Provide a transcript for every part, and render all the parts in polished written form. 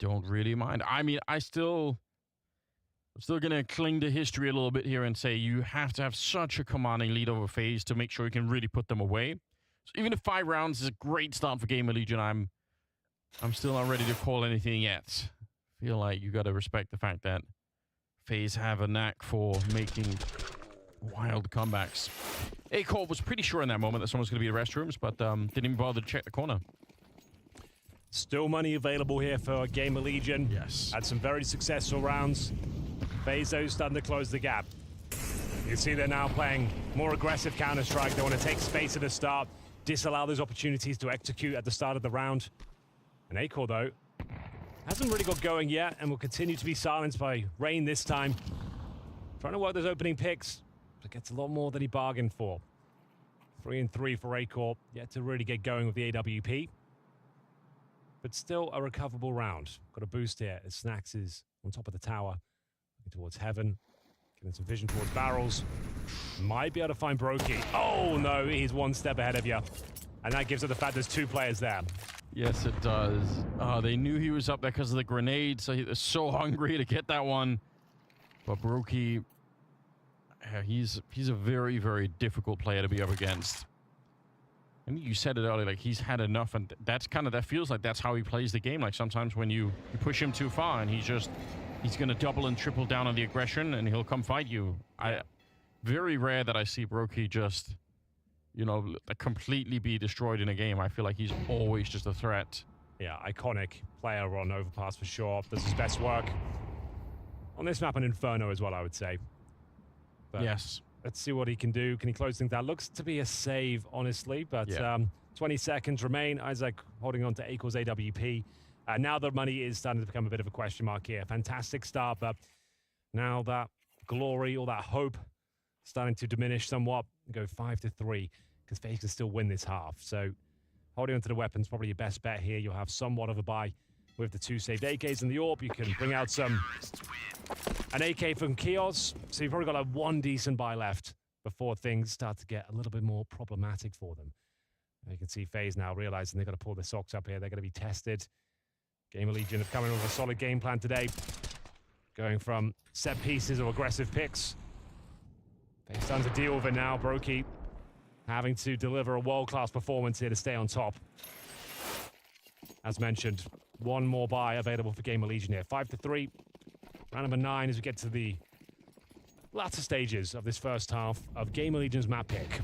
don't really mind. I mean, I'm still going to cling to history a little bit here and say you have to have such a commanding lead over FaZe to make sure you can really put them away. So even if 5 rounds is a great start for GamerLegion, I'm still not ready to call anything yet. I feel like you got to respect the fact that FaZe have a knack for making wild comebacks. A-Corp was pretty sure in that moment that someone was going to be in the restrooms, but didn't even bother to check the corner. Still money available here for GamerLegion. Yes. Had some very successful rounds. FaZe starting to close the gap. You can see they're now playing more aggressive Counter-Strike. They want to take space at the start, disallow those opportunities to execute at the start of the round. And A-Core, though, hasn't really got going yet and will continue to be silenced by Rain this time. Trying to work those opening picks, but gets a lot more than he bargained for. 3 and 3 for A-Core, yet to really get going with the AWP. But still a recoverable round. Got a boost here as Snacks is on top of the tower. Looking towards heaven. Getting some vision towards barrels. Might be able to find Brokey. Oh no, he's one step ahead of you. And that gives it the fact there's 2 players there. Yes, it does. They knew he was up there because of the grenade, so he was so hungry to get that one. But Brokey, he's a very, very difficult player to be up against. And you said it earlier, like he's had enough, and that's kind of, that feels like that's how he plays the game. Like sometimes when you push him too far, and he's going to double and triple down on the aggression, and he'll come fight you. Very rare that I see Brokey just, you know, completely be destroyed in a game. I feel like he's always just a threat. Yeah, iconic player on Overpass for sure. Does his best work on this map and Inferno as well, I would say. But yes. Let's see what he can do. Can he close things down? Looks to be a save, honestly, but yeah. 20 seconds remain. Isaac holding on to A-Core's AWP. Now the money is starting to become a bit of a question mark here. Fantastic start, but now that glory or that hope starting to diminish somewhat. Go 5-3 because FaZe can still win this half. So holding onto the weapons, probably your best bet here. You'll have somewhat of a buy with the 2 saved AKs in the AWP. You can bring out an AK from Kios. So you've probably got like 1 decent buy left before things start to get a little bit more problematic for them. You can see FaZe now realizing they've got to pull the socks up here. They're going to be tested. GamerLegion have come in with a solid game plan today. Going from set pieces or aggressive picks. FaZe starting to deal with it now. Brokey having to deliver a world-class performance here to stay on top. As mentioned, 1 more buy available for GamerLegion here. 5-3. Round number 9 as we get to the latter stages of this first half of GamerLegion's map pick.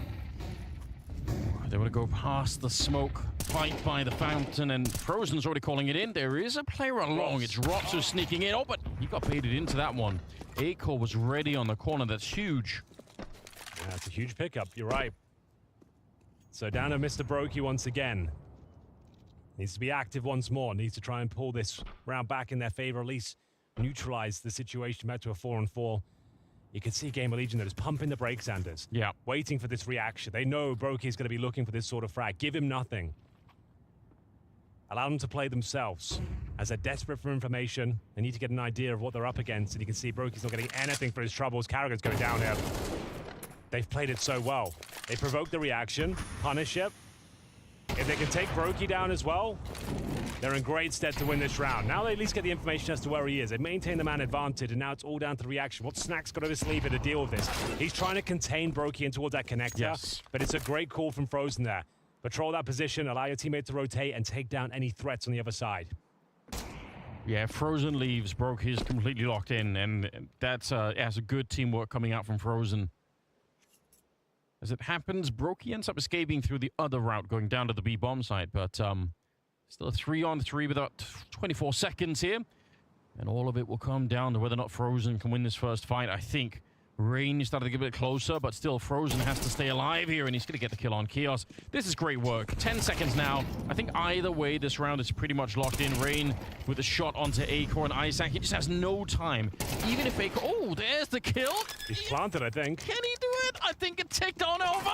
They want to go past the smoke, fight by the fountain, and Frozen's already calling it in. There is a player along. It's Rops who's sneaking in. Oh, but he got baited into that one. A-Core was ready on the corner. That's huge. Yeah, that's a huge pickup. You're right. So down to Mr. Brokey once again. Needs to be active once more. Needs to try and pull this round back in their favor, at least neutralize the situation back to a 4-on-4. You can see GamerLegion that is pumping the brakes, Anders. Yeah. Waiting for this reaction. They know Brokey's going to be looking for this sort of frag. Give him nothing. Allow them to play themselves. As they're desperate for information, they need to get an idea of what they're up against. And you can see Brokey's not getting anything for his troubles. Carragher's going down here. They've played it so well. They provoke the reaction, punish it. If they can take Brokey down as well, they're in great stead to win this round. Now they at least get the information as to where he is. They maintain the man advantage, and now it's all down to the reaction. What Snack's got up his sleeve to deal with this? He's trying to contain Brokey in towards that connector, yes. But it's a great call from Frozen there. Patrol that position, allow your teammate to rotate, and take down any threats on the other side. Yeah, Frozen leaves, Brokey's completely locked in, and that's a good teamwork coming out from Frozen. As it happens, Brokey ends up escaping through the other route, going down to the B-bomb site, but still a 3-on-3 with about 24 seconds here. And all of it will come down to whether or not Frozen can win this first fight. I think Rain is starting to get a bit closer, but still Frozen has to stay alive here, and he's going to get the kill on Kios. This is great work. 10 seconds now. I think either way, this round is pretty much locked in. Rain with a shot onto A-Core and Isaac. He just has no time. Even if A-Core... Oh, there's the kill. He's planted, I think. Can he do it? I think it ticked on over.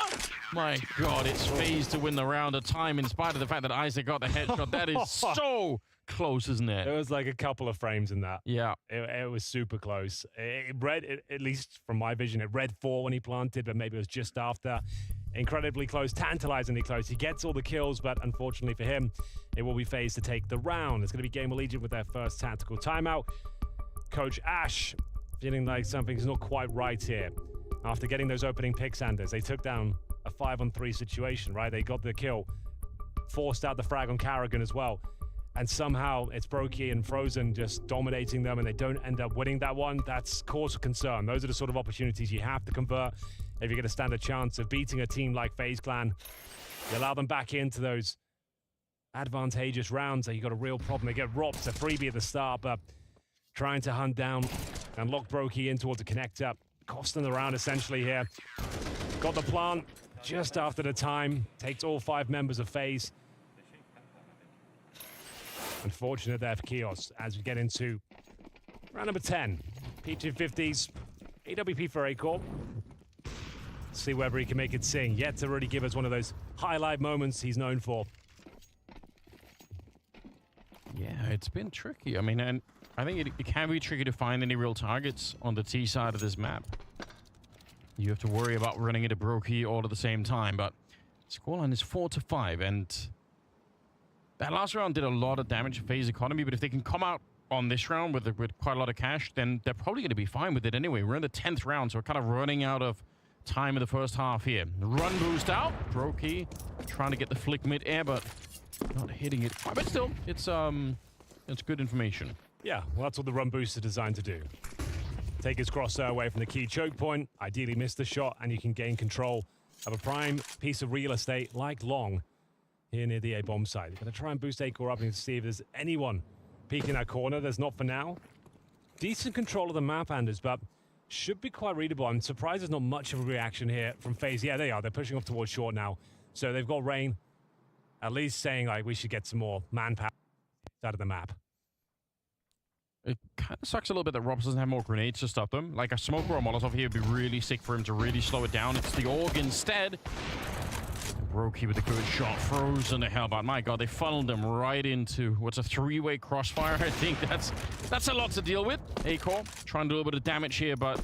My God, it's FaZe to win the round of time in spite of the fact that Isaac got the headshot. That is so close, isn't it? It was like a couple of frames in that. Yeah. It was super close. It read, at least from my vision, it read 4 when he planted, but maybe it was just after. incredibly close, tantalizingly close. He gets all the kills, but unfortunately for him, it will be FaZe to take the round. It's going to be GamerLegion with their first tactical timeout. Coach Ash feeling like something's not quite right here. After getting those opening picks, Anders, they took down a 5-on-3 situation, right? They got the kill, forced out the frag on Karrigan as well. And somehow it's Brokey and Frozen just dominating them, and they don't end up winning that one. That's cause for concern. Those are the sort of opportunities you have to convert if you're going to stand a chance of beating a team like FaZe Clan. You allow them back into those advantageous rounds. You got a real problem. They get robbed to freebie at the start, but trying to hunt down and lock Brokey in towards a connector, costing the round essentially here. Got the plant just after the time. Takes all 5 members of FaZe. Unfortunate there for Kios as we get into round number 10. P250s, AWP for A-Corp. See whether he can make it sing. Yet to really give us one of those highlight moments he's known for. Yeah, it's been tricky. I mean, and I think it can be tricky to find any real targets on the T side of this map. You have to worry about running into Brokey all at the same time, but scoreline is 4-5, and that last round did a lot of damage to FaZe economy, but if they can come out on this round with quite a lot of cash, then they're probably going to be fine with it anyway. We're in the 10th round, so we're kind of running out of time in the first half here. Run boost out. Brokey trying to get the flick mid-air, but not hitting it. But still, it's good information. Yeah, well, that's what the run boost is designed to do. Take his crosshair away from the key choke point, ideally miss the shot, and you can gain control of a prime piece of real estate like Long here near the A-bomb site. You're going to try and boost A-core up and see if there's anyone peeking that corner. There's not for now. Decent control of the map, Anders, but should be quite readable. I'm surprised there's not much of a reaction here from FaZe. Yeah, they are. They're pushing off towards short now. So they've got Rain at least saying, like, we should get some more manpower out of the map. It kind of sucks a little bit that Robs doesn't have more grenades to stop them. Like a smoke or a Molotov here would be really sick for him to really slow it down. It's the Org instead. Brokey with a good shot. Frozen the hell, but my god, they funneled them right into what's a 3-way crossfire. I think that's a lot to deal with. A-Core trying to do a little bit of damage here, but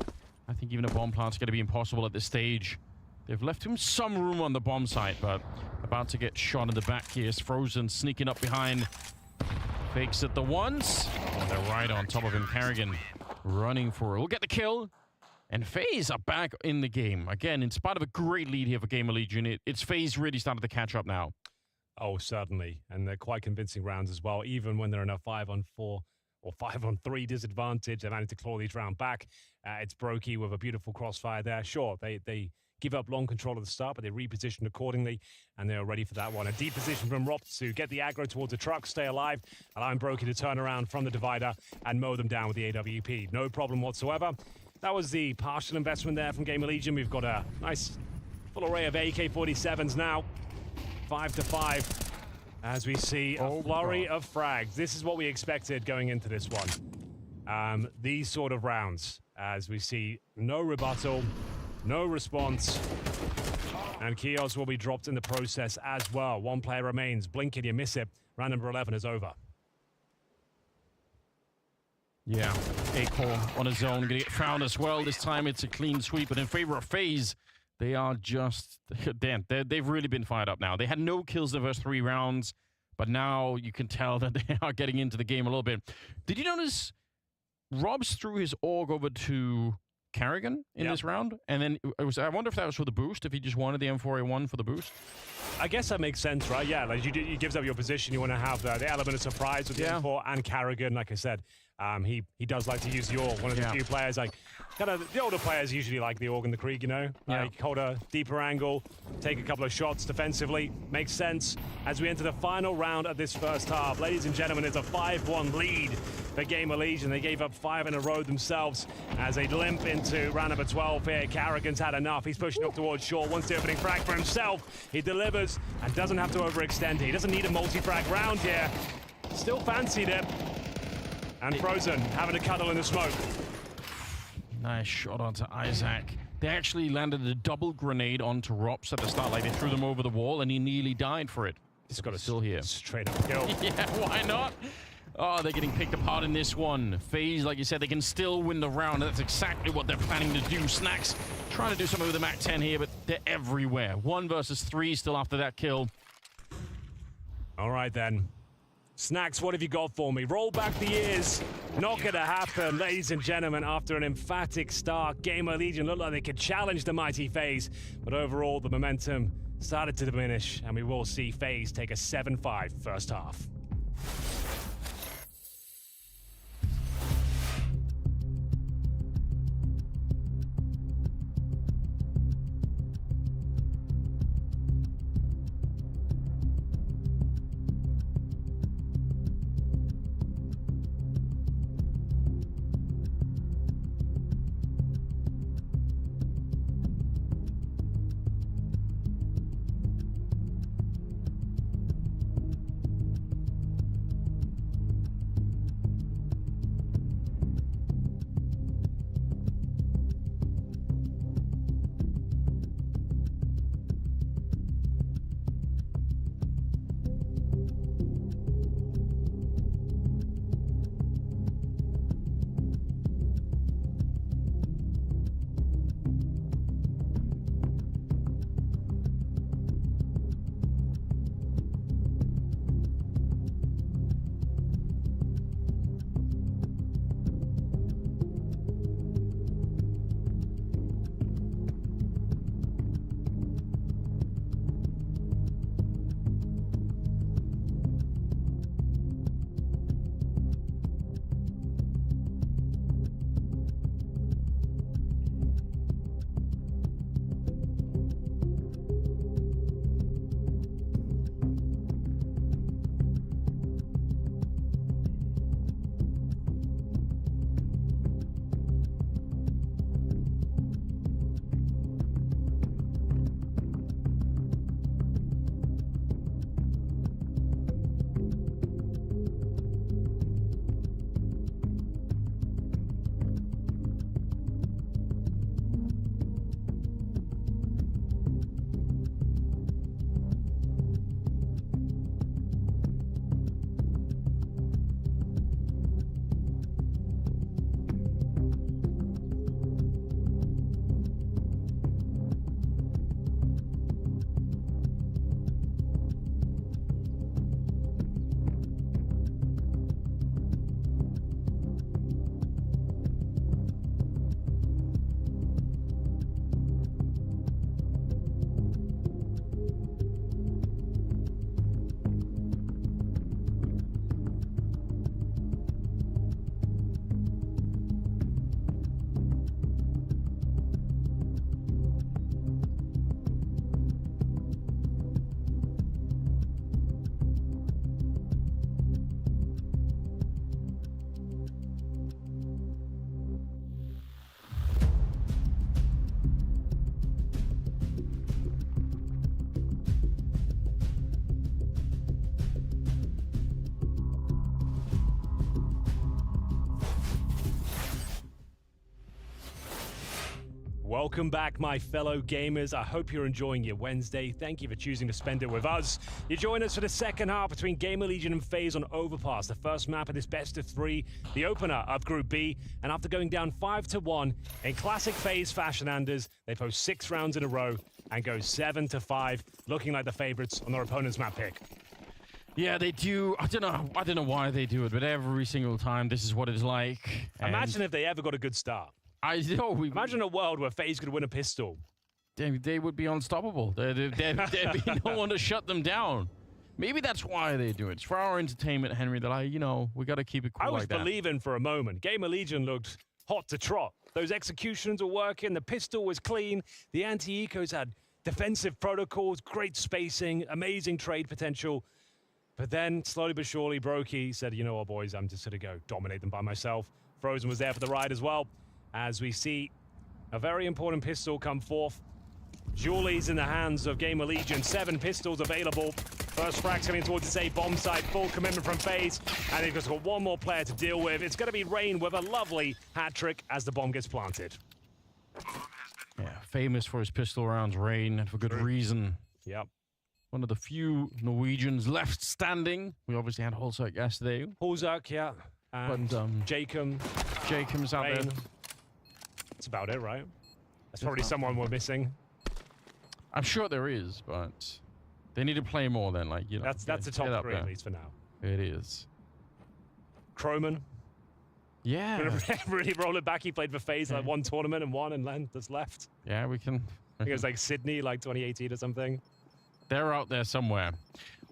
I think even a bomb plant's going to be impossible at this stage. They've left him some room on the bomb site, but about to get shot in the back here. Is Frozen sneaking up behind. Fakes it the once. And they're right on top of him. Karrigan running for it. We'll get the kill. And FaZe are back in the game. Again, in spite of a great lead here for GamerLegion, it's FaZe really started to catch up now. Oh, certainly. And they're quite convincing rounds as well. Even when they're in a 5-on-4 or 5-on-3 disadvantage, they managed to claw these round back. It's Brokey with a beautiful crossfire there. Sure, they give up long control at the start, but they repositioned accordingly, and they are ready for that one. A deep position from Ropt to get the aggro towards the truck, stay alive, allowing Brokey to turn around from the divider and mow them down with the AWP. No problem whatsoever. That was the partial investment there from GamerLegion. We've got a nice full array of AK-47s now. 5-5 as we see a flurry of frags. This is what we expected going into this one. These sort of rounds, as we see no rebuttal, no response, and Kios will be dropped in the process as well. One player remains. Blink and you miss it. Round number 11 is over. Yeah, A-Core on his own, gonna get found as well. This time it's a clean sweep, but in favor of FaZe, they are just, damn, they've really been fired up now. They had no kills in the first 3 rounds, but now you can tell that they are getting into the game a little bit. Did you notice Robs threw his Org over to Karrigan in this round? And then I wonder if that was for the boost, if he just wanted the M4A1 for the boost. I guess that makes sense, right? Yeah, like you gives up your position. You want to have the element of surprise with the M4 and Karrigan. Like I said, he does like to use the Org. One of the few players, like kind of the older players usually like the Org and the Krieg, you know? Like hold a deeper angle, take a couple of shots defensively. Makes sense as we enter the final round of this first half. Ladies and gentlemen, it's a 5-1 lead for GamerLegion. They gave up 5 in a row themselves as they limp into round number 12 here. Karrigan's had enough. He's pushing up towards short. Wants the opening frag for himself. He delivers and doesn't have to overextend. He doesn't need a multi-frag round here. Still fancied it. And Frozen having a cuddle in the smoke. Nice shot onto Isaac. They actually landed a double grenade onto Rops at the start. Like they threw them over the wall and he nearly died for it. He's got a still here. Straight up kill. Yeah, why not? Oh, they're getting picked apart in this one. FaZe, like you said, they can still win the round. That's exactly what they're planning to do. Snacks trying to do something with the MAC-10 here, but they're everywhere. 1 versus 3 still after that kill. All right, then. Snacks, what have you got for me? Roll back the years. Not gonna happen, ladies and gentlemen. After an emphatic start, GamerLegion looked like they could challenge the mighty FaZe, but overall, the momentum started to diminish, and we will see FaZe take a 7-5 first half. Welcome back, my fellow gamers. I hope you're enjoying your Wednesday. Thank you for choosing to spend it with us. You join us for the second half between GamerLegion and FaZe on Overpass, the first map of this best of 3, the opener of Group B. And after going down 5-1 in classic FaZe fashion, Anders, they post 6 rounds in a row and go 7-5, looking like the favorites on their opponent's map pick. Yeah, they do. I don't know why they do it, but every single time this is what it's like. Imagine if they ever got a good start. I know. Imagine a world where FaZe could win a pistol. They would be unstoppable. There'd be no one to shut them down. Maybe that's why they do it. It's for our entertainment, Henry. That we got to keep it cool I was like that. believing for a moment. GamerLegion looked hot to trot. Those executions were working. The pistol was clean. The anti-ecos had defensive protocols, great spacing, amazing trade potential. But then, slowly but surely, Brokey said, you know what, boys, I'm just going to go dominate them by myself. Frozen was there for the ride as well. As we see a very important pistol come forth. Julie's in the hands of GamerLegion. 7 pistols available. First frag's coming towards its A bomb site. Full commitment from FaZe. And they've just got one more player to deal with. It's going to be Rain with a lovely hat trick as the bomb gets planted. Yeah, famous for his pistol rounds, Rain, and for good reason. Yep. One of the few Norwegians left standing. We obviously had Holzak yesterday. Holzak, yeah. And But Jacob's out there. That's about it, right? That's probably someone we're missing. I'm sure there is, but they need to play more then. Like, you know, That's the top three, at least for now. It is. Croman. Yeah. Really roll it back. He played for FaZe like one tournament and won, and then just left. Yeah, we can. I think it was like Sydney, like 2018 or something. They're out there somewhere.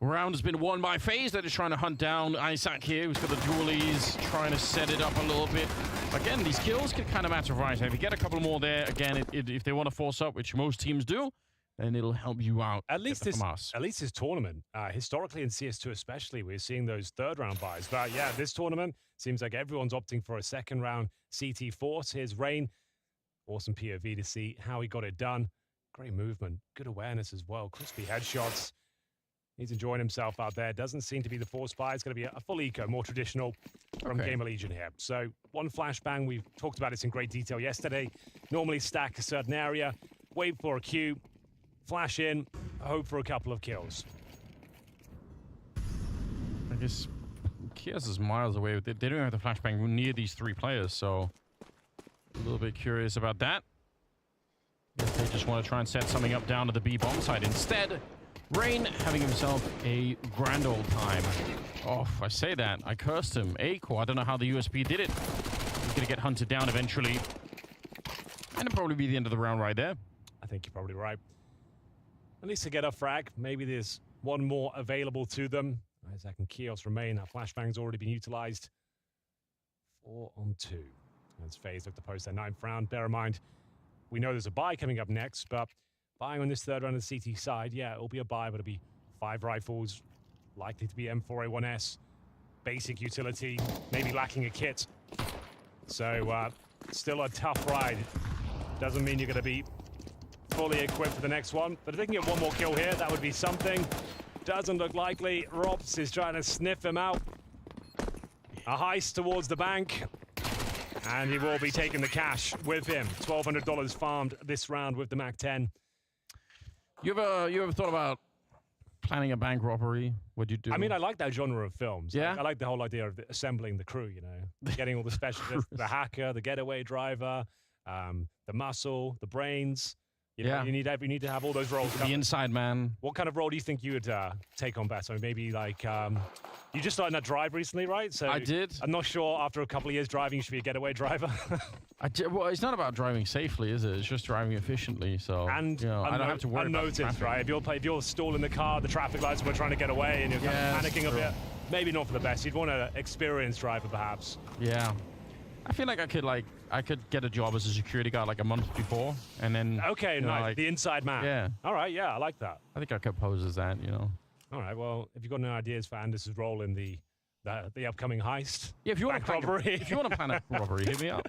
Round has been won by FaZe. They're just trying to hunt down Isaac here, who's got the dualies, trying to set it up a little bit. Again, these kills can kind of matter, right? If you get a couple more there, again, if they want to force up, which most teams do, then it'll help you out. At least this tournament, historically in CS2 especially, we're seeing those third-round buys. But yeah, this tournament seems like everyone's opting for a second-round CT force. Here's Rain. Awesome POV to see how he got it done. Great movement, good awareness as well. Crispy headshots. He's enjoying himself out there. Doesn't seem to be the force buy. It's going to be a full eco, more traditional from GamerLegion here. So one flashbang. We've talked about this in great detail yesterday. Normally stack a certain area, wait for a queue, flash in, hope for a couple of kills. I guess Kias is miles away. They don't have the flashbang near these three players, so a little bit curious about that. They just want to try and set something up down to the B bomb side. Instead, Rain having himself a grand old time. Oh, I say that. I cursed him. Aiko, I don't know how the USP did it. He's going to get hunted down eventually. And it'll probably be the end of the round right there. I think you're probably right. At least to get a frag. Maybe there's one more available to them. Isaac and Kios remain. That flashbang's already been utilized. 4 on 2. As FaZe look to post their 9th round. Bear in mind, we know there's a buy coming up next, but buying on this third round of the CT side, yeah, it'll be a buy, but it'll be 5 rifles, likely to be M4A1S, basic utility, maybe lacking a kit. So still a tough ride. Doesn't mean you're going to be fully equipped for the next one, but if they can get one more kill here, that would be something. Doesn't look likely. Robs is trying to sniff him out. A heist towards the bank. And he will be taking the cash with him. $1,200 farmed this round with the MAC-10. You ever thought about planning a bank robbery? What'd you do? I mean, I like that genre of films. Yeah? I like the whole idea of assembling the crew, you know. Getting all the specialists, the hacker, the getaway driver, the muscle, the brains. You know, you need to have all those roles. The inside man. What kind of role do you think you would take on best? I mean, maybe like you just started that drive recently, right? So I did. I'm not sure after a couple of years driving, you should be a getaway driver. Well, it's not about driving safely, is it? It's just driving efficiently. So and you know, I don't have to worry unnoticed, about right? If you're stalling the car, the traffic lights, we're trying to get away, and you're kind of panicking a bit. Maybe not for the best. You'd want an experienced driver, perhaps. Yeah. I feel like I could get a job as a security guard like a month before, and then okay, nice. Like, the inside man. Yeah. All right. Yeah, I like that. I think I could pose as that. You know. All right. Well, if you've got any ideas for Anders' role in the upcoming heist, yeah, if you want to plan a robbery, hit me up.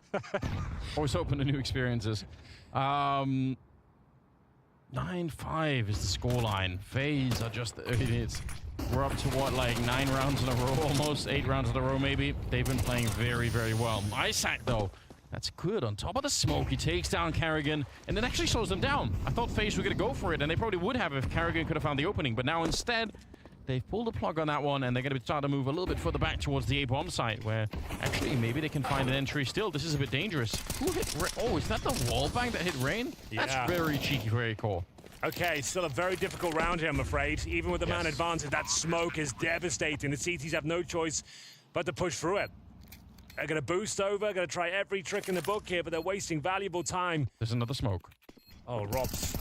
Always open to new experiences. 9-5 is the scoreline. FaZe are just we're up to what, like 9 rounds in a row, almost 8 rounds in a row, maybe. They've been playing very, very well. Isaac, though, that's good. On top of the smoke, he takes down Carrigan and then actually slows them down. I thought FaZe were going to go for it, and they probably would have if Carrigan could have found the opening. But now instead, they've pulled the plug on that one, and they're going to start to move a little bit further back towards the A-bomb site, where actually maybe they can find an entry still. This is a bit dangerous. Who hit Rain? Oh, is that the wall bang that hit Rain? Yeah. That's very cheeky, very cool. Okay, still a very difficult round here, I'm afraid. Even with the man advantage, that smoke is devastating. The CTs have no choice but to push through it. They're going to boost over, going to try every trick in the book here, but they're wasting valuable time. There's another smoke. Oh, Robs.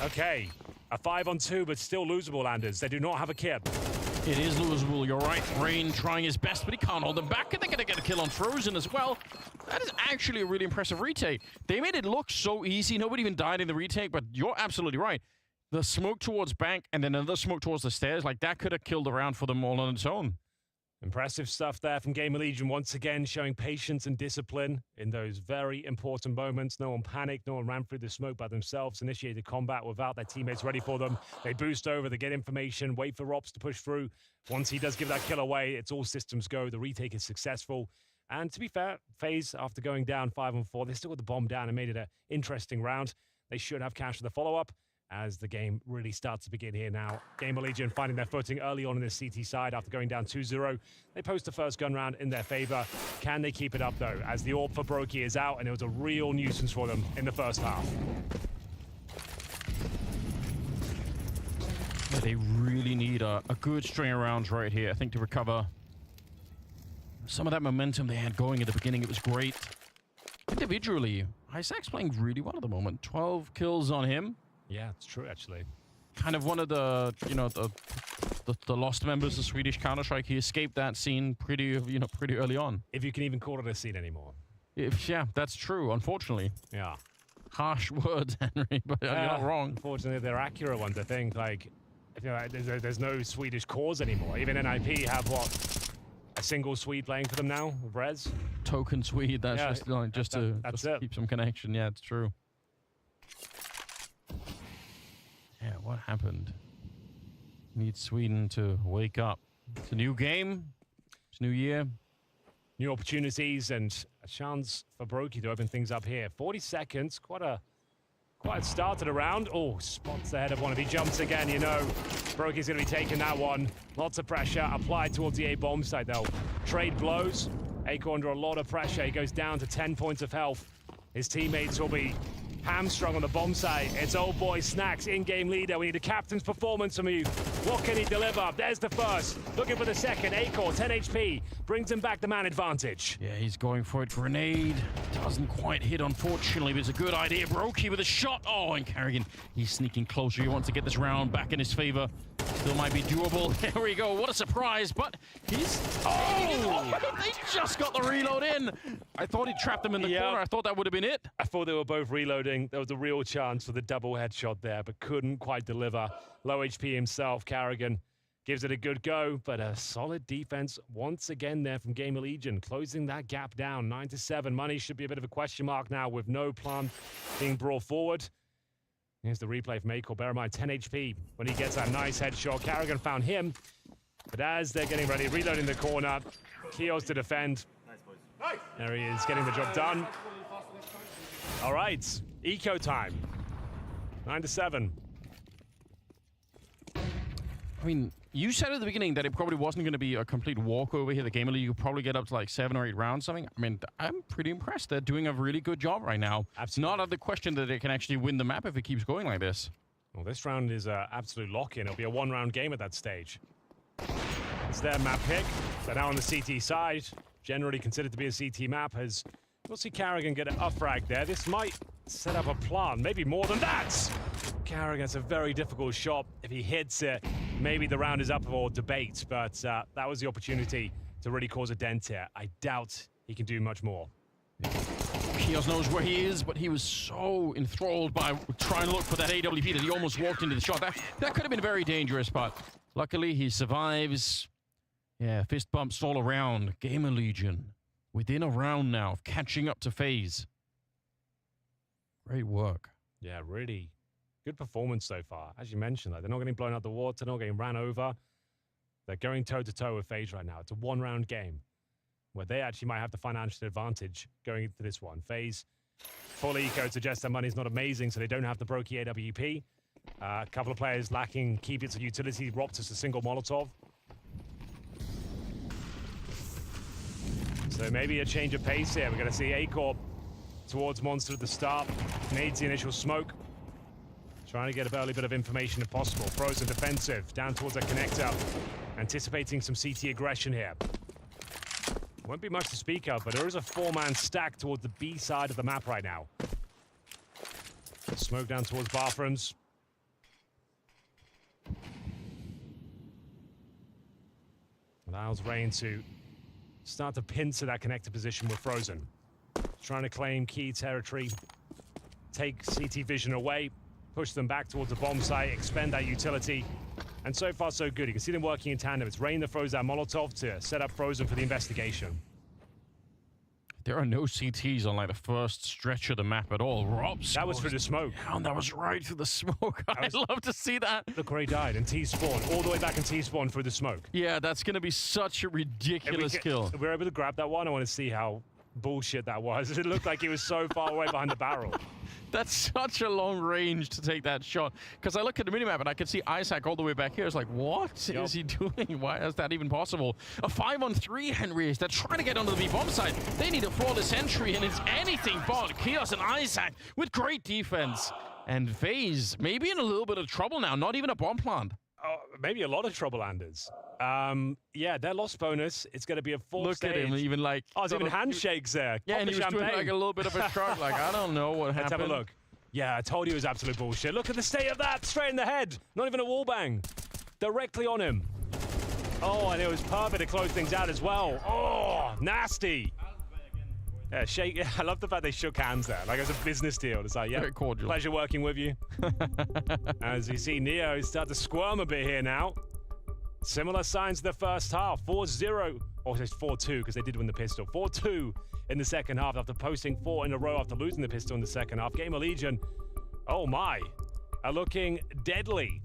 Okay, a 5 on 2, but still losable, Anders. They do not have a kit. It is losable, you're right. Rain trying his best, but he can't hold them back, and they're going to get a kill on Frozen as well. That is actually a really impressive retake. They made it look so easy. Nobody even died in the retake, but you're absolutely right. The smoke towards bank and then another smoke towards the stairs, like that could have killed the round for them all on its own. Impressive stuff there from GamerLegion, once again showing patience and discipline in those very important moments. No one panicked, no one ran through the smoke by themselves, initiated combat without their teammates ready for them. They boost over, they get information, wait for Robs to push through. Once he does give that kill away, it's all systems go. The retake is successful. And to be fair, FaZe, after going down 5 on 4, they still got the bomb down and made it an interesting round. They should have cash for the follow-up. as the game really starts to begin here now. GamerLegion finding their footing early on in the CT side after going down 2-0. They post the first gun round in their favor. Can they keep it up, though, as the AWP for Brokey is out, and it was a real nuisance for them in the first half. Yeah, they really need a good string of rounds right here, I think, to recover some of that momentum they had going at the beginning. It was great. Individually, Isaac's playing really well at the moment. 12 kills on him. Yeah, it's true, actually. Kind of one of the, you know, the lost members of Swedish Counter-Strike. He escaped that scene pretty early on. If you can even call it a scene anymore. Yeah, that's true, unfortunately. Yeah. Harsh words, Henry, but you're not wrong. Unfortunately, they're accurate ones, I think. Like, you know, there's no Swedish cause anymore. Even NIP have, what, a single Swede playing for them now, Rez? Token Swede, that's just to keep some connection. Yeah, it's true. Yeah, what happened? Need Sweden to wake up. It's a new game. It's a new year. New opportunities and a chance for Brokey to open things up here. 40 seconds, quite a start to the round. Oh, spots ahead of one. If he jumps again, you know, Brokey's going to be taking that one. Lots of pressure applied towards the A bomb site. They'll trade blows. Aiko under a lot of pressure. He goes down to 10 points of health. His teammates will be hamstrung on the bomb site. It's old boy Snacks, in-game leader. We need a captain's performance from you. What can he deliver? There's the first. Looking for the second. Aiko, 10 HP. Brings him back the man advantage. Yeah, he's going for it. Grenade. Doesn't quite hit, unfortunately, but it's a good idea. Brokey with a shot. Oh, and Carrigan, he's sneaking closer. He wants to get this round back in his favor. Still might be doable. There we go. What a surprise, but he's... Oh! They just got the reload in. I thought he trapped them in the corner. I thought that would have been it. I thought they were both reloading. There was a real chance for the double headshot there, but couldn't quite deliver. Low HP himself, Carrigan gives it a good go, but a solid defense once again there from GamerLegion, closing that gap down, 9-7. Money should be a bit of a question mark now with no plan being brought forward. Here's the replay from Aiko. Bear in mind, 10 HP when he gets that nice headshot. Carrigan found him, but as they're getting ready, reloading the corner, Kios to defend. There he is, getting the job done. All right, eco time. 9-7. I mean, you said at the beginning that it probably wasn't going to be a complete walkover here. The GamerLegion, you could probably get up to like 7 or 8 rounds, something. I mean, I'm pretty impressed. They're doing a really good job right now. Absolutely. Not out of the question that they can actually win the map if it keeps going like this. Well, this round is an absolute lock-in. It'll be a one-round game at that stage. It's their map pick. They're now on the CT side. Generally considered to be a CT map, as we'll see Carrigan get an up-frag there. This might set up a plan, maybe more than that. Carrigan's a very difficult shot. If he hits it, maybe the round is up for debate, but that was the opportunity to really cause a dent here. I doubt he can do much more. Kios knows where he is, but he was so enthralled by trying to look for that AWP that he almost walked into the shot. That could have been very dangerous, but luckily he survives. Yeah, fist bumps all around. GamerLegion within a round now of catching up to FaZe. Great work. Yeah, really good performance so far. As you mentioned, they're not getting blown out the water, not getting ran over. They're going toe-to-toe with FaZe right now. It's a one-round game where they actually might have the financial advantage going into this one. FaZe, full eco suggests their money's not amazing, so they don't have the Brokey AWP. A couple of players lacking key bits of utility. Roptus a single Molotov. So maybe a change of pace here. We're going to see Acorp towards Monster at the start. Needs the initial smoke. Trying to get a early bit of information if possible. Frozen defensive, down towards that connector. Anticipating some CT aggression here. Won't be much to speak of, but there is a 4-man stack towards the B side of the map right now. Smoke down towards bathrooms. Allows Rain to start to pincer that connector position with Frozen. Trying to claim key territory. Take CT vision away. Push them back towards the bomb site. Expend that utility. And so far, so good. You can see them working in tandem. It's Rain that throws that Molotov to set up Frozen for the investigation. There are no CTs on like the first stretch of the map at all. Robs. That was through the smoke. Down, that was right through the smoke. I'd love to see that. Look where he died in T-spawn. All the way back in T-spawn through the smoke. Yeah, that's going to be such a ridiculous kill. If we're able to grab that one, I want to see how bullshit that was. It looked like he was so far away behind the barrel. That's such a long range to take that shot. Because I look at the minimap and I can see Isaac all the way back here. It's like, what is he doing? Why is that even possible? A 5-on-3 Henry. They're trying to get onto the B-bomb side. They need a flawless entry, and it's anything but Chaos and Isaac with great defense. And FaZe maybe in a little bit of trouble now. Not even a bomb plant. Oh, maybe a lot of trouble, Anders. Yeah, their loss bonus. It's going to be a full Look stage. at him, even like... Oh, there's even handshakes there. Yeah, and he was doing like a little bit of a shrug. Like, I don't know what happened. Let's have a look. Yeah, I told you it was absolute bullshit. Look at the state of that. Straight in the head. Not even a wall bang. Directly on him. Oh, and it was perfect to close things out as well. Oh, nasty. Yeah, shake. Yeah, I love the fact they shook hands there. Like it was a business deal. It's like, yeah, very cordial. Pleasure working with you. As you see, Neo start to squirm a bit here now. Similar signs to the first half. 4-0. Or it's 4-2 because they did win the pistol. 4-2 in the second half after posting 4 in a row after losing the pistol in the second half. GamerLegion, oh my, are looking deadly.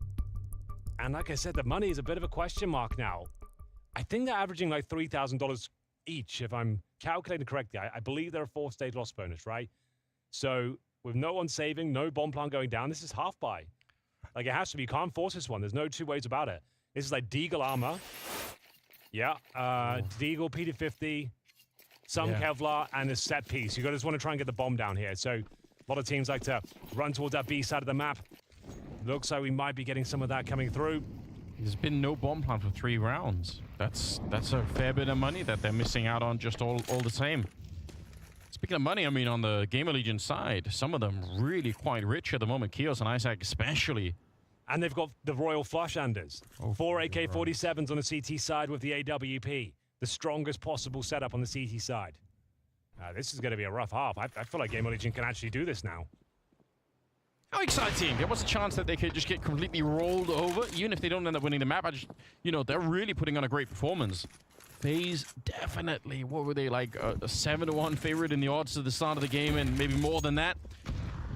And like I said, the money is a bit of a question mark now. I think they're averaging like $3,000 each, if I'm calculating correctly. I believe they're a 4-stage loss bonus, right? So with no one saving, no bomb plant going down, this is half buy. Like it has to be. You can't force this one. There's no two ways about it. This is like Deagle armor. Yeah, Deagle P250, some Kevlar, and a set piece. You just want to try and get the bomb down here. So a lot of teams like to run towards that B side of the map. Looks like we might be getting some of that coming through. There's been no bomb plant for 3 rounds. That's a fair bit of money that they're missing out on just all the same. Speaking of money, I mean, on the GamerLegion side, some of them really quite rich at the moment. Chaos and Isaac especially. And they've got the Royal Flush Anders. 4 AK-47s on the CT side with the AWP. The strongest possible setup on the CT side. This is going to be a rough half. I feel like GamerLegion can actually do this now. How exciting. There was a chance that they could just get completely rolled over, even if they don't end up winning the map. They're really putting on a great performance. FaZe definitely, what were they, like a 7-1 favorite in the odds at the start of the game, and maybe more than that.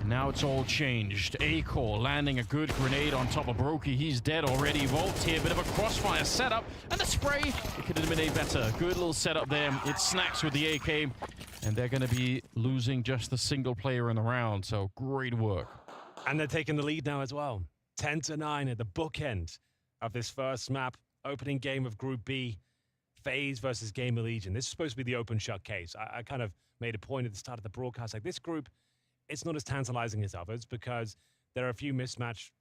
And now it's all changed. Acor landing a good grenade on top of Brokey. He's dead already. Volt here, bit of a crossfire setup. And the spray, it could have been a better. Good little setup there. It snacks with the AK. And they're going to be losing just the single player in the round. So great work. And they're taking the lead now as well. 10-9 at the bookend of this first map. Opening game of Group B. FaZe versus GamerLegion. This is supposed to be the open shut case. I kind of made a point at the start of the broadcast. Like this group, it's not as tantalizing as others because there are a few mismatched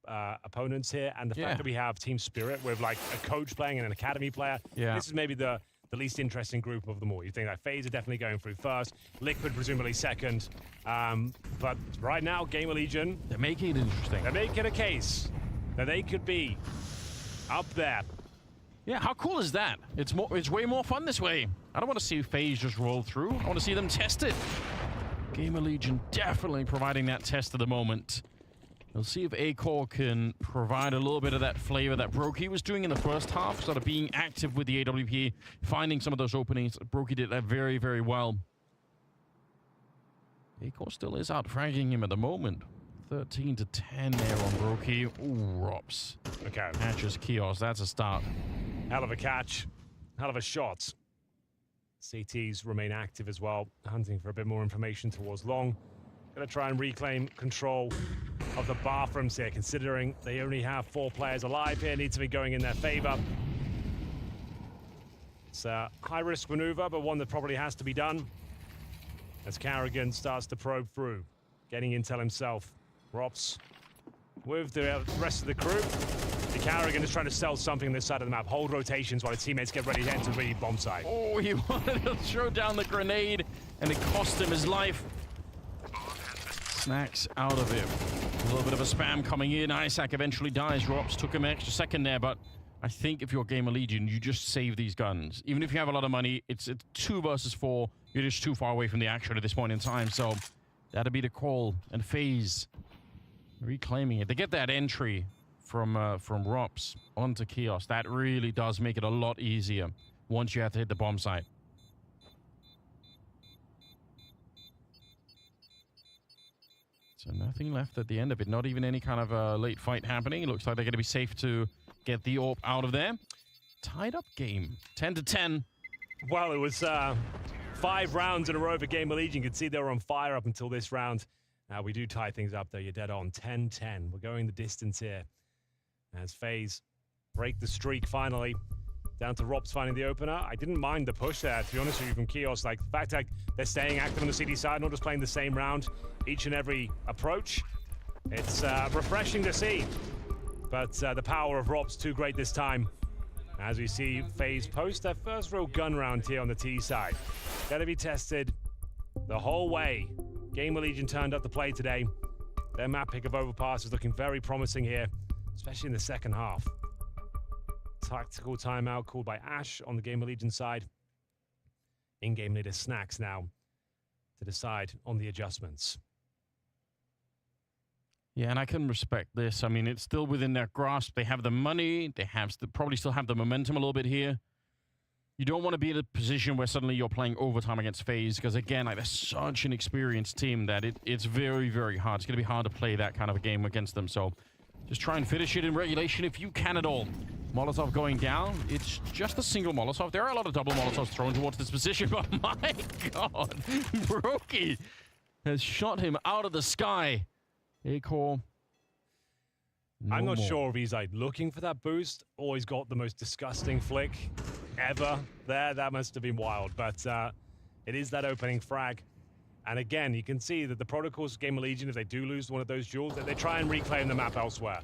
opponents here. And the fact that we have team spirit with like a coach playing and an academy player, this is maybe the least interesting group of them all. You think that FaZe are definitely going through first, Liquid presumably second. But right now, GamerLegion, they're making it interesting. They're making a case that they could be up there. Yeah, how cool is that? It's way more fun this way. I don't want to see FaZe just roll through. I want to see them test it. GamerLegion definitely providing that test at the moment. We'll see if Acor can provide a little bit of that flavor that Brokey was doing in the first half, sort of being active with the AWP, finding some of those openings. Brokey did that very, very well. Acor still is out-fragging him at the moment. 13-10 there on Brokey. Ooh, Rops. Okay. Catches Chaos. That's a start. Hell of a catch. Hell of a shot. CTs remain active as well, hunting for a bit more information towards long. Gonna try and reclaim control of the bathrooms here, considering they only have 4 players alive here. Needs to be going in their favor. It's a high-risk maneuver, but one that probably has to be done. As Carrigan starts to probe through, getting intel himself. Rops with the rest of the crew. The Carrigan is trying to sell something on this side of the map. Hold rotations while his teammates get ready to enter the bomb site. Oh, he wanted to throw down the grenade, and it cost him his life. Snacks out of it. A little bit of a spam coming in. Isaac eventually dies. Rops took him an extra second there, but I think if you're GamerLegion, you just save these guns. Even if you have a lot of money, it's 2 versus 4. You're just too far away from the action at this point in time, so that'll be the call. And FaZe reclaiming it. They get that entry from Rops onto Chaos. That really does make it a lot easier once you have to hit the bomb site. So nothing left at the end of it. Not even any kind of a late fight happening. It looks like they're going to be safe to get the AWP out of there. Tied up game. 10-10. Well, it was 5 rounds in a row for GamerLegion. You could see they were on fire up until this round. We do tie things up, though. You're dead on. 10-10. We're going the distance here. As FaZe break the streak finally. Down to Robs finding the opener. I didn't mind the push there, to be honest with you, from Kios. Like, the fact that they're staying active on the CD side, not just playing the same round each and every approach. It's refreshing to see. But the power of Robs too great this time. As we see FaZe post their first real gun round here on the T side. Gotta be tested the whole way. GamerLegion turned up to play today. Their map pick of Overpass is looking very promising here, especially in the second half. Tactical timeout called by Ash on the GamerLegion side. In-game leader Snacks now to decide on the adjustments. Yeah, and I can respect this. I mean, it's still within their grasp. They have the money. They have probably still have the momentum a little bit here. You don't want to be in a position where suddenly you're playing overtime against FaZe, because again, like, they're such an experienced team that it's very, very hard. It's going to be hard to play that kind of a game against them. So just try and finish it in regulation if you can at all. Molotov going down. It's just a single Molotov. There are a lot of double Molotovs thrown towards this position, but my God, Brokey has shot him out of the sky. Acor. I'm not sure if he's like looking for that boost or he's got the most disgusting flick ever there. That must have been wild, but it is that opening frag. And again, you can see that the protocols of GamerLegion, if they do lose one of those duels, that they try and reclaim the map elsewhere.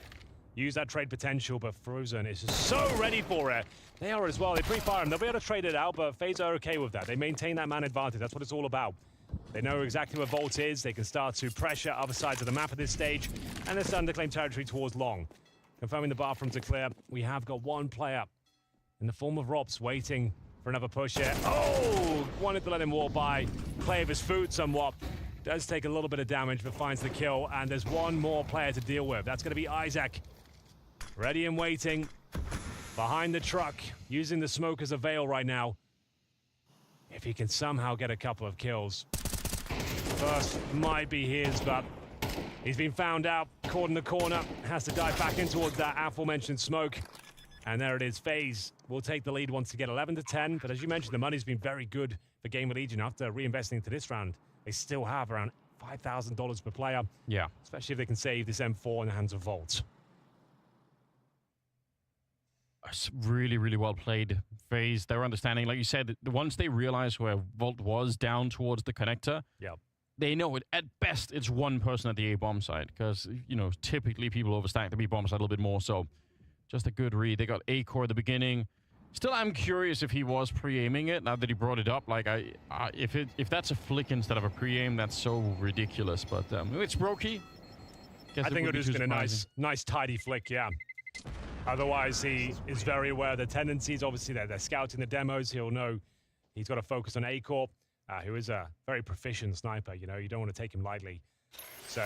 Use that trade potential, but Frozen is just so ready for it. They are as well. They pre-fire him. They'll be able to trade it out, but FaZe are okay with that. They maintain that man advantage. That's what it's all about. They know exactly where Volt is. They can start to pressure other sides of the map at this stage, and they're starting to claim territory towards long. Confirming the bathrooms are clear. We have got one player in the form of Robs waiting for another push here. Oh! Wanted to let him walk by. Play of his foot somewhat. Does take a little bit of damage, but finds the kill, and there's one more player to deal with. That's going to be Isaac. Ready and waiting. Behind the truck. Using the smoke as a veil right now. If he can somehow get a couple of kills. First might be his, but he's been found out, caught in the corner, has to dive back in towards that aforementioned smoke. And there it is. FaZe will take the lead once again, 11-10. But as you mentioned, the money's been very good for GamerLegion after reinvesting into this round. They still have around $5,000 per player. Yeah. Especially if they can save this M4 in the hands of Volt. It's really, really well played. FaZe, their understanding, like you said, once they realized where Volt was down towards the connector, yep, they know it. At best, it's one person at the A-bomb site, because, you know, typically people overstack the B-bomb site a little bit more, so just a good read. They got A-core at the beginning. Still, I'm curious if he was pre-aiming it, now that he brought it up. Like, if that's a flick instead of a pre-aim, that's so ridiculous, but it's Brokey. I think it would have been a nice, tidy flick, yeah. Otherwise, he is very aware of the tendencies. Obviously, they're scouting the demos. He'll know he's got to focus on A-Corp, who is a very proficient sniper. You know, you don't want to take him lightly. So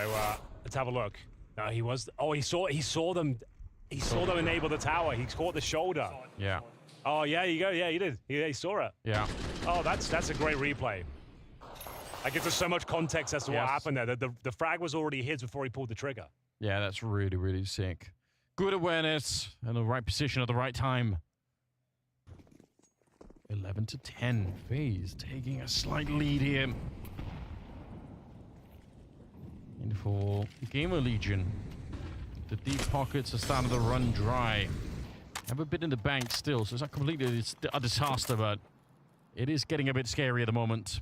let's have a look. No, he was. Oh, he saw them. He saw them enable the tower. He caught the shoulder. Yeah. Oh, yeah, you go. Yeah, he did. He saw it. Yeah. Oh, that's a great replay. That gives us so much context as to what happened there. The frag was already his before he pulled the trigger. Yeah, that's really, really sick. Good awareness and the right position at the right time. 11-10. FaZe taking a slight lead here. And for GamerLegion, the deep pockets are starting to run dry. Have a bit in the bank still, so it's not completely a disaster, but it is getting a bit scary at the moment.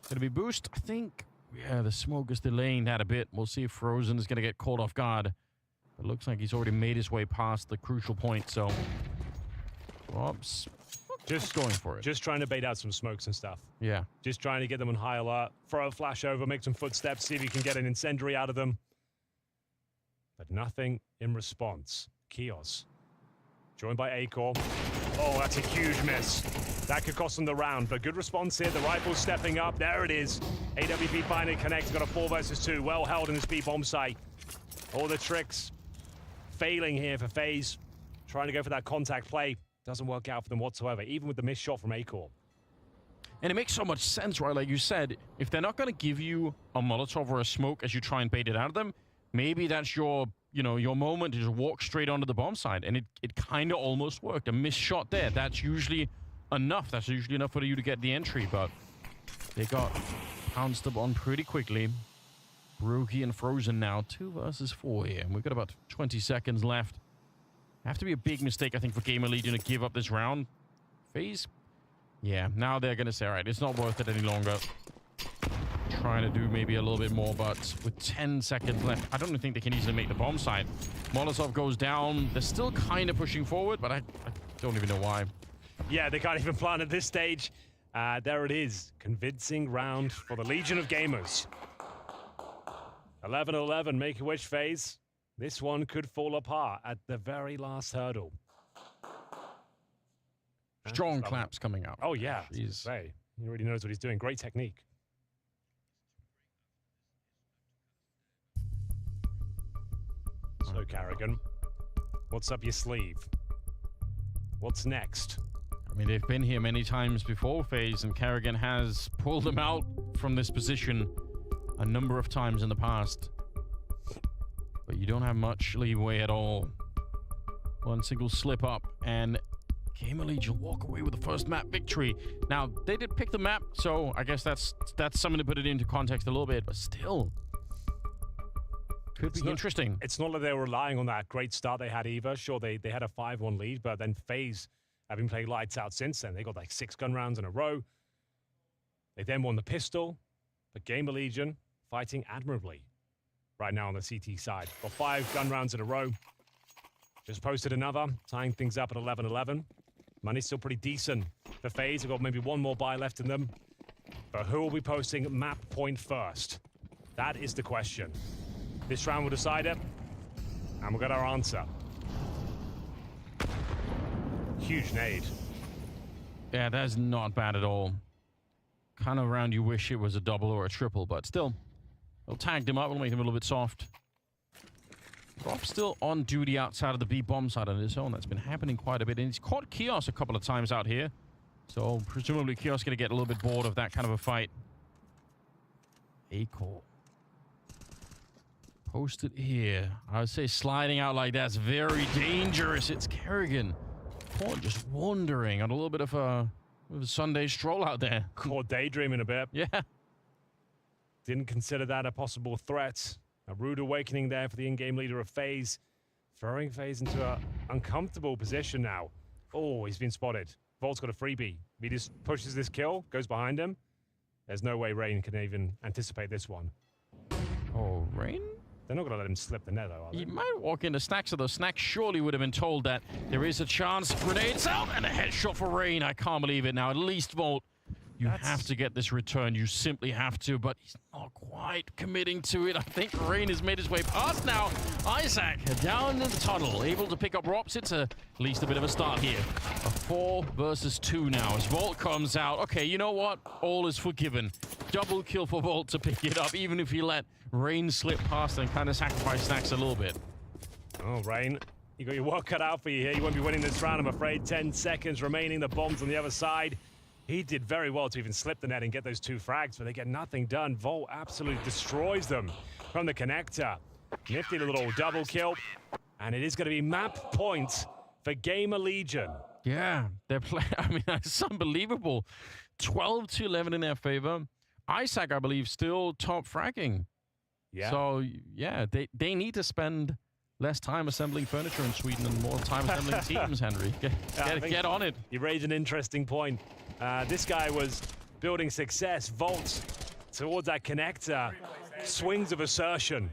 Gonna be boost, I think. Yeah, the smoke is delaying that a bit. We'll see if Frozen is gonna get caught off guard. It looks like he's already made his way past the crucial point, so Robs just going for it. Just trying to bait out some smokes and stuff. Yeah. Just trying to get them on high alert. Throw a flash over, make some footsteps, see if you can get an incendiary out of them. But nothing in response. Kios. Joined by A-Corp. Oh, that's a huge miss. That could cost them the round, but good response here. The rifle's stepping up. There it is. AWP finally connects. Got a 4 versus 2. Well held in this B-bomb site. All the tricks failing here for FaZe. Trying to go for that contact play. Doesn't work out for them whatsoever, even with the missed shot from A-Corp. And it makes so much sense, right? Like you said, if they're not going to give you a Molotov or a smoke as you try and bait it out of them, maybe that's your, you know, your moment to just walk straight onto the bomb side. And it kind of almost worked. A missed shot there. That's usually enough. That's usually enough for you to get the entry, but they got pounced upon pretty quickly. Brookie and Frozen now, 2 versus 4 here. And we've got about 20 seconds left. Have to be a big mistake, I think, for GamerLegion to give up this round. FaZe? Yeah, now they're going to say, all right, it's not worth it any longer. Trying to do maybe a little bit more, but with 10 seconds left, I don't think they can easily make the bomb site. Molotov goes down. They're still kind of pushing forward, but I don't even know why. Yeah, they can't even plan at this stage. There it is. Convincing round for the Legion of Gamers. 11-11, Make-A-Wish FaZe. This one could fall apart at the very last hurdle. Strong claps coming out. Oh, yeah. Jeez. He already knows what he's doing. Great technique. So, Carrigan, what's up your sleeve? What's next? I mean, they've been here many times before, FaZe, and Carrigan has pulled them out from this position a number of times in the past. But you don't have much leeway at all. One single slip up, and GamerLegion walk away with the first map victory. Now, they did pick the map, so I guess that's something to put it into context a little bit, but still. Could be interesting. It's not like they were relying on that great start they had either. Sure, they had a 5-1 lead, but then FaZe have been playing lights out since then. They got like 6 gun rounds in a row. They then won the pistol, but GamerLegion fighting admirably right now on the CT side. Got 5 gun rounds in a row. Just posted another, tying things up at 11-11. Money's still pretty decent for FaZe. They've got maybe one more buy left in them. But who will be posting map point first? That is the question. This round will decide it, and we'll get our answer. Huge nade. Yeah, that's not bad at all. Kind of round you wish it was a double or a triple, but still. We'll tag them up, we'll make them a little bit soft. Rob's still on duty outside of the B bomb side on his own. That's been happening quite a bit, and he's caught Kios a couple of times out here. So presumably Kios going to get a little bit bored of that kind of a fight. A-call. Posted here. I would say sliding out like that's very dangerous. It's Carrigan. Paul just wandering on a little bit of a Sunday stroll out there. Caught daydreaming a bit. Yeah. Didn't consider that a possible threat. A rude awakening there for the in-game leader of FaZe. Throwing FaZe into an uncomfortable position now. Oh, he's been spotted. Volt's got a freebie. If he just pushes this kill, goes behind him, there's no way Rain can even anticipate this one. Oh, Rain? They're not going to let him slip the net, though, are they? He might walk into Snacks, although Snacks surely would have been told that there is a chance. Grenades out, and a headshot for Rain. I can't believe it now. At least, Volt, you have to get this return. You simply have to, but he's not quite committing to it. I think Rain has made his way past now. Isaac down in the tunnel, able to pick up Rops. It's at least a bit of a start here. A 4 versus 2 now as Volt comes out. Okay, you know what? All is forgiven. Double kill for Volt to pick it up, even if he let Rain slip past and kind of sacrifice Snacks a little bit. Oh, Rain, you got your work cut out for you here. You won't be winning this round, I'm afraid. 10 seconds remaining. The bomb's on the other side. He did very well to even slip the net and get those 2 frags, but they get nothing done. Volt absolutely destroys them from the connector. Nifty little double kill. And it is going to be map points for GamerLegion. Yeah, they're playing. I mean, that's unbelievable. 12-11 in their favor. Isaac, I believe, still top fragging. Yeah. So, yeah, they need to spend less time assembling furniture in Sweden and more time assembling teams, Henry. Get on it. You raised an interesting point. This guy was building success. Volt towards that connector. Swings of assertion.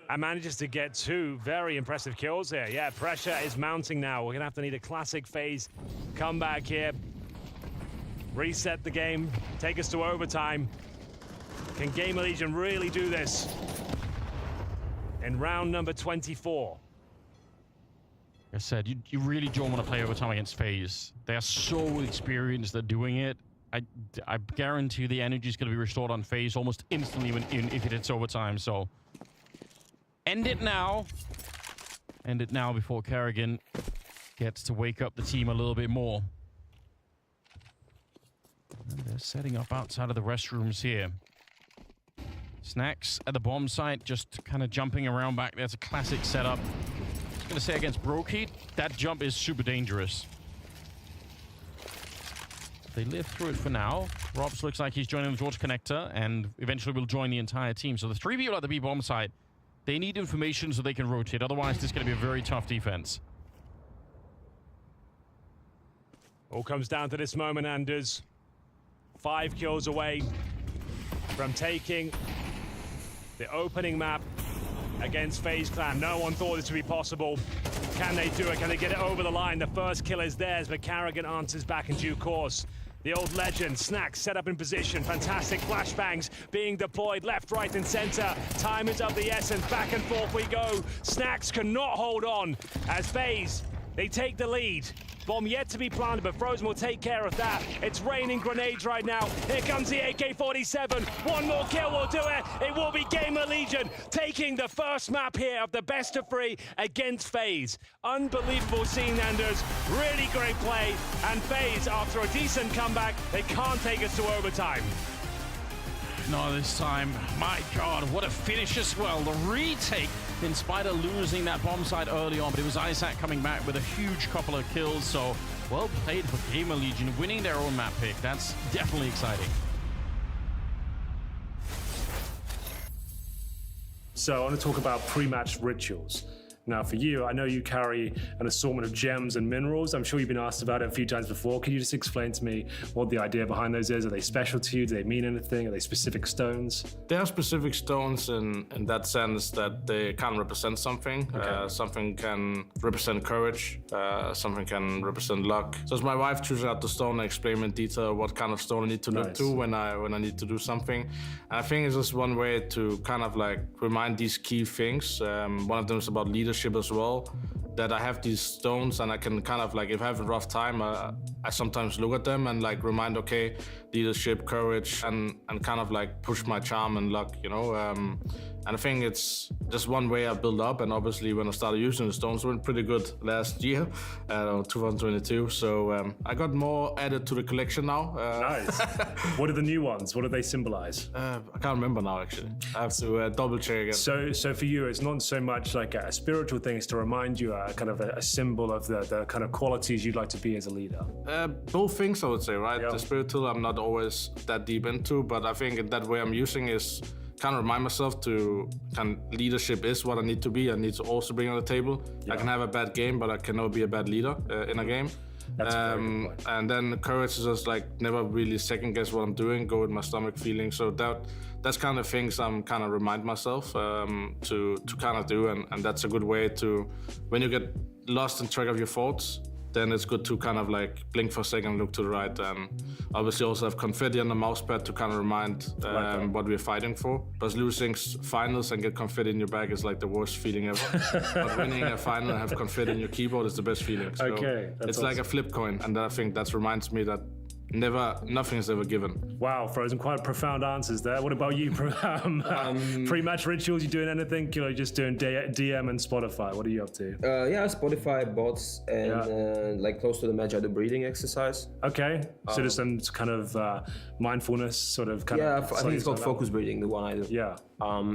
And manages to get 2 very impressive kills here. Yeah, pressure is mounting now. We're going to have to need a classic FaZe comeback here. Reset the game. Take us to overtime. Can GamerLegion really do this in round number 24? Like I said, you really don't want to play overtime against FaZe. They are so experienced at doing it. I guarantee the energy is going to be restored on FaZe almost instantly if it hits overtime. So end it now. End it now before Carrigan gets to wake up the team a little bit more. And they're setting up outside of the restrooms here. Snacks at the bomb site, just kind of jumping around back. That's a classic setup. I was going to say against Brokey, that jump is super dangerous. They live through it for now. Robs looks like he's joining the George connector and eventually will join the entire team. So the 3 people at the B-bomb site, they need information so they can rotate. Otherwise, this is going to be a very tough defense. All comes down to this moment, Anders. 5 kills away from taking the opening map against FaZe Clan. No one thought this would be possible. Can they do it? Can they get it over the line? The first kill is theirs, but Carrigan answers back in due course. The old legend, Snack, set up in position. Fantastic flashbangs being deployed left, right, and center. Time is of the essence. Back and forth we go. Snacks cannot hold on as FaZe, they take the lead. Bomb yet to be planted, but Frozen will take care of that. It's raining grenades right now. Here comes the AK-47. One more kill will do it. It will be GamerLegion taking the first map here of the best of 3 against FaZe. Unbelievable scene, Anders. Really great play. And FaZe, after a decent comeback, they can't take us to overtime. No, this time. My God, what a finish as well. The retake, in spite of losing that bomb site early on, but it was Isaac coming back with a huge couple of kills. So, well played for GamerLegion, winning their own map pick. That's definitely exciting. So I want to talk about pre-match rituals. Now for you, I know you carry an assortment of gems and minerals. I'm sure you've been asked about it a few times before. Can you just explain to me what the idea behind those is? Are they special to you? Do they mean anything? Are they specific stones? They are specific stones in that sense that they can represent something. Okay. Something can represent courage. Something can represent luck. So as my wife chooses out the stone, I explain in detail what kind of stone I need to look to when I need to do something. And I think it's just one way to kind of like remind these key things. One of them is about leadership as well, that I have these stones and I can kind of like, if I have a rough time, I sometimes look at them and like remind, okay, leadership, courage, and kind of like push my charm and luck, you know. And I think it's just one way I build up, and obviously when I started using the stones, went pretty good last year, 2022. So I got more added to the collection now. Nice. What are the new ones? What do they symbolize? I can't remember now, actually. I have to double check again. So for you, it's not so much like a spiritual thing, it's to remind you kind of a symbol of the kind of qualities you'd like to be as a leader. Both things, I would say, right? Yeah. The spiritual, I'm not always that deep into, but I think that way I'm using is kind of remind myself to leadership is what I need to be. I need to also bring on the table. Yeah. I can have a bad game, but I can never be a bad leader in a game. That's very good point. And then courage is just like never really second guess what I'm doing, go with my stomach feeling. So that's kind of things I'm kind of remind myself to kind of do, and that's a good way to, when you get lost in track of your thoughts, then it's good to kind of like blink for a second, look to the right, and obviously also have confetti on the mouse pad to kind of remind what we're fighting for. Because losing finals and get confetti in your bag is like the worst feeling ever. But winning a final and have confetti in your keyboard is the best feeling. So Okay, that's it's awesome. like a flip coin, and I think that reminds me that nothing is ever given. Wow, Frozen, quite profound answers there. What about you? Pre-match rituals, you doing anything? You know, just doing DM and Spotify. What are you up to? Yeah, Spotify, bots, and like close to the match, I do breathing exercise. Okay, so just some kind of mindfulness sort of kind Yeah, of... I think it's called like focus breathing, the one I do. Yeah.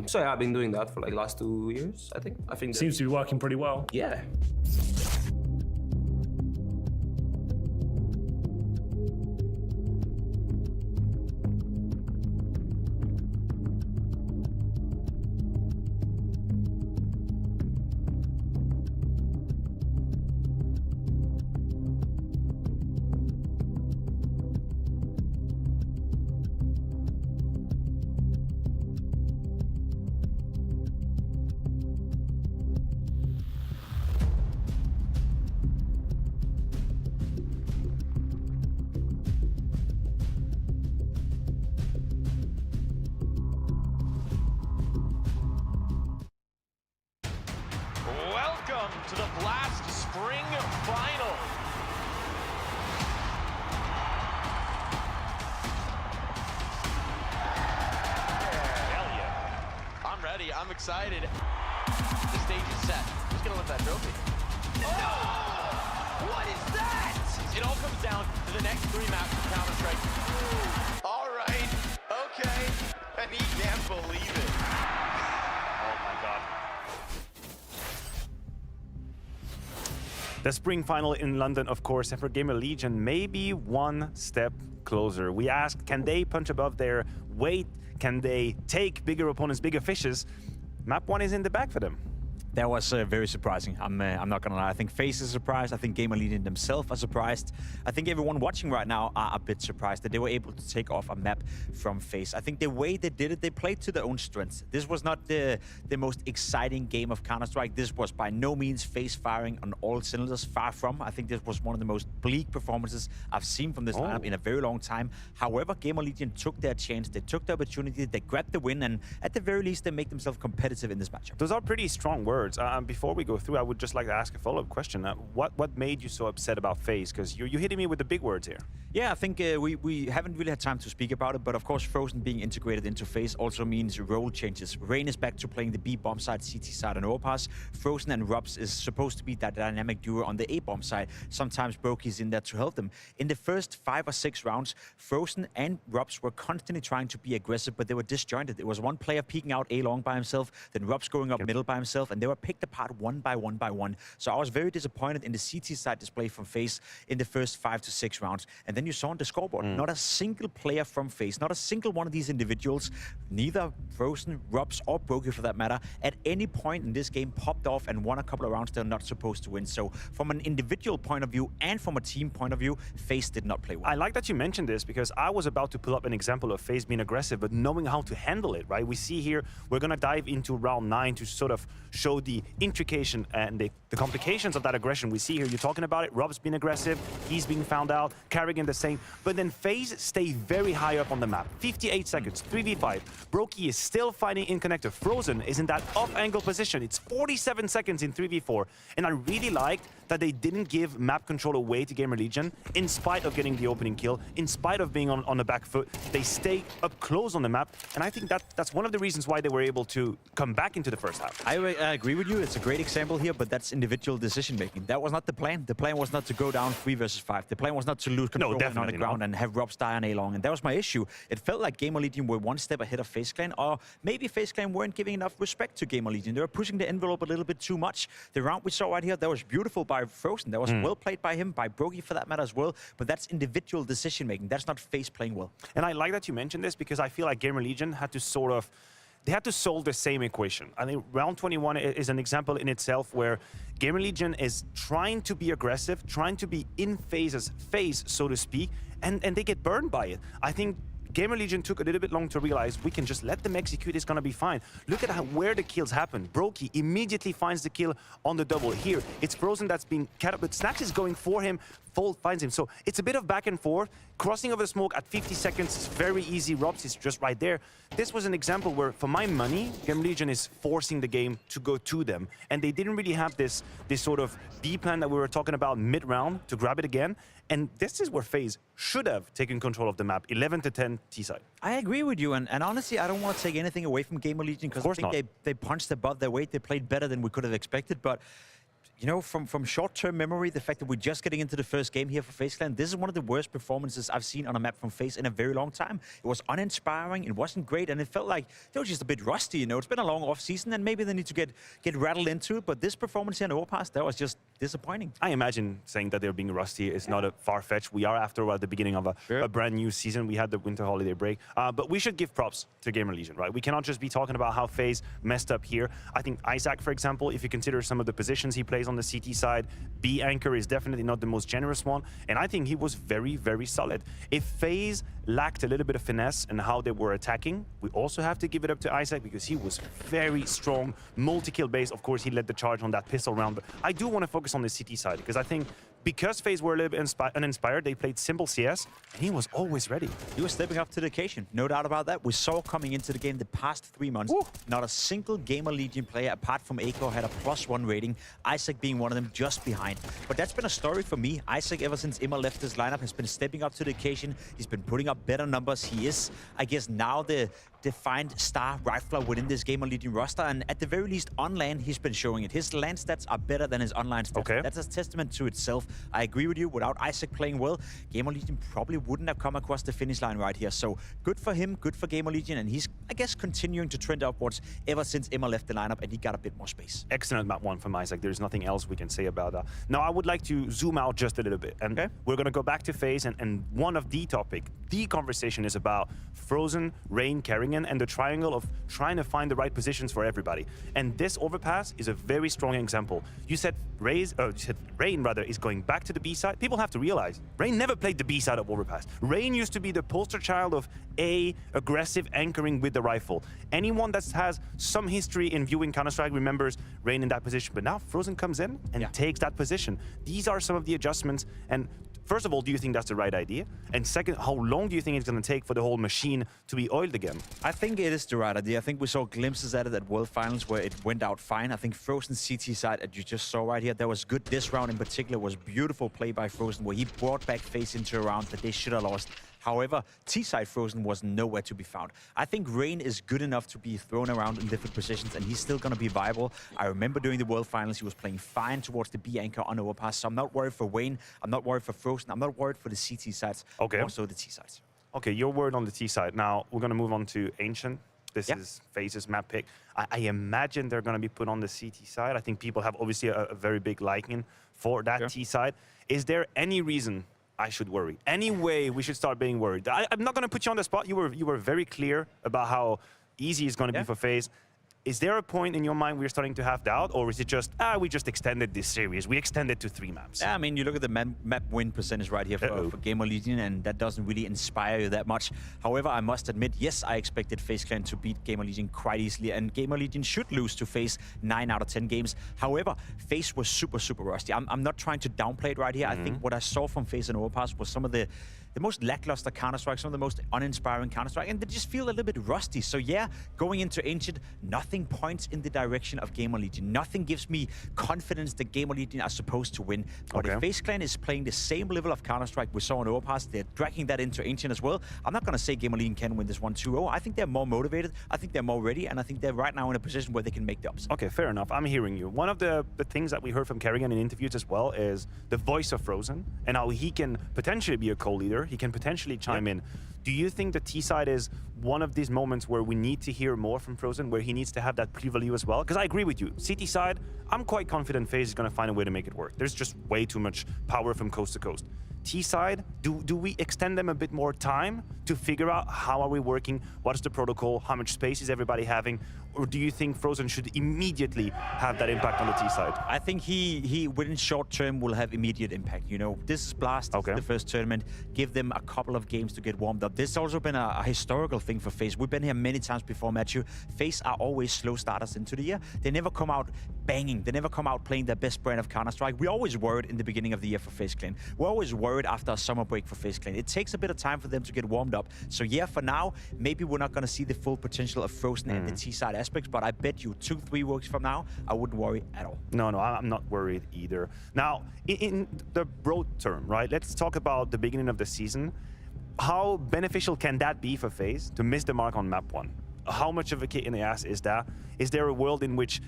So yeah, I've been doing that for like last 2 years, I think. Seems to be working pretty well. Yeah. Welcome to the Blast Spring Final. Hell yeah. I'm ready. I'm excited. The stage is set. Who's going to lift that trophy? Oh! What is that? It all comes down to the next 3 maps of Counter-Strike. All right. Okay. And he can't believe it. Oh my God. The spring final in London, of course, and for GamerLegion, maybe one step closer. We asked, can they punch above their weight? Can they take bigger opponents, bigger fishes? Map 1 is in the bag for them. That was very surprising. I'm not gonna lie. I think FaZe is surprised. I think GamerLegion themselves are surprised. I think everyone watching right now are a bit surprised that they were able to take off a map from FaZe. I think the way they did it, they played to their own strengths. This was not the most exciting game of Counter-Strike. This was by no means FaZe firing on all cylinders, far from. I think this was one of the most bleak performances I've seen from this lineup in a very long time. However, GamerLegion took their chance. They took the opportunity. They grabbed the win, and at the very least, they make themselves competitive in this matchup. Those are pretty strong words. Before we go through, I would just like to ask a follow-up question. What made you so upset about FaZe? Because you're hitting me with the big words here. Yeah, I think we haven't really had time to speak about it, but of course Frozen being integrated into FaZe also means role changes. Rain is back to playing the B bomb side, CT side, and overpass. Frozen and Rubs is supposed to be that dynamic duo on the A bomb side. Sometimes Brokey's in there to help them. In the first 5 or 6 rounds, Frozen and Rubs were constantly trying to be aggressive, but they were disjointed. It was one player peeking out A long by himself, then Rubs going up middle by himself, and they were picked apart one by one by one. So I was very disappointed in the CT side display from FaZe in the first 5 to 6 rounds. And then you saw on the scoreboard, not a single player from FaZe, not a single one of these individuals, neither Frozen, Rubs, or Brokey for that matter, at any point in this game popped off and won a couple of rounds they're not supposed to win. So from an individual point of view and from a team point of view, FaZe did not play well. I like that you mentioned this because I was about to pull up an example of FaZe being aggressive, but knowing how to handle it, right? We see here, we're going to dive into round 9 to sort of show the intrication and the complications of that aggression. We see here, you're talking about it, Rob's being aggressive, he's being found out, Carrigan the same, but then FaZe stay very high up on the map. 58 seconds, 3v5. Brokey is still fighting in connector. Frozen is in that off-angle position. It's 47 seconds in 3v4, and I really liked that they didn't give map control away to GamerLegion in spite of getting the opening kill, in spite of being on the back foot. They stay up close on the map, and I think that's one of the reasons why they were able to come back into the first half. I agree with you. It's a great example here, but that's individual decision-making. That was not the plan. The plan was not to go down 3 versus 5. The plan was not to lose control on the ground and have Robs die on A long, and that was my issue. It felt like GamerLegion were one step ahead of FaZe Clan, or maybe FaZe Clan weren't giving enough respect to GamerLegion. They were pushing the envelope a little bit too much. The round we saw right here, that was beautiful by Frozen. That was well played by him, by Brokey for that matter as well, but that's individual decision-making. That's not FaZe playing well. And I like that you mentioned this because I feel like GamerLegion had to sort of they had to solve the same equation. I think round 21 is an example in itself where GamerLegion is trying to be aggressive, trying to be in FaZe's face, so to speak, and they get burned by it. I think GamerLegion took a little bit long to realize we can just let them execute, it's gonna be fine. Look at where the kills happen. Brokey immediately finds the kill on the double. Here, it's Frozen that's being but Snatch is going for him, Fold finds him. So it's a bit of back and forth. Crossing over the smoke at 50 seconds is very easy. Robs is just right there. This was an example where, for my money, GamerLegion is forcing the game to go to them. And they didn't really have this sort of B plan that we were talking about mid-round to grab it again. And this is where FaZe should have taken control of the map, 11-10 T-side. I agree with you, and honestly, I don't want to take anything away from GamerLegion because I think they punched above their weight. They played better than we could have expected, but you know, from short-term memory, the fact that we're just getting into the first game here for FaZe Clan, this is one of the worst performances I've seen on a map from FaZe in a very long time. It was uninspiring, it wasn't great, and it felt like they were just a bit rusty, you know. It's been a long off-season, and maybe they need to get rattled into it, but this performance here in Overpass, that was just disappointing. I imagine saying that they're being rusty is not a far-fetched. We are, after all, at the beginning of a brand new season. We had the winter holiday break, but we should give props to GamerLegion, right? We cannot just be talking about how FaZe messed up here. I think Isaac, for example, if you consider some of the positions he plays on the CT side, B anchor is definitely not the most generous one, and I think he was very, very solid. If FaZe lacked a little bit of finesse in how they were attacking, we also have to give it up to Isaac because he was very strong, multi-kill base. Of course, he led the charge on that pistol round, but I do want to focus on the CT side because I think because FaZe were a little bit uninspired, they played simple CS, and he was always ready. He was stepping up to the occasion, no doubt about that. We saw coming into the game the past 3 months, not a single GamerLegion player, apart from Aiko, had a +1 rating, Isaac being one of them just behind. But that's been a story for me. Isaac, ever since Immer left this lineup, has been stepping up to the occasion. He's been putting up better numbers. He is, I guess, now the defined star rifler within this GamerLegion roster, and at the very least on LAN, he's been showing it. His LAN stats are better than his online stats. Okay. That's a testament to itself. I agree with you. Without Isaac playing well, GamerLegion probably wouldn't have come across the finish line right here. So good for him, good for GamerLegion, and he's, I guess, continuing to trend upwards ever since Emma left the lineup and he got a bit more space. Excellent map one from Isaac. There's nothing else we can say about that. Now, I would like to zoom out just a little bit. And we're going to go back to FaZe. And one of the conversation is about Frozen, Rain, Carrigan, and the triangle of trying to find the right positions for everybody. And this overpass is a very strong example. You said Rain is going back to the B side. People have to realize, Rain never played the B side of overpass. Rain used to be the poster child of aggressive anchoring with the rifle. Anyone that has some history in viewing Counter-Strike remembers Rain in that position. But now Frozen comes in and takes that position. These are some of the adjustments. And first of all, do you think that's the right idea? And second, how long do you think it's going to take for the whole machine to be oiled again? I think it is the right idea. I think we saw glimpses at it at World Finals where it went out fine. I think Frozen CT side, that you just saw right here, that was good. This round in particular was beautiful play by Frozen where he brought back FaZe into a round that they should have lost. However, T-side Frozen was nowhere to be found. I think Rain is good enough to be thrown around in different positions, and he's still going to be viable. I remember during the World Finals, he was playing fine towards the B anchor on overpass, so I'm not worried for Rain. I'm not worried for Frozen. I'm not worried for the CT sides, also the T sides. Okay, your word on the T side. Now, we're going to move on to Ancient. This is FaZe's map pick. I imagine they're going to be put on the CT side. I think people have obviously a very big liking for that T side. Is there any reason I should worry? Any way we should start being worried? I'm not going to put you on the spot. You were very clear about how easy it's going to be for FaZe. Is there a point in your mind we're starting to have doubt, or is it just, we just extended this series? We extended to 3 maps. Yeah, I mean, you look at the map win percentage right here for GamerLegion, and that doesn't really inspire you that much. However, I must admit, yes, I expected FaZe Clan to beat GamerLegion quite easily, and GamerLegion should lose to FaZe 9 out of 10 games. However, FaZe was super, super rusty. I'm not trying to downplay it right here. I think what I saw from FaZe and Overpass was some of the most lackluster Counter-Strike, some of the most uninspiring Counter-Strike, and they just feel a little bit rusty. So yeah, going into Ancient, nothing points in the direction of GamerLegion. Nothing gives me confidence that GamerLegion are supposed to win. But if FaZe Clan is playing the same level of Counter-Strike we saw in Overpass, they're dragging that into Ancient as well. I'm not going to say GamerLegion can win this 1-2-0. I think they're more motivated, I think they're more ready, and I think they're right now in a position where they can make the upset. Okay, fair enough. I'm hearing you. One of the things that we heard from Carrigan in interviews as well is the voice of Frozen and how he can potentially be a co-leader. He can potentially chime in. Do you think the T-side is one of these moments where we need to hear more from Frozen, where he needs to have that pre-value as well? Because I agree with you. CT side, I'm quite confident FaZe is going to find a way to make it work. There's just way too much power from coast to coast. T-side, do we extend them a bit more time to figure out how are we working, what is the protocol, how much space is everybody having, or do you think Frozen should immediately have that impact on the T-side? I think he within short term will have immediate impact. You know, this is Blast, this is the first tournament. Give them a couple of games to get warmed up. This has also been a historical thing for FaZe. We've been here many times before, Matthew. FaZe are always slow starters into the year. They never come out banging. They never come out playing their best brand of Counter-Strike. We're always worried in the beginning of the year for FaZe Clan. We're always worried after a summer break for FaZe Clan. It takes a bit of time for them to get warmed up. So yeah, for now, maybe we're not going to see the full potential of Frozen and the T-side aspects, but I bet you 2-3 weeks from now, I wouldn't worry at all. No, I'm not worried either. Now, in the broad term, right, let's talk about the beginning of the season. How beneficial can that be for FaZe to miss the mark on map 1? How much of a kick in the ass is that? Is there a world in which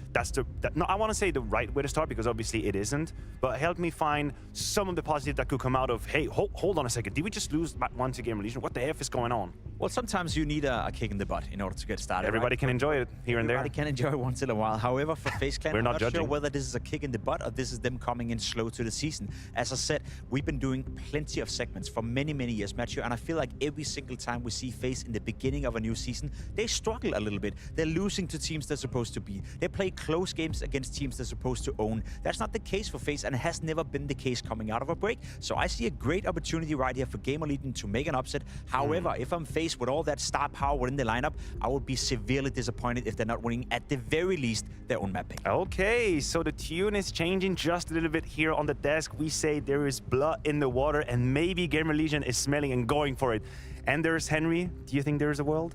no, I want to say the right way to start, because obviously it isn't, but help me find some of the positive that could come out of, hey, hold on a second, did we just lose map 1 to GamerLegion? What the F is going on? Well, sometimes you need a kick in the butt in order to get started. Everybody can enjoy it here and there. Everybody can enjoy it once in a while. However, for FaZe Clan, We're I'm not not sure whether this is a kick in the butt or this is them coming in slow to the season. As I said, we've been doing plenty of segments for many, many years, Matthew, and I feel like every single time we see FaZe in the beginning of a new season, they struggle a little bit. They're losing to teams they're supposed to beat. They play close games against teams they're supposed to own. That's not the case for FaZe, and it has never been the case coming out of a break. So I see a great opportunity right here for GamerLegion to make an upset. However, if I'm faced with all that star power within the lineup, I would be severely disappointed if they're not winning at the very least their own map pick. Okay, so the tune is changing just a little bit here on the desk. We say there is blood in the water, and maybe GamerLegion is smelling and going for it. And there's Henry. Do you think there's a world?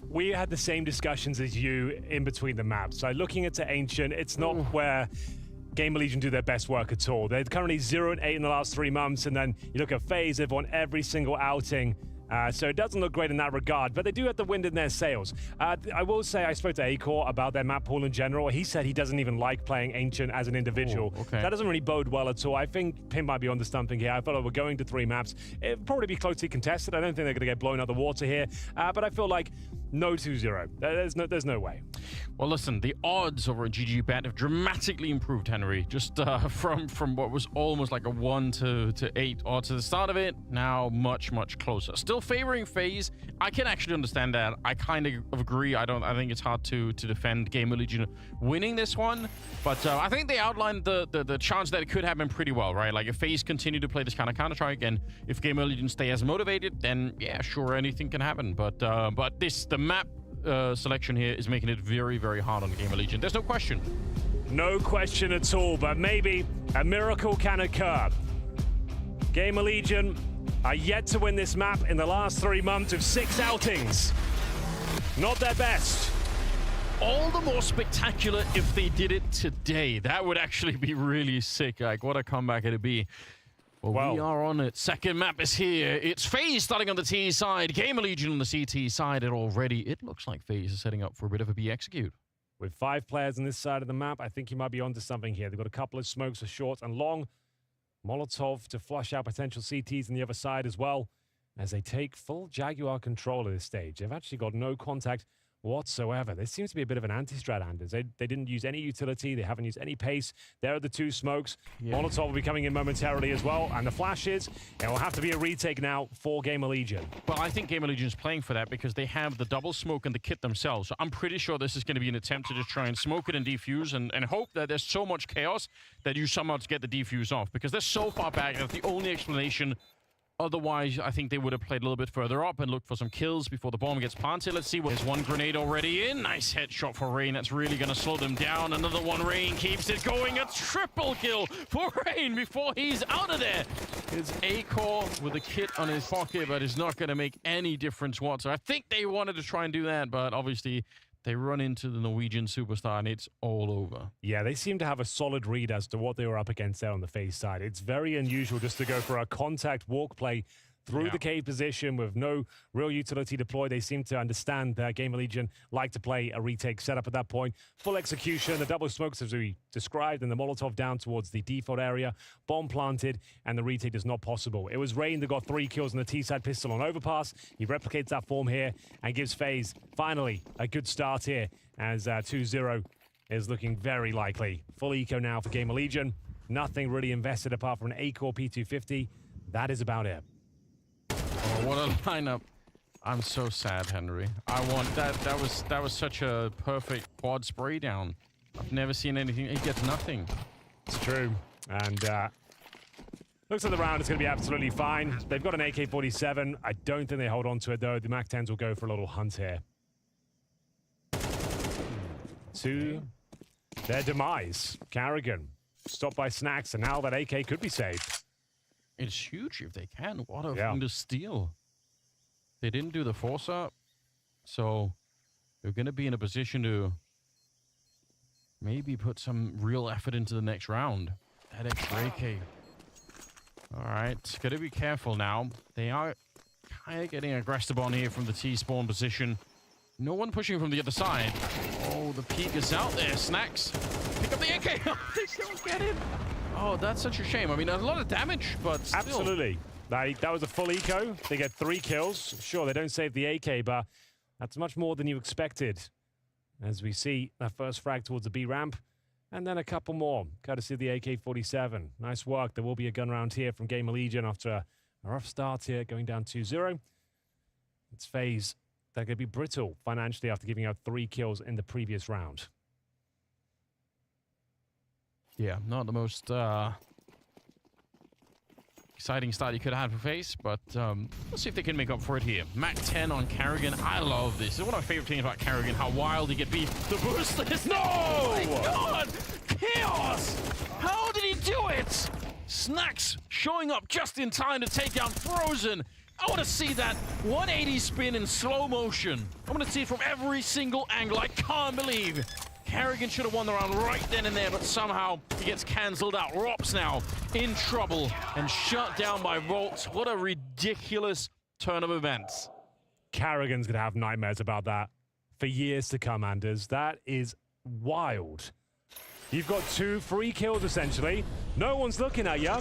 We had the same discussions as you in between the maps. So looking at Ancient, it's not where GamerLegion do their best work at all. They're currently 0-8 in the last 3 months, and then you look at FaZe, they've won every single outing So it doesn't look great in that regard, but they do have the wind in their sails. I will say I spoke to Acor about their map pool in general. He said he doesn't even like playing Ancient as an individual. Oh, okay. That doesn't really bode well at all. I think Pim might be onto something here. I thought we're going to 3 maps. It'd probably be closely contested. I don't think they're going to get blown out of the water here, but I feel like no 2-0. There's no way. Well, listen, the odds over at GG Bet have dramatically improved, Henry. Just from what was almost like a 1 to 8 odds at the start of it, now much closer. Still favoring FaZe. I can actually understand that. I kind of agree. I think it's hard to defend GamerLegion winning this one, but I think they outlined the chance that it could happen pretty well, right? Like if FaZe continue to play this kind of Counter-Strike, and if GamerLegion stay as motivated, then yeah, sure, anything can happen. But the map selection here is making it very hard on GamerLegion. There's no question. No question at all, but maybe a miracle can occur. GamerLegion are yet to win this map in the last 3 months of 6 outings. Not their best. All the more spectacular if they did it today. That would actually be really sick. Like, what a comeback it'd be. Well, we are on it. Second map is here. It's FaZe starting on the T side. GamerLegion on the CT side. And already, it looks like FaZe is setting up for a bit of a B execute. With 5 players on this side of the map, I think you might be onto something here. They've got a couple of smokes for short and long. Molotov to flush out potential CTs on the other side as well, as they take full Jaguar control at this stage. They've actually got no contact whatsoever. There seems to be a bit of an anti-strat, Anders. They didn't use any utility. They haven't used any pace. There are the 2 smokes. Yeah. Molotov will be coming in momentarily as well. And the flashes, it will have to be a retake now for GamerLegion. Well, I think GamerLegion is playing for that because they have the double smoke and the kit themselves. So I'm pretty sure this is going to be an attempt to just try and smoke it and defuse and hope that there's so much chaos that you somehow get the defuse off, because they're so far back. That's the only explanation. Otherwise, I think they would have played a little bit further up and looked for some kills before the bomb gets planted. Let's see. There's 1 grenade already in. Nice headshot for Rain. That's really going to slow them down. Another one. Rain keeps it going. A triple kill for Rain before he's out of there. It's Acor with a kit on his pocket, but it's not going to make any difference whatsoever. I think they wanted to try and do that, but obviously they run into the Norwegian superstar and it's all over. Yeah, they seem to have a solid read as to what they were up against there on the FaZe side. It's very unusual just to go for a contact walk play through the cave position with no real utility deployed. They seem to understand that GamerLegion like to play a retake setup at that point. Full execution, the double smokes as we described, and the Molotov down towards the default area. Bomb planted, and the retake is not possible. It was Rain that got 3 kills on the T-side pistol on overpass. He replicates that form here and gives FaZe, finally, a good start here as 2-0 is looking very likely. Full eco now for GamerLegion. Nothing really invested apart from an Acor P250. That is about it. Oh, what a lineup. I'm so sad, Henry. I want that. That was such a perfect quad spray down. I've never seen anything. He gets nothing. It's true. And looks like the round is going to be absolutely fine. They've got an AK-47. I don't think they hold on to it, though. The MAC-10s will go for a little hunt here. To their demise. Carrigan stopped by Snacks, and now that AK could be saved. It's huge if they can. What a thing to steal. They didn't do the force up, so they're going to be in a position to maybe put some real effort into the next round. That extra AK. All right, got to be careful now. They are kind of getting aggressive on here from the T-spawn position. No one pushing from the other side. Oh, the peak is out there. Snacks. Pick up the AK. They don't get it. Oh, that's such a shame. I mean, there's a lot of damage, but still. Absolutely. That was a full eco. They get 3 kills. Sure, they don't save the AK, but that's much more than you expected. As we see that first frag towards the B ramp, and then a couple more, courtesy of the AK-47. Nice work. There will be a gun round here from GamerLegion after a rough start here, going down 2-0. It's FaZe. They're going to be brittle financially after giving out 3 kills in the previous round. Yeah, not the most exciting start you could have had for FaZe, but let's see if they can make up for it here. MAC-10 on Carrigan. I love this. This is one of my favorite things about Carrigan, how wild he can be. The boost is... No! Oh my God! Chaos! How did he do it? Snacks showing up just in time to take down Frozen. I want to see that 180 spin in slow motion. I want to see it from every single angle. I can't believe Carrigan should have won the round right then and there, but somehow he gets cancelled out. Rops now in trouble and shut down by Volt. What a ridiculous turn of events. Carrigan's going to have nightmares about that for years to come, Anders. That is wild. You've got 2 free kills, essentially. No one's looking at you.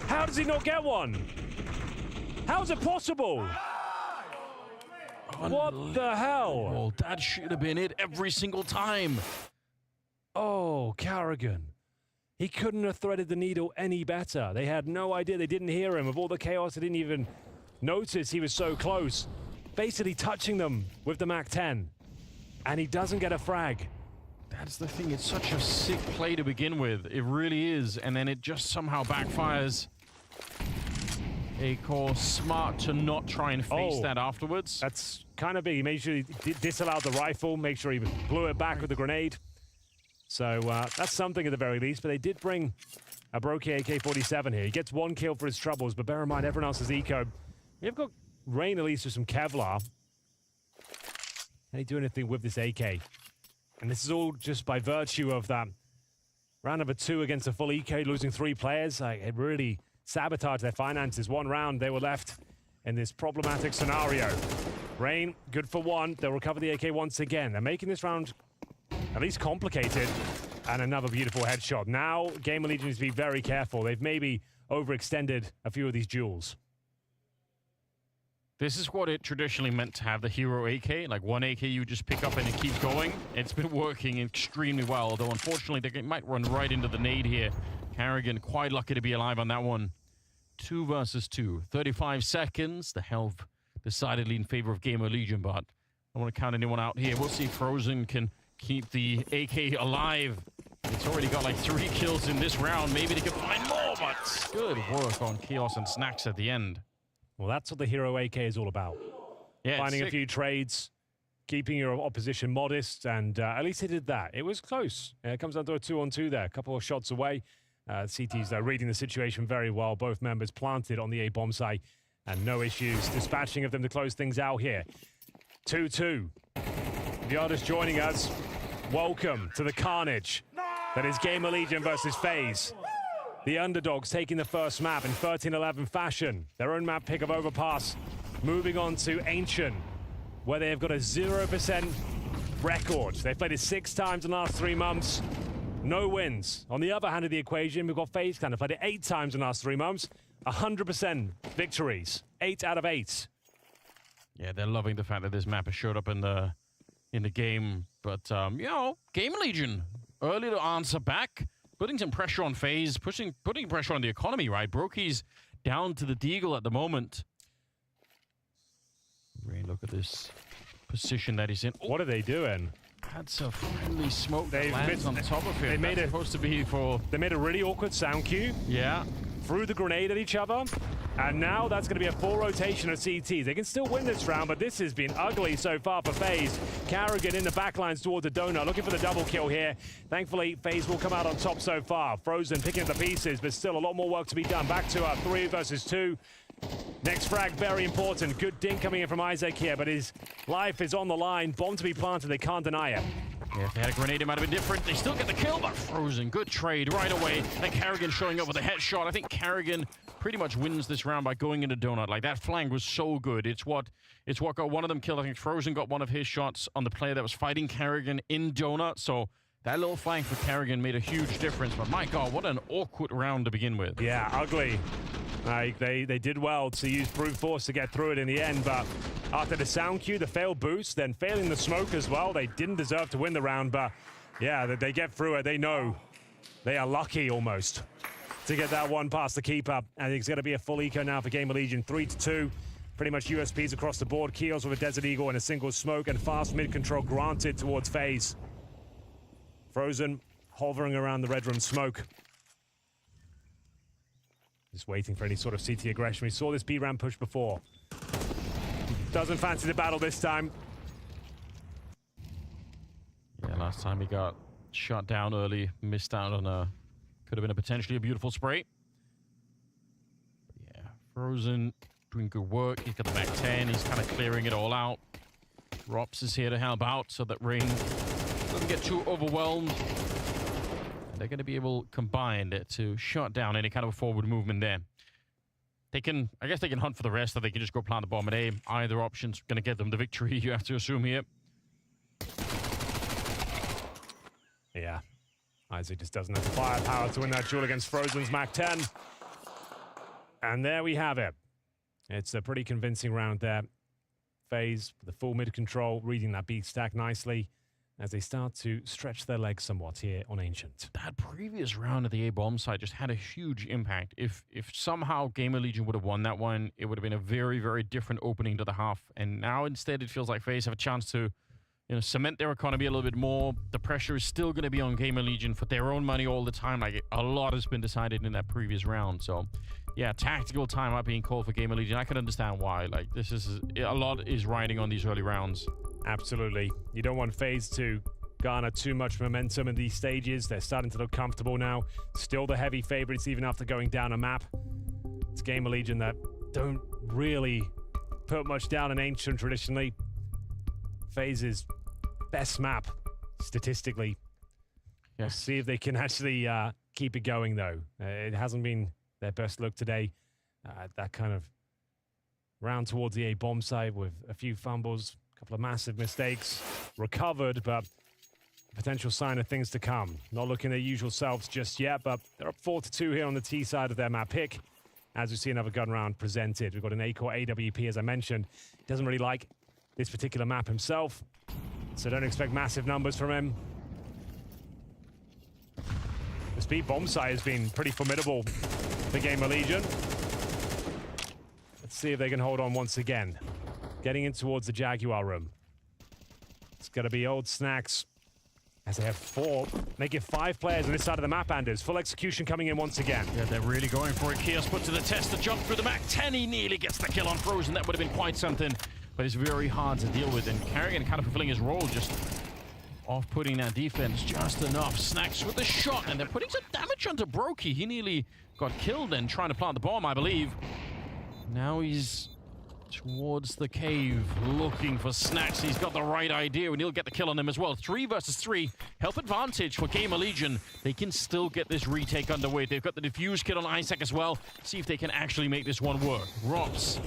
How does he not get one? How's it possible? What the hell? Well, that should have been it every single time. Oh, Carrigan. He couldn't have threaded the needle any better. They had no idea. They didn't hear him. Of all the chaos, they didn't even notice he was so close. Basically touching them with the MAC-10. And he doesn't get a frag. That's the thing. It's such a sick play to begin with. It really is. And then it just somehow backfires. Acor smart to not try and face that afterwards. That's kind of big. He made sure he disallowed the rifle, make sure he blew it back with the grenade. So that's something at the very least. But they did bring a Brokey AK-47 here. He gets 1 kill for his troubles, but bear in mind, everyone else is eco. We've got Rain at least with some Kevlar. Can he do anything with this AK? And this is all just by virtue of that round number 2 against a full eco, losing 3 players. It really sabotaged their finances. 1 round, they were left in this problematic scenario. Rain, good for 1. They'll recover the AK once again. They're making this round at least complicated. And another beautiful headshot. Now, GamerLegion needs to be very careful. They've maybe overextended a few of these duels. This is what it traditionally meant to have, the hero AK. Like 1 AK you just pick up and it keeps going. It's been working extremely well, although unfortunately they might run right into the nade here. Carrigan quite lucky to be alive on that one. 2 versus 2. 35 seconds. The health decidedly in favor of GamerLegion, but I don't want to count anyone out here. We'll see if Frozen can keep the AK alive. It's already got like 3 kills in this round. Maybe they can find more, but good work on Chaos and Snacks at the end. Well, that's what the hero AK is all about. Yeah, finding a few trades, keeping your opposition modest, and at least he did that. It was close. It comes down to a 2-on-2 there, a couple of shots away. CT's reading the situation very well. Both members planted on the A bomb site, and no issues. Dispatching of them to close things out here. 2-2. If you are just joining us, welcome to the carnage that is GamerLegion versus FaZe. The underdogs taking the first map in 13-11 fashion. Their own map pick of Overpass. Moving on to Ancient, where they have got a 0% record. They've played it 6 times in the last 3 months. No wins. On the other hand of the equation, we've got FaZe kind of played it 8 times in the last 3 months. 100% victories. 8 out of 8. Yeah, they're loving the fact that this map has showed up in the game. But, you know, GamerLegion, early to answer back. Putting some pressure on FaZe, putting pressure on the economy, right? Brokey's down to the deagle at the moment. Rain, look at this position that he's in. Oh, what are they doing? That's a friendly smoke that lands on top of him. They made a really awkward sound cue. Yeah. Threw the grenade at each other. And now that's going to be a full rotation of CTs. They can still win this round, but this has been ugly so far for FaZe. Carrigan in the backlines towards the donut, looking for the double kill here. Thankfully, FaZe will come out on top so far. Frozen picking up the pieces, but still a lot more work to be done. Back to 3 versus 2. Next frag, very important. Good dink coming in from Isaac here, but his life is on the line. Bomb to be planted, they can't deny it. Yeah, if they had a grenade, it might have been different. They still get the kill, but Frozen, good trade right away. And Carrigan showing up with a headshot. I think Carrigan pretty much wins this round by going into donut. Like, that flank was so good. It's what got one of them killed. I think Frozen got one of his shots on the player that was fighting Carrigan in donut. So that little flank for Carrigan made a huge difference. But my God, what an awkward round to begin with. Yeah, ugly. They did well to use brute force to get through it in the end, but after the sound cue, the failed boost, then failing the smoke as well, they didn't deserve to win the round, but yeah, they get through it. They know they are lucky almost to get that one past the keeper. And it's going to be a full eco now for GamerLegion, 3-2. Pretty much USPs across the board. Keels with a Desert Eagle and a single smoke, and fast mid-control granted towards FaZe. Frozen hovering around the red room smoke. Just waiting for any sort of CT aggression. We saw this B ramp push before. Doesn't fancy the battle this time. Yeah, last time he got shot down early, missed out on could have been potentially a beautiful spray. But yeah, Frozen doing good work. He's got the MAC-10. He's kind of clearing it all out. Rops is here to help out so that Rain doesn't get too overwhelmed. They're going to be able, combined, to shut down any kind of forward movement there. I guess they can hunt for the rest, or they can just go plant the bomb at A. Either option's going to get them the victory, you have to assume here. Yeah. Isaac just doesn't have the firepower to win that duel against Frozen's Mac 10. And there we have it. It's a pretty convincing round there. FaZe, the full mid control, reading that beat stack nicely as they start to stretch their legs somewhat here on Ancient. That previous round of the A bomb side just had a huge impact. If somehow GamerLegion would have won that one, it would have been a very, very different opening to the half. And now instead it feels like FaZe have a chance to cement their economy a little bit more. The pressure is still going to be on GamerLegion for their own money all the time. Like, a lot has been decided in that previous round. So, yeah, tactical timeout being called for GamerLegion. I can understand why. Like, this is a lot is riding on these early rounds. Absolutely. You don't want FaZe to garner too much momentum in these stages. They're starting to look comfortable now. Still the heavy favorites even after going down a map. It's GamerLegion that don't really put much down in Ancient traditionally. FaZe's best map statistically. Yeah. We'll see if they can actually keep it going though. It hasn't been their best look today. That kind of round towards the A bomb side with a few fumbles, a couple of massive mistakes, recovered, but potential sign of things to come. Not looking their usual selves just yet, but they're up 4-2 here on the T side of their map pick. As we see another gun round presented. We've got an A-core AWP, as I mentioned. Doesn't really like this particular map himself, so don't expect massive numbers from him. The speed bomb side has been pretty formidable for GamerLegion. Let's see if they can hold on once again. Getting in towards the Jaguar room. It's going to be old Snacks as they have 4, make it 5 players on this side of the map, Anders. Full execution coming in once again. Yeah, they're really going for it. Chaos put to the test, the jump through the Mac 10. He nearly gets the kill on Frozen. That would have been quite something, but it's very hard to deal with. And carrying and kind of fulfilling his role, just off-putting that defense just enough. Snacks with the shot, and they're putting some damage onto Brokey. He nearly got killed and trying to plant the bomb, I believe. Now he's towards the cave, looking for Snacks. He's got the right idea, and he'll get the kill on them as well. 3 versus 3. Help advantage for GamerLegion. They can still get this retake underway. They've got the defuse kit on Isaac as well. See if they can actually make this one work. Rops,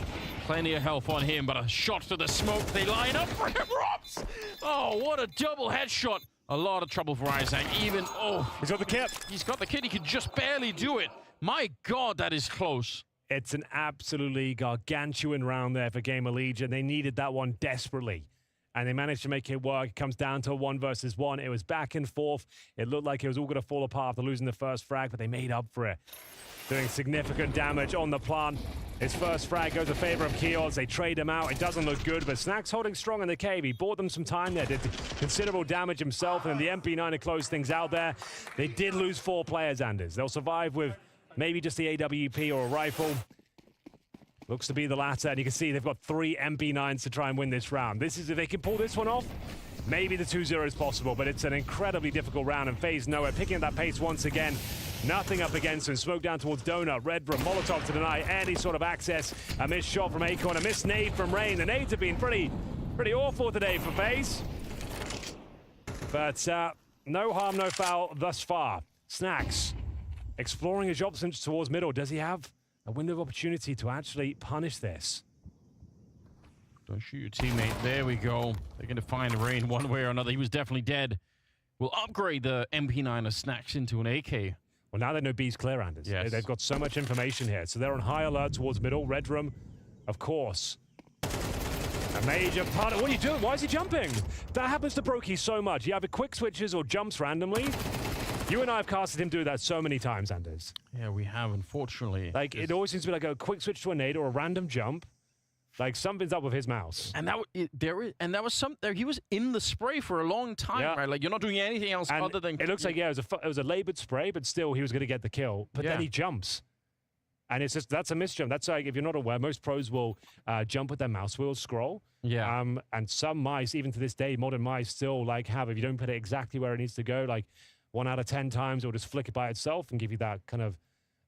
plenty of health on him, but a shot to the smoke. They line up for him. Rops! Oh, what a double headshot. A lot of trouble for Isaac. Even, he's got the kit. He's got the kit. He could just barely do it. My God, that is close. It's an absolutely gargantuan round there for GamerLegion. They needed that one desperately, and they managed to make it work. It comes down to a 1 versus 1. It was back and forth. It looked like it was all going to fall apart after losing the first frag, but they made up for it, doing significant damage on the plant. His first frag goes in favor of Keos. They trade him out. It doesn't look good, but Snacks holding strong in the cave. He bought them some time there, did considerable damage himself, and the MP9 to close things out there. They did lose 4 players, Anders. They'll survive with maybe just the AWP or a rifle. Looks to be the latter, and you can see they've got 3 MP9s to try and win this round. This is, if they can pull this one off, maybe the 2-0 is possible, but it's an incredibly difficult round, and FaZe know it. Picking up that pace once again. Nothing up against him. Smoke down towards Donut. Red from Molotov to deny any sort of access. A missed shot from Acorn, a missed nade from Rain. The nades have been pretty awful today for FaZe. But no harm, no foul thus far. Snacks exploring his options towards middle. Does he have a window of opportunity to actually punish this? Don't shoot your teammate. There we go. They're going to find Rain one way or another. He was definitely dead. We'll upgrade the MP9 of Snacks into an AK. Well, now they know B's clear, Anders. Yes. They've got so much information here. So they're on high alert towards middle. Red room, of course. A major part of... What are you doing? Why is he jumping? That happens to Brokey so much. He either quick switches or jumps randomly. You and I have casted him do that so many times, Anders. Yeah, we have, unfortunately. Like, it always seems to be like a quick switch to a nade or a random jump. Like, something's up with his mouse. And that was something. He was in the spray for a long time, Yeah. right? Like, you're not doing anything else And other than... it looks like, yeah, it was a labored spray, but still he was going to get the kill. But then he jumps. And it's just, that's a misjump. That's like, if you're not aware, most pros will jump with their mouse wheel scroll. Yeah. And some mice, even to this day, modern mice still like have, if you don't put it exactly where it needs to go, like 1 out of 10 times, it'll just flick it by itself and give you that kind of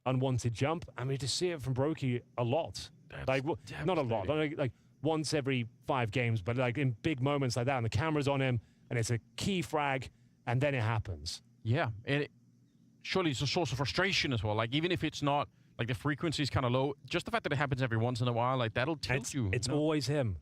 unwanted jump. I mean, you just see it from Brokey a lot. Like, well, not a lot, like once every 5 games, but like in big moments like that, and the camera's on him, and it's a key frag, and then it happens. Yeah. And surely it's a source of frustration as well. Like, even if it's not Like the frequency is kind of low. Just the fact that it happens every once in a while, like that'll tilt you. It's you know? always him.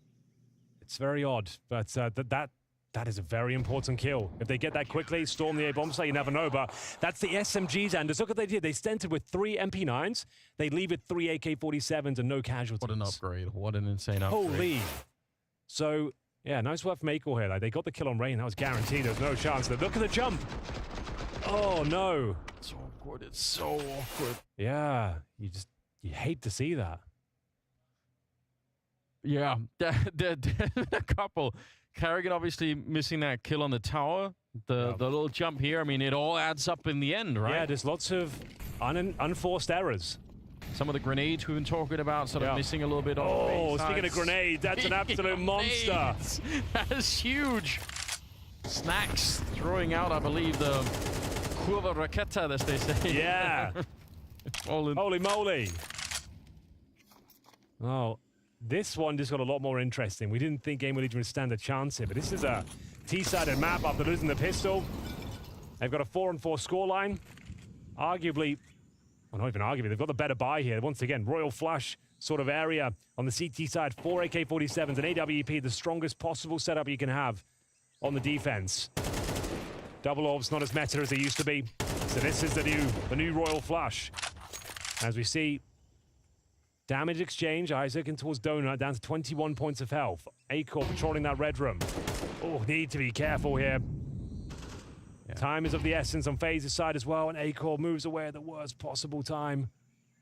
It's very odd, but that is a very important kill. If they get that quickly, storm the A bomb site, you never know. But that's the SMGs, Anders. Look what they did. They stented with 3 MP9s. They leave with 3 AK-47s and no casualties. What an upgrade. What an insane upgrade. Holy. So, yeah, nice work from Acor here. Like, they got the kill on Rain. That was guaranteed. There's no chance. Look at the jump. Oh, no. It's awkward. It's so awkward. Yeah, you hate to see that. Yeah, a couple. Karrigan obviously missing that kill on the tower. The little jump here, I mean, it all adds up in the end, right? Yeah, there's lots of unforced errors. Some of the grenades we've been talking about sort of missing a little bit. Oh, speaking of grenades, that's an absolute monster. That is huge. Snacks throwing out, I believe, the curva raqueta, as they say. Yeah. Holy moly. Oh, this one just got a lot more interesting. We didn't think GamerLegion would stand a chance here, but this is a T-sided map after losing the pistol. They've got a 4-4 scoreline. Arguably, well, not even arguably, they've got the better buy here. Once again, Royal Flush sort of area on the CT side. 4 AK-47s and AWP, the strongest possible setup you can have on the defense. Double orbs not as meta as they used to be. So this is the new Royal Flush. As we see, damage exchange, Isaac and towards Donut, down to 21 points of health. Acor patrolling that red room. Oh, need to be careful here. Yeah. Time is of the essence on FaZe's side as well, and Acor moves away at the worst possible time.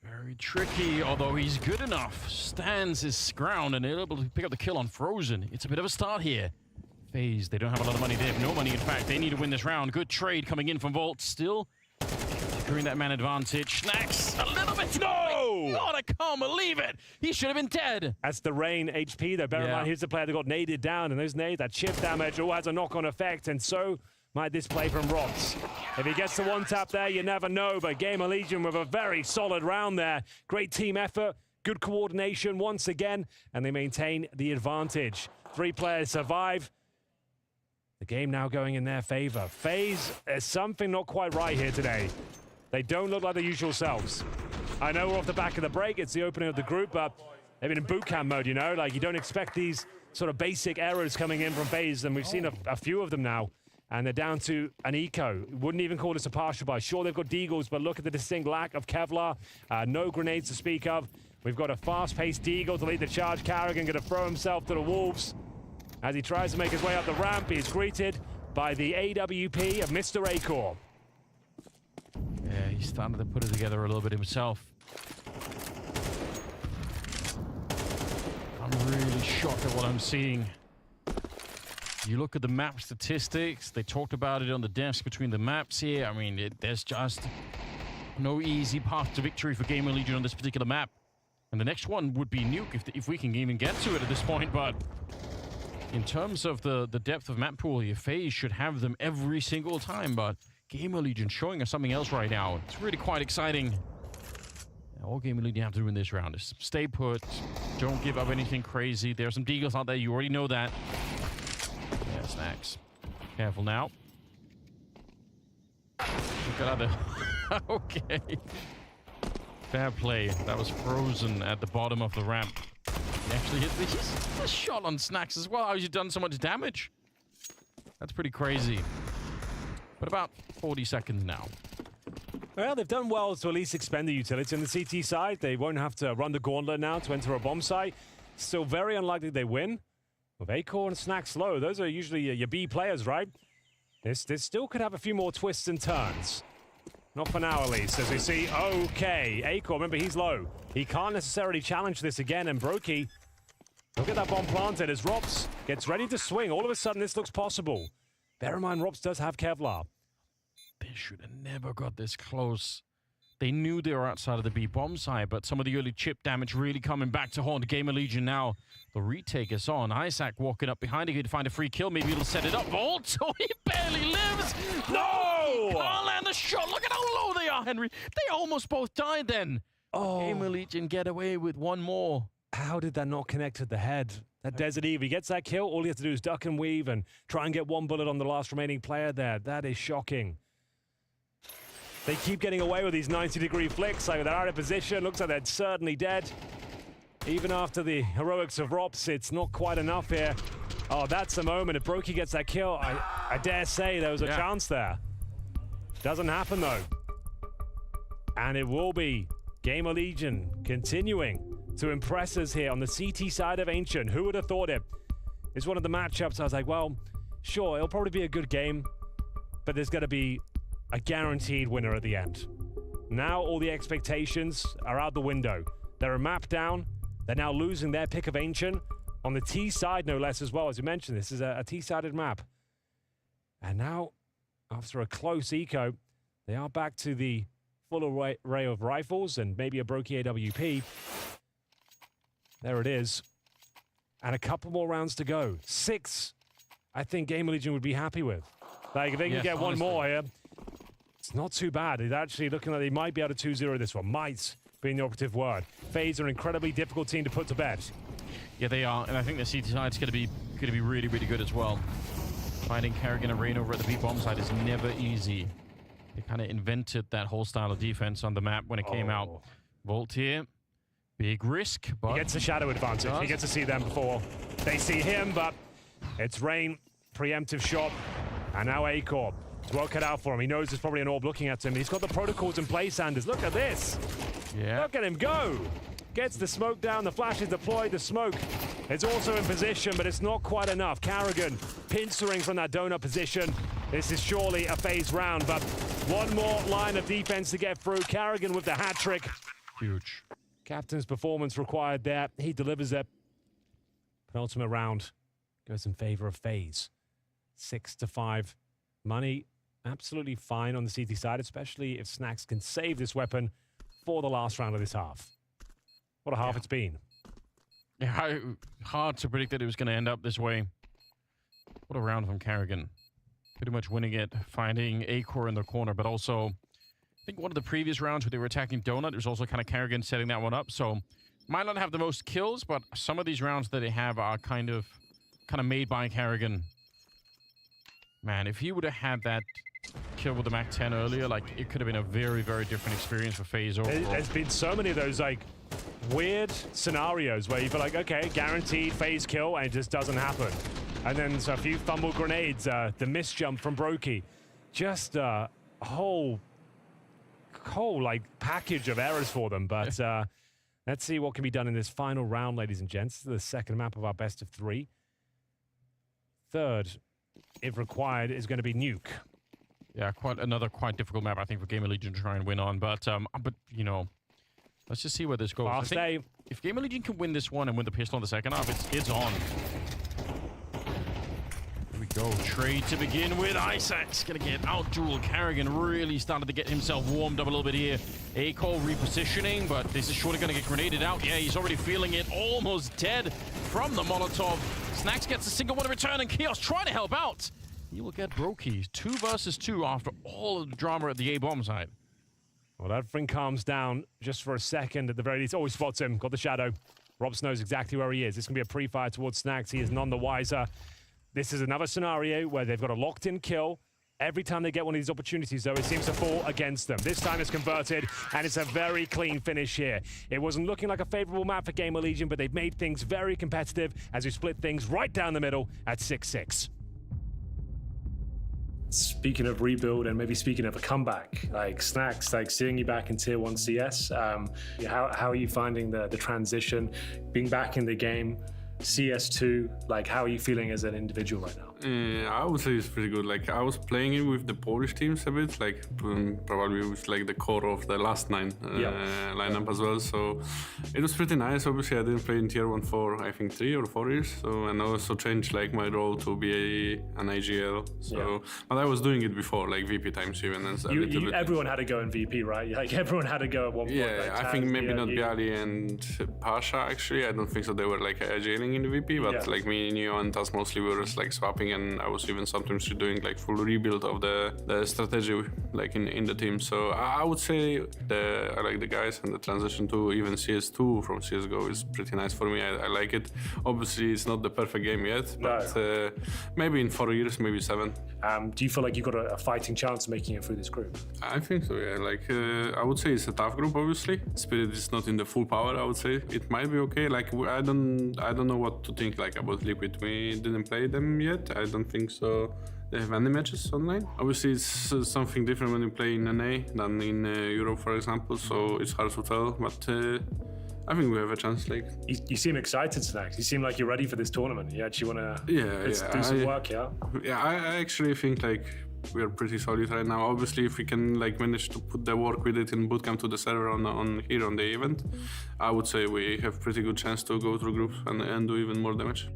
Very tricky, although he's good enough. Stands his ground and able to pick up the kill on Frozen. It's a bit of a start here. FaZe, they don't have a lot of money. They have no money, in fact. They need to win this round. Good trade coming in from Volt. Still securing that man advantage. Snacks a little bit. No! God, I can't believe it. He should have been dead. That's the Rain HP, though. Bear in mind, here's the player that got naded down, and those nades, that chip damage, all has a knock-on effect, and so might this play from Rops. If he gets the one tap there, you never know, but GamerLegion with a very solid round there. Great team effort, good coordination once again, and they maintain the advantage. 3 players survive. The game now going in their favor. FaZe, there's something not quite right here today. They don't look like their usual selves. I know we're off the back of the break. It's the opening of the group, but they've been in boot camp mode, you know? Like, you don't expect these sort of basic errors coming in from FaZe, and we've seen a few of them now. And they're down to an eco. Wouldn't even call this a partial buy. Sure, they've got deagles, but look at the distinct lack of Kevlar. No grenades to speak of. We've got a fast-paced deagle to lead the charge. Karrigan going to throw himself to the wolves. As he tries to make his way up the ramp, he's greeted by the AWP of Mr. Acor. Yeah, he's starting to put it together a little bit himself. I'm really shocked at what I'm seeing. You look at the map statistics, they talked about it on the desk between the maps here. I mean, there's just no easy path to victory for GamerLegion on this particular map. And the next one would be Nuke if we can even get to it at this point, but in terms of the depth of map pool here, FaZe should have them every single time, but GamerLegion showing us something else right now. It's really quite exciting. All GamerLegion have to do in this round is stay put, don't give up anything crazy. There are some deagles out there, you already know that. Yeah, Snacks. Careful now. Look at that. Okay. Fair play. That was Frozen at the bottom of the ramp. He actually hit the shot on Snacks as well. How has he done so much damage? That's pretty crazy. But about 40 seconds now. Well, they've done well to at least expend the utility on the CT side. They won't have to run the gauntlet now to enter a bomb site. Still very unlikely they win. With Acor and Snacks low, those are usually your B players, right? This still could have a few more twists and turns. Not for now, at least, as we see. Okay, Acor, remember, he's low. He can't necessarily challenge this again, and Brokey, look at that bomb planted as Rops gets ready to swing. All of a sudden, this looks possible. Bear in mind, Rops does have Kevlar. They should have never got this close. They knew they were outside of the B bomb side, but some of the early chip damage really coming back to haunt GamerLegion now. The retake is on. Isaac walking up behind him to find a free kill. Maybe it'll set it up. Volt! Oh, he barely lives! No! He can't land the shot. Look at how low they are, Henry. They almost both died then. Oh. GamerLegion get away with one more. How did that not connect to the head? That Desert Eve, he gets that kill. All he has to do is duck and weave and try and get one bullet on the last remaining player there. That is shocking. They keep getting away with these 90-degree flicks. Like they're out of position. Looks like they're certainly dead. Even after the heroics of Rops, it's not quite enough here. Oh, that's the moment. If Brokey gets that kill, I dare say there was a chance there. Doesn't happen, though. And it will be GamerLegion continuing to impress us here on the CT side of Ancient. Who would have thought it? It's one of the matchups I was like, well, sure, it'll probably be a good game, but there's going to be a guaranteed winner at the end. Now all the expectations are out the window. They're a map down. They're now losing their pick of Ancient on the T side, no less, as well. As you mentioned, this is a T-sided map. And now, after a close eco, they are back to the full array of rifles and maybe a Brokey AWP. There it is. And a couple more rounds to go. 6, I think GamerLegion would be happy with. Like, if they can get one more here, it's not too bad. It's actually looking like they might be able to 2-0 this one. Might being the operative word. FaZe are an incredibly difficult team to put to bed. Yeah, they are, and I think the CT side's going to be really, really good as well. Finding Karrigan and Rain over at the B-bomb side is never easy. They kind of invented that whole style of defense on the map when it came out. Volt here, big risk, but he gets a shadow advantage. He gets to see them before they see him, but it's Rain, preemptive shot, and now A-Corp. It's well cut out for him. He knows there's probably an orb looking at him. He's got the protocols in place, Anders. Look at this. Yeah. Look at him go. Gets the smoke down. The flash is deployed. The smoke is also in position, but it's not quite enough. Karrigan pincering from that donut position. This is surely a FaZe round, but one more line of defense to get through. Karrigan with the hat trick. Huge. Captain's performance required there. He delivers it. Penultimate round goes in favor of FaZe. 6-5. Money absolutely fine on the CT side, especially if Snax can save this weapon for the last round of this half. What a half it's been. Yeah, hard to predict that it was going to end up this way. What a round from Karrigan. Pretty much winning it, finding A-Core in the corner, but also, I think one of the previous rounds where they were attacking Donut, it was also kind of Karrigan setting that one up, so might not have the most kills, but some of these rounds that they have are kind of made by Karrigan. Man, if he would have had that kill with the Mac 10 earlier, like, it could have been a very, very different experience for FaZe overall. There's been so many of those, like, weird scenarios where you feel like, okay, guaranteed FaZe kill, and it just doesn't happen. And then so a few fumble grenades, the miss jump from Brokey. Just a whole like, package of errors for them. But let's see what can be done in this final round, ladies and gents. This is the second map of our best of 3. Third, if required, is going to be Nuke. Yeah, another quite difficult map, I think, for GamerLegion to try and win on. But you know, let's just see where this goes. I think if GamerLegion can win this one and win the pistol in the second half, it's on. Here we go. Trade to begin with. Isaac's going to get out duel. Karrigan really started to get himself warmed up a little bit here. A-Call repositioning, but this is surely going to get grenaded out. Yeah, he's already feeling it. Almost dead from the Molotov. Snax gets a single one in return, and Chaos trying to help out. He will get Brokey. 2 versus 2 after all of the drama at the A-bomb side. Well, everything calms down just for a second at the very least. Oh, he spots him. Got the shadow. Robs knows exactly where he is. This can be a pre-fire towards Snax. He is none the wiser. This is another scenario where they've got a locked-in kill. Every time they get one of these opportunities, though, it seems to fall against them. This time it's converted, and it's a very clean finish here. It wasn't looking like a favorable map for GamerLegion, but they've made things very competitive as we split things right down the middle at 6-6. Speaking of rebuild and maybe speaking of a comeback, like Snax, like seeing you back in Tier 1 CS, how are you finding the transition, being back in the game, CS2, like how are you feeling as an individual right now? I would say it's pretty good. Like I was playing it with the Polish teams a bit, like probably with like the core of the last 9 lineup as well. So it was pretty nice. Obviously, I didn't play in Tier 1 for I think 3 or 4 years. So and I also changed like my role to be an AGL. So but I was doing it before, like VP times even. And everyone had to go in VP, right? Like everyone had to go at one point. Yeah, like, I think maybe not Bialy and Pasha actually. I don't think so. They were like AGLing in the VP, but like me, Neo, and Taz mostly were just like swapping training, and I was even sometimes doing like full rebuild of the strategy like in the team. So I would say I like the guys, and the transition to even CS2 from CSGO is pretty nice for me. I like it. Obviously, it's not the perfect game yet, but maybe in 4 years, maybe 7. Do you feel like you've got a fighting chance of making it through this group? I think so, yeah. Like I would say it's a tough group, obviously. Spirit is not in the full power, I would say. It might be okay. Like I don't know what to think like about Liquid. We didn't play them yet. I don't think so. They have any matches online. Obviously, it's something different when you play in NA than in Europe, for example. So it's hard to tell, but I think we have a chance. Like you seem excited, Snacks. You seem like you're ready for this tournament. You actually want to do some work, yeah? Yeah, I actually think like we are pretty solid right now. Obviously, if we can like manage to put the work with it in bootcamp to the server on here on the event, I would say we have pretty good chance to go through groups and do even more damage.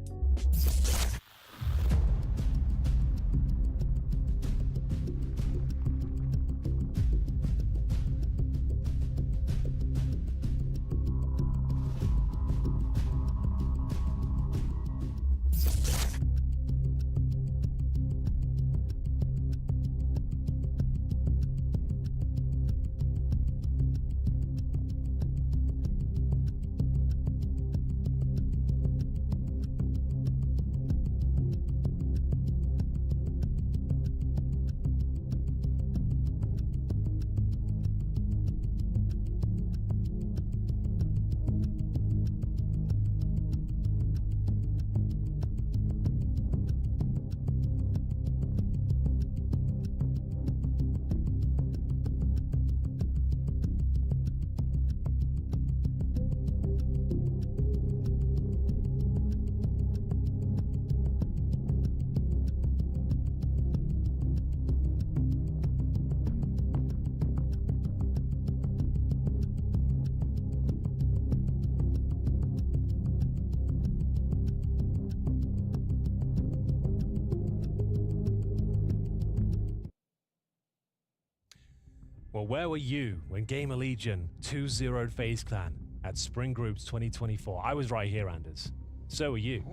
Well, where were you when GamerLegion 2-0'd FaZe Clan at Spring Groups 2024? I was right here, Anders. So were you.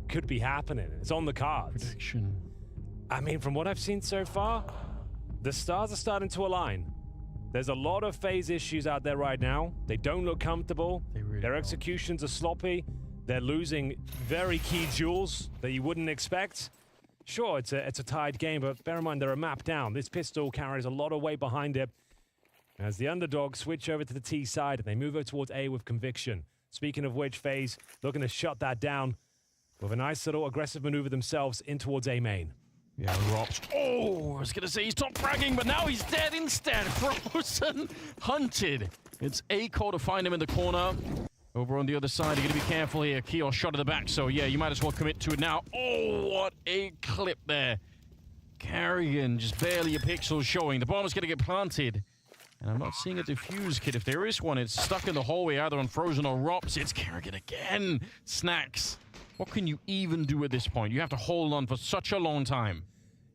Could be happening. It's on the cards. Prediction. I mean, from what I've seen so far, the stars are starting to align. There's a lot of FaZe issues out there right now. They don't look comfortable. Their executions are sloppy. They're losing very key jewels that you wouldn't expect. Sure, it's a tied game, but bear in mind they're a map down. This pistol carries a lot of weight behind it. As the underdogs switch over to the T side, and they move over towards A with conviction. Speaking of which, FaZe looking to shut that down with a nice little aggressive maneuver themselves in towards A main. Yeah, Rops. Oh, I was going to say he's top fragging, but now he's dead instead. Frozen hunted. It's A-Core to find him in the corner. Over on the other side, you're going to be careful here. Kiosk shot at the back, so yeah, you might as well commit to it now. Oh, what a clip there. Carrigan, just barely a pixel showing. The bomb is going to get planted. And I'm not seeing a defuse kit. If there is one, it's stuck in the hallway, either on Frozen or Rops. It's Carrigan again. Snacks. What can you even do at this point? You have to hold on for such a long time.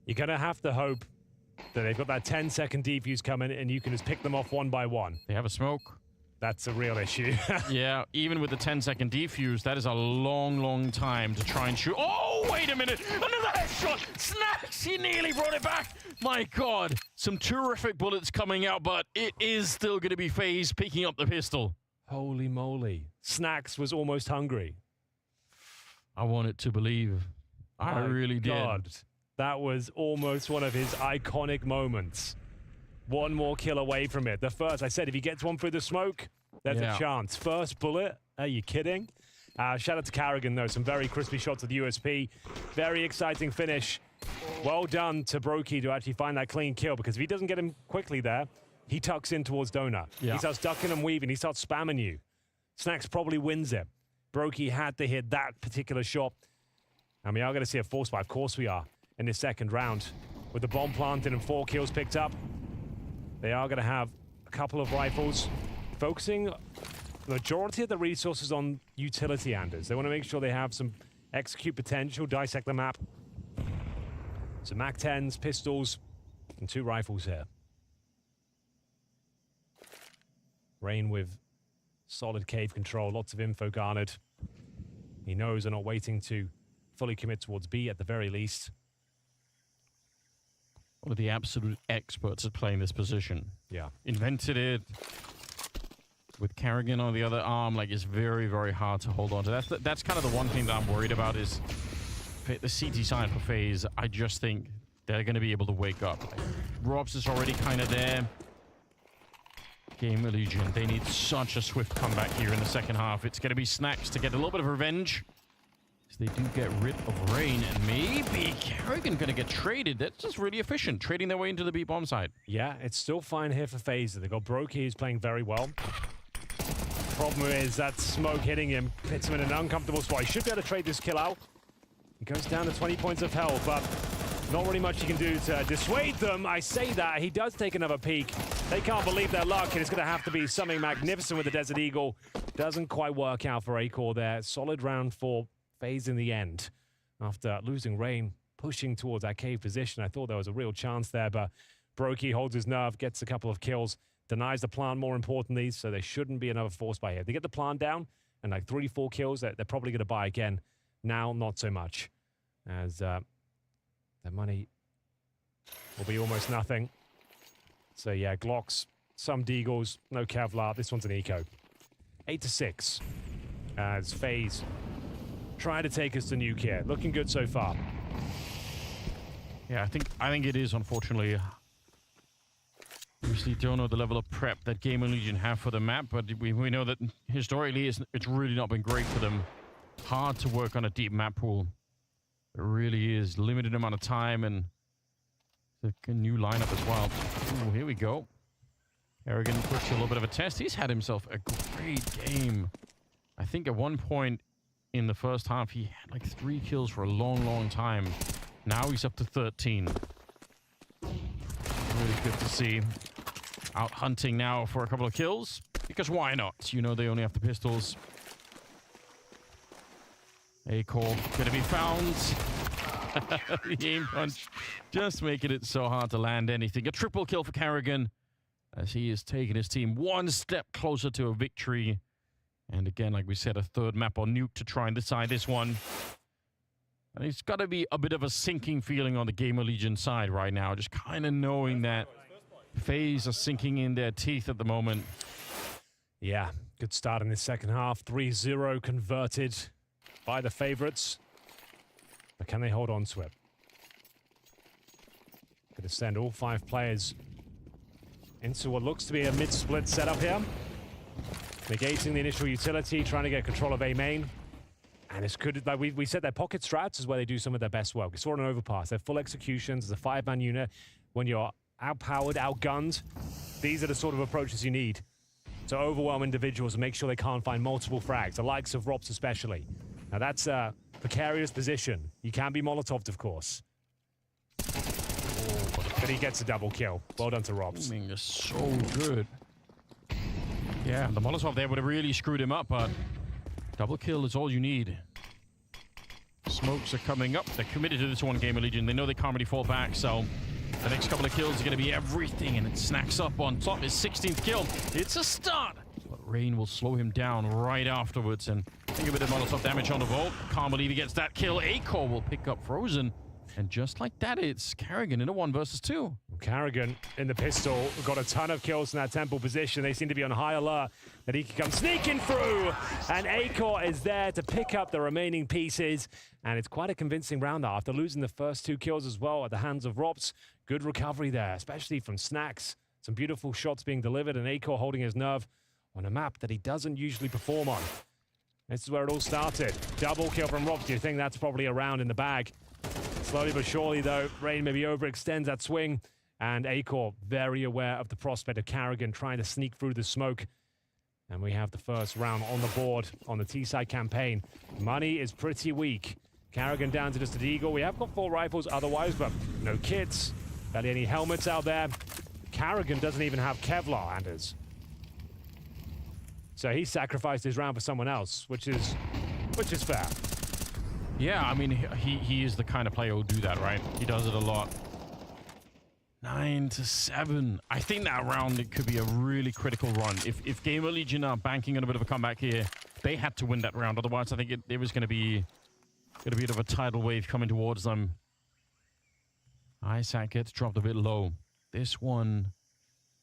You're going to have to hope that they've got that 10-second defuse coming, and you can just pick them off one by one. They have a smoke. That's a real issue. Yeah, even with the 10-second defuse, that is a long, long time to try and shoot. Oh, wait a minute. Another headshot. Snacks, he nearly brought it back. My God. Some terrific bullets coming out, but it is still going to be FaZe picking up the pistol. Holy moly. Snacks was almost hungry. I wanted to believe. I really did. God, that was almost one of his iconic moments. One more kill away from it. The first, I said, if he gets one through the smoke, there's a chance. First bullet, are you kidding? Shout out to Carrigan, though. Some very crispy shots of the USP. Very exciting finish. Well done to Brokey to actually find that clean kill, because if he doesn't get him quickly there, he tucks in towards Donut. Yeah. He starts ducking and weaving. He starts spamming you. Snacks probably wins it. Brokey had to hit that particular shot. And we are going to see a force fight. Of course we are, in this second round. With the bomb planted and 4 kills picked up, they are going to have a couple of rifles, focusing the majority of the resources on utility, Anders. They want to make sure they have some execute potential, dissect the map. So MAC-10s, pistols, and 2 rifles here. Rain with solid cave control, lots of info garnered. He knows they're not waiting to fully commit towards B at the very least. One of the absolute experts at playing this position. Yeah. Invented it. With Carrigan on the other arm, like, it's very, very hard to hold on to. That's kind of the one thing that I'm worried about is the CT side for FaZe. I just think they're going to be able to wake up. Like, Robs is already kind of there. GamerLegion, they need such a swift comeback here in the second half. It's going to be Snacks to get a little bit of revenge. So they do get rid of Rain, and maybe Carrigan going to get traded. That's just really efficient, trading their way into the B bomb side. Yeah, it's still fine here for FaZe. They've got Brokey, who's playing very well. Problem is that smoke hitting him puts him in an uncomfortable spot. He should be able to trade this kill out. He goes down to 20 points of health, but not really much he can do to dissuade them. I say that. He does take another peek. They can't believe their luck, and it's going to have to be something magnificent with the Desert Eagle. Doesn't quite work out for Acor there. Solid round for FaZe in the end. After losing Rain, pushing towards that cave position, I thought there was a real chance there, but Brokey holds his nerve, gets a couple of kills. Denies the plant, more importantly, so there shouldn't be another force buy here. They get the plant down and like 3-4 kills, they're probably going to buy again. Now, not so much, as their money will be almost nothing. So yeah, Glocks, some Deagles, no Kevlar. This one's an eco. 8-6 as FaZe try to take us to nuke here. Looking good so far. Yeah, I think it is, unfortunately. Obviously, don't know the level of prep that GamerLegion have for the map, but we know that historically it's really not been great for them. Hard to work on a deep map pool. It really is. Limited amount of time and a new lineup as well. Ooh, here we go. Arrogant puts a little bit of a test. He's had himself a great game. I think at one point in the first half, he had like 3 kills for a long, long time. Now he's up to 13. Really good to see. Out hunting now for a couple of kills. Because why not? You know they only have the pistols. Acor gonna be found. The aim punch just making it so hard to land anything. A triple kill for Carrigan as he is taking his team one step closer to a victory. And again, like we said, a third map on nuke to try and decide this one. And it's got to be a bit of a sinking feeling on the GamerLegion side right now. Just kind of knowing that FaZe are sinking in their teeth at the moment. Yeah, good start in this second half. 3-0 converted by the favorites. But can they hold on to it? Going to send all 5 players into what looks to be a mid-split setup here. Negating the initial utility, trying to get control of A main. And it's good, like we said, their pocket strats is where they do some of their best work. We saw an overpass, their full executions as a 5-man unit. When you're outpowered, outgunned, these are the sort of approaches you need to overwhelm individuals and make sure they can't find multiple frags, the likes of Rops especially. Now that's a precarious position. You can be Molotoved, of course. But he gets a double kill. Well done to Rops. Timing is so good. Yeah, the Molotov there would have really screwed him up, but double kill is all you need. Smokes are coming up. They're committed to this one, GamerLegion. They know they can't really fall back, so the next couple of kills are going to be everything, and it snacks up on top. His 16th kill. It's a start. But Rain will slow him down right afterwards, and think a bit of Molotov damage on the vault. Can't believe he gets that kill. Acor will pick up Frozen. And just like that, it's Carrigan in a 1 versus 2. Carrigan in the pistol got a ton of kills in that temple position. They seem to be on high alert that he can come sneaking through. And Acor is there to pick up the remaining pieces. And it's quite a convincing round after losing the first 2 kills as well at the hands of Rops. Good recovery there, especially from Snacks. Some beautiful shots being delivered, and Acor holding his nerve on a map that he doesn't usually perform on. This is where it all started. Double kill from Rops. Do you think that's probably a round in the bag? Slowly but surely, though, Rain maybe overextends that swing, and Acor very aware of the prospect of Carrigan trying to sneak through the smoke. And we have the first round on the board on the T-side campaign. Money is pretty weak. Carrigan down to just an Eagle. We have got 4 rifles otherwise, but no kits. Barely any helmets out there. Carrigan doesn't even have Kevlar, Anders. So he sacrificed his round for someone else, which is fair. Yeah, I mean, he is the kind of player who'll do that, right? He does it a lot. 9-7. I think that round, it could be a really critical run. If GamerLegion are banking on a bit of a comeback here, they had to win that round. Otherwise, I think it was going to be Got a bit of a tidal wave coming towards them. Isaac gets dropped a bit low. This one,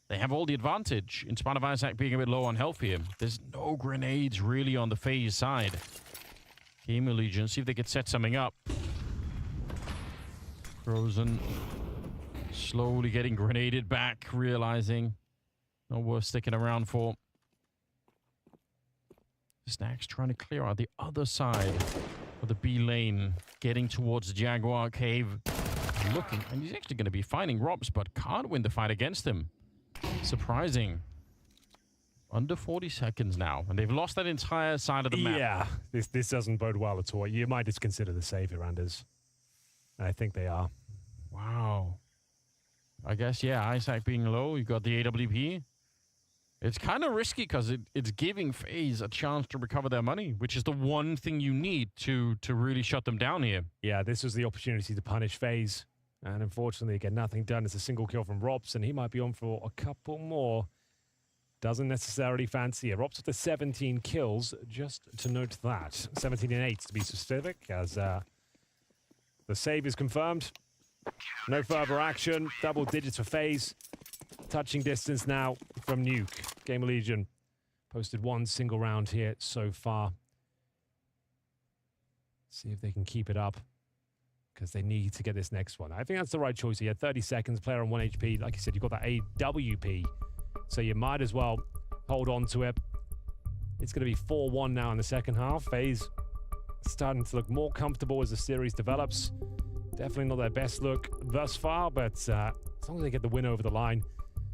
they have all the advantage. In spite of Isaac being a bit low on health here, there's no grenades really on the FaZe side. GamerLegion, see if they could set something up. Frozen slowly getting grenaded back, realizing not worth sticking around for. Snack's trying to clear out the other side of the B lane, getting towards the Jaguar cave. Looking, and he's actually going to be finding Robs, but can't win the fight against him. Surprising. Under 40 seconds now, and they've lost that entire side of the map. Yeah, this doesn't bode well at all. You might just consider the savior, Anders. I think they are. Wow. I guess, yeah, Isaac being low, you got the AWP. It's kind of risky because it's giving FaZe a chance to recover their money, which is the one thing you need to really shut them down here. Yeah, this was the opportunity to punish FaZe. And unfortunately, again, nothing done. It's a single kill from Robs, and he might be on for a couple more. Doesn't necessarily fancy it. Robs with the 17 kills, just to note that. 17 and 8 to be specific, as the save is confirmed. No further action. Double digits for FaZe. Touching distance now from Nuke. GamerLegion posted one single round here so far. See if they can keep it up, because they need to get this next one. I think that's the right choice. He had 30 seconds, player on 1 HP. Like you said, you've got that AWP, so you might as well hold on to it. It's going to be 4-1 now in the second half. FaZe starting to look more comfortable as the series develops. Definitely not their best look thus far, but as long as they get the win over the line,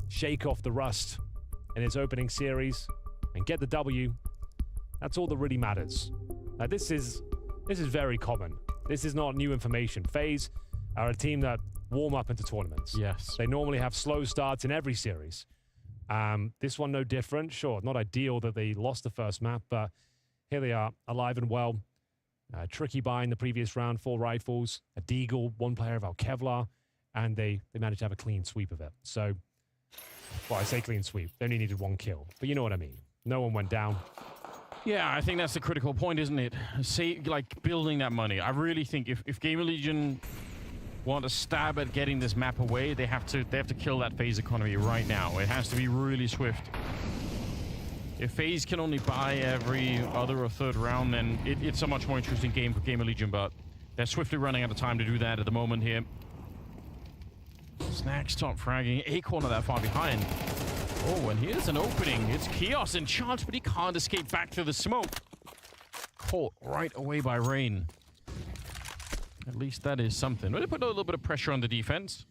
shake off the rust in its opening series, and get the W, that's all that really matters. This is very common. This is not new information. FaZe are a team that warm up into tournaments. Yes. They normally have slow starts in every series. This one no different. Sure, not ideal that they lost the first map, but here they are, alive and well. Tricky buy in the previous round, 4 rifles, a Deagle, 1 player of our Kevlar, and they managed to have a clean sweep of it. So, well, I say clean sweep. They only needed 1 kill, but you know what I mean. No one went down. Yeah, I think that's the critical point, isn't it? Say, like, building that money. I really think if GamerLegion want to stab at getting this map away, they have to kill that FaZe economy right now. It has to be really swift. If FaZe can only buy every other or third round, then it's a much more interesting game for GamerLegion, but they're swiftly running out of time to do that at the moment here. Snack stop fragging. Acorn not that far behind. Oh, and here's an opening. It's Chaos and Chance, but he can't escape back through the smoke. Caught right away by Rain. At least that is something. They put a little bit of pressure on the defense.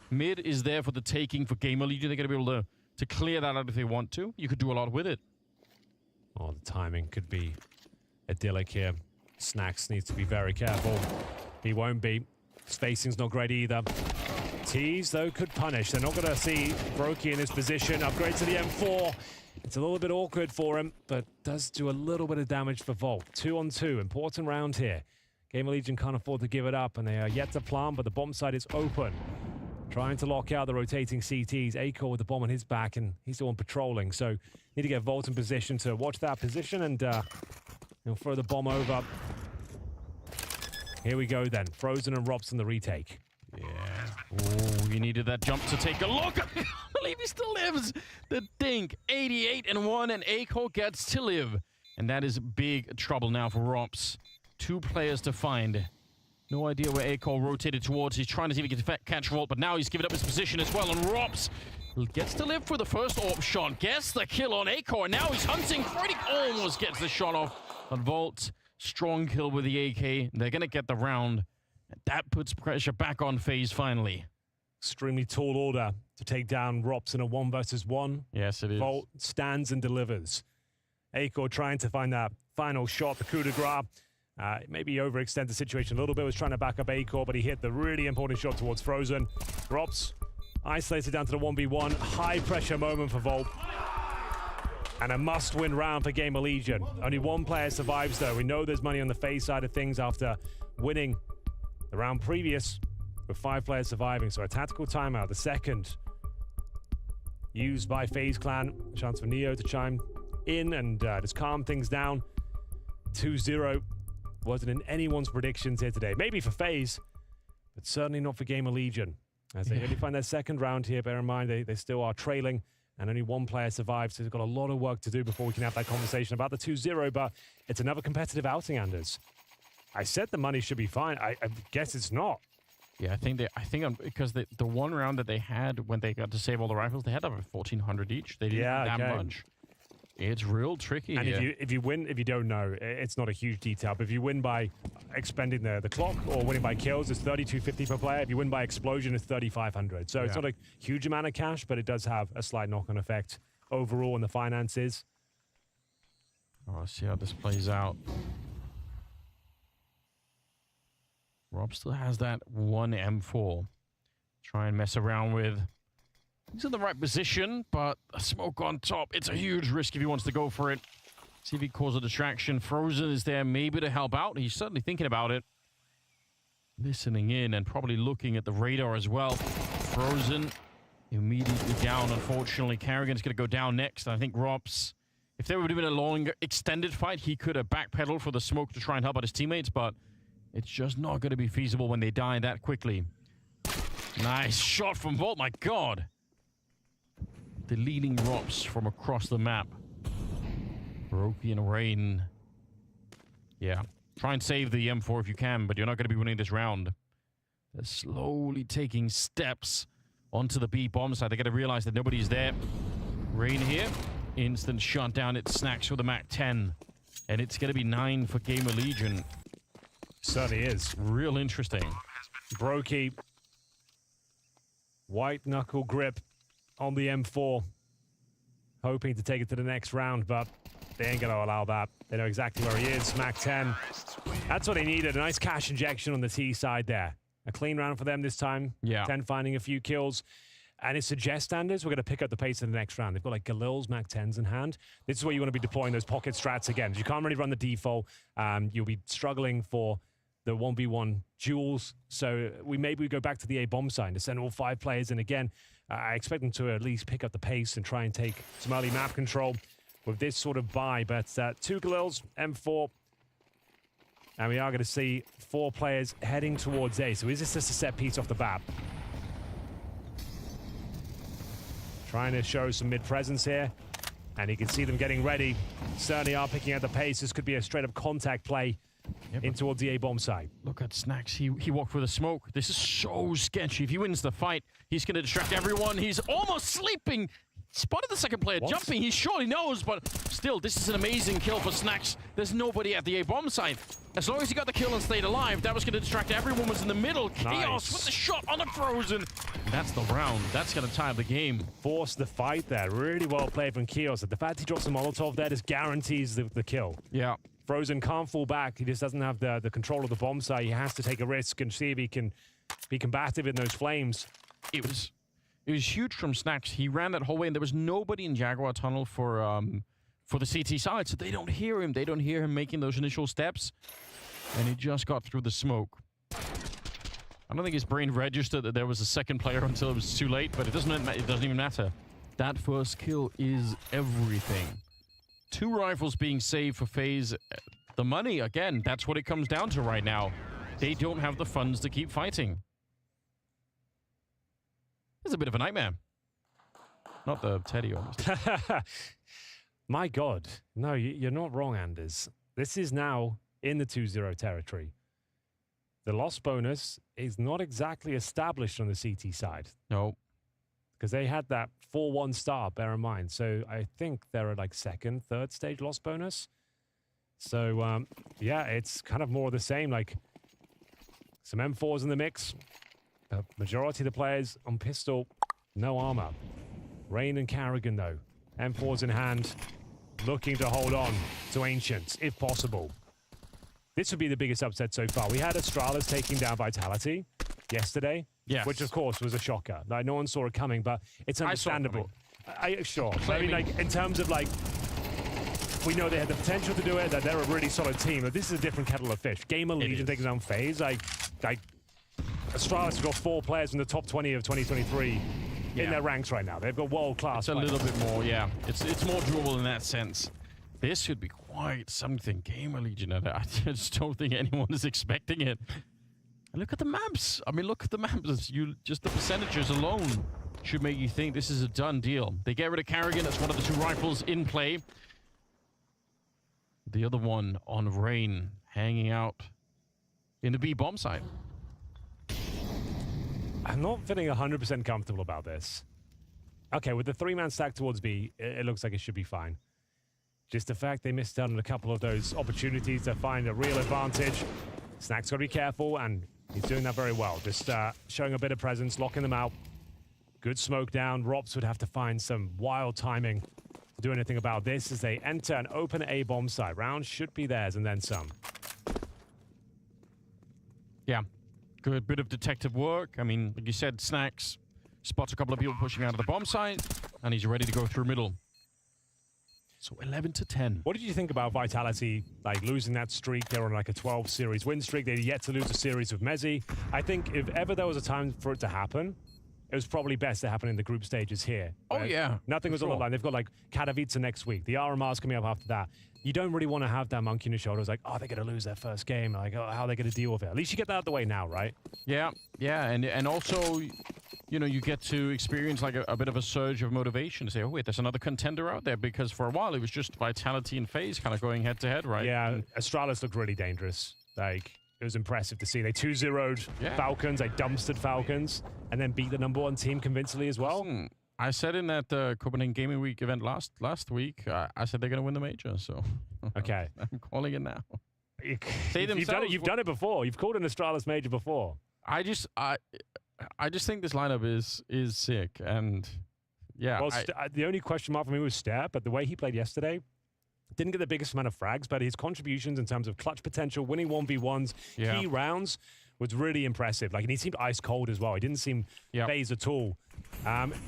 Mid is there for the taking for GamerLegion. They're going to be able to clear that out if they want to. You could do a lot with it. Oh, the timing could be idyllic here. Snacks needs to be very careful. He won't be. Spacing's not great either. Tease, though, could punish. They're not going to see Brokey in his position. Upgrade to the M4. It's a little bit awkward for him, but does do a little bit of damage for Volt. 2 on 2. Important round here. GamerLegion can't afford to give it up, and they are yet to plant, but the bomb site is open. Trying to lock out the rotating CTs. Acor with the bomb on his back, and he's the one patrolling. So need to get Volt in position to watch that position, and he'll throw the bomb over. Here we go then. Frozen and Robson the retake. Yeah. Oh, he needed that jump to take a look. I can't believe he still lives. The Dink, 88 and 1, and Acor gets to live. And that is big trouble now for Rops. 2 players to find. No idea where Acor rotated towards. He's trying to see if he can catch Volt, but now he's given up his position as well. And Rops gets to live for the first AWP shot. Gets the kill on Acor. Now he's hunting. Freddy almost gets the shot off on Volt. Strong kill with the AK. They're going to get the round. That puts pressure back on FaZe finally. Extremely tall order to take down Rops in a 1 versus 1. Yes, it is. Volt stands and delivers. Acor trying to find that final shot, the coup de grace. Maybe overextend the situation a little bit. Was trying to back up Acor, but he hit the really important shot towards Frozen. Rops isolated down to the 1v1. High pressure moment for Volt. And a must-win round for GamerLegion. Only 1 player survives, though. We know there's money on the FaZe side of things after winning the round previous with 5 players surviving. So a tactical timeout, the second used by FaZe Clan. Chance for Neo to chime in and just calm things down. 2-0 wasn't in anyone's predictions here today. Maybe for FaZe, but certainly not for GamerLegion. As they only find their second round here, bear in mind they still are trailing, and only one player survived, so they've got a lot of work to do before we can have that conversation about the 2-0, but it's another competitive outing, Anders. I said the money should be fine. I guess it's not. Yeah, I think because the one round that they had when they got to save all the rifles, they had over 1,400 each. They didn't have that much. It's real tricky. And here. if you win, if you don't know, it's not a huge detail. But if you win by expending the clock or winning by kills, it's 32.50 per player. If you win by explosion, it's 3,500. So it's not a huge amount of cash, but it does have a slight knock-on effect overall in the finances. Oh, let's see how this plays out. Rob still has that one M4. Try and mess around with. He's in the right position, but a smoke on top. It's a huge risk if he wants to go for it. See if he causes a distraction. Frozen is there maybe to help out. He's certainly thinking about it. Listening in and probably looking at the radar as well. Frozen immediately down, unfortunately. Carrigan's going to go down next. I think Rob's, if there would have been a longer extended fight, he could have backpedaled for the smoke to try and help out his teammates, but it's just not going to be feasible when they die that quickly. Nice shot from Volt, my God. Deleting Rops from across the map. Brokey and Rain. Yeah. Try and save the M4 if you can, but you're not going to be winning this round. They're slowly taking steps onto the B bomb side. They got to realize that nobody's there. Rain here. Instant shutdown. It snacks with the Mac 10. And it's going to be 9 for GamerLegion. Certainly is. Real interesting. Brokey. White knuckle grip on the M4. Hoping to take it to the next round, but they ain't going to allow that. They know exactly where he is. Mac 10. That's what they needed. A nice cash injection on the T side there. A clean round for them this time. Yeah. 10 finding a few kills. And it suggests, Standards, we're going to pick up the pace in the next round. They've got like Galil's Mac 10s in hand. This is where you want to be deploying those pocket strats again. You can't really run the default. You'll be struggling for the 1v1 duels. So maybe we go back to the A bomb side to send all 5 players in again. I expect them to at least pick up the pace and try and take some early map control with this sort of buy. But 2 Galils, M4. And we are going to see 4 players heading towards A. So is this just a set piece off the bat? Trying to show some mid-presence here. And you can see them getting ready. Certainly are picking up the pace. This could be a straight-up contact play in towards the A-bomb side. Look at Snacks. He walked with a smoke. This is so sketchy. If he wins the fight, he's going to distract everyone. He's almost sleeping. Spotted the second player jumping. He surely knows, but still, this is an amazing kill for Snacks. There's nobody at the A-bomb side. As long as he got the kill and stayed alive, that was going to distract everyone was in the middle. Chaos with the shot on the Frozen. That's the round. That's going to tie the game. Force the fight there. Really well played from Chaos. The fact he drops a Molotov there just guarantees the kill. Yeah. Frozen can't fall back. He just doesn't have the control of the bomb site. He has to take a risk and see if he can be combative in those flames. It was huge from Snacks. He ran that whole way, and there was nobody in Jaguar Tunnel for the CT side, so they don't hear him. They don't hear him making those initial steps, and he just got through the smoke. I don't think his brain registered that there was a second player until it was too late, but it doesn't even matter. That first kill is everything. 2 rifles being saved for FaZe. The money, again, that's what it comes down to right now. They don't have the funds to keep fighting. It's a bit of a nightmare. Not the Teddy, honestly. My God. No, you're not wrong, Anders. This is now in the 2-0 territory. The loss bonus is not exactly established on the CT side. No. Because they had that 4-1 start, bear in mind. So I think they're at like 2nd, 3rd stage loss bonus. So, yeah, it's kind of more of the same. Like, some M4s in the mix. The majority of the players on pistol, no armor. Rain and Carrigan, though. M4s in hand, looking to hold on to Ancients, if possible. This would be the biggest upset so far. We had Astralis taking down Vitality yesterday, which, of course, was a shocker. Like, no one saw it coming, but it's understandable. Sure. I mean, like, in terms of, like, we know they had the potential to do it, that they're a really solid team, but this is a different kettle of fish. GamerLegion taking down FaZe, like Astralis have got 4 players from the top 20 of 2023 in their ranks right now. They've got world-class It's a little bit more, yeah. It's more doable in that sense. This should be quite something. GamerLegion, I just don't think anyone is expecting it. And look at the maps. I mean, look at the maps. Just the percentages alone should make you think this is a done deal. They get rid of Carrigan. That's one of the 2 rifles in play. The other one on Rain, hanging out in the B bomb side. I'm not feeling 100% comfortable about this. Okay, with the 3-man stack towards B, it looks like it should be fine. Just the fact they missed out on a couple of those opportunities to find a real advantage. Snack's got to be careful, and he's doing that very well. Just showing a bit of presence, locking them out. Good smoke down. Rops would have to find some wild timing to do anything about this as they enter an open A bomb site. Round should be theirs and then some. Yeah, good bit of detective work. I mean, like you said, Snacks spots a couple of people pushing out of the bomb site, and he's ready to go through middle. So 11-10. What did you think about Vitality, like losing that streak? They're on like a 12-series win streak. They're yet to lose a series with Mezzi. I think if ever there was a time for it to happen, it was probably best to happen in the group stages here. Oh, yeah. Nothing was on the line. They've got like Katowice next week. The RMR's coming up after that. You don't really want to have that monkey on your shoulders like, oh, they're going to lose their first game. Like, oh, how are they going to deal with it? At least you get that out of the way now, right? Yeah, yeah. And also, you know, you get to experience like a bit of a surge of motivation to say, oh, wait, there's another contender out there. Because for a while, it was just Vitality and FaZe kind of going head-to-head, right? Yeah, and Astralis looked really dangerous. Like, it was impressive to see. They 2-0'd Falcons, they dumpstered Falcons, and then beat the #1 team convincingly as well. Listen, I said in that Copenhagen Gaming Week event last week, I said they're going to win the major, so okay, I'm calling it now. You've done it before. You've called an Astralis major before. I just think this lineup is sick, and yeah. Well, the only question mark for me was Stair, but the way he played yesterday, didn't get the biggest amount of frags, but his contributions in terms of clutch potential, winning 1v1s, key rounds, was really impressive. Like, and he seemed ice cold as well. He didn't seem FaZe at all.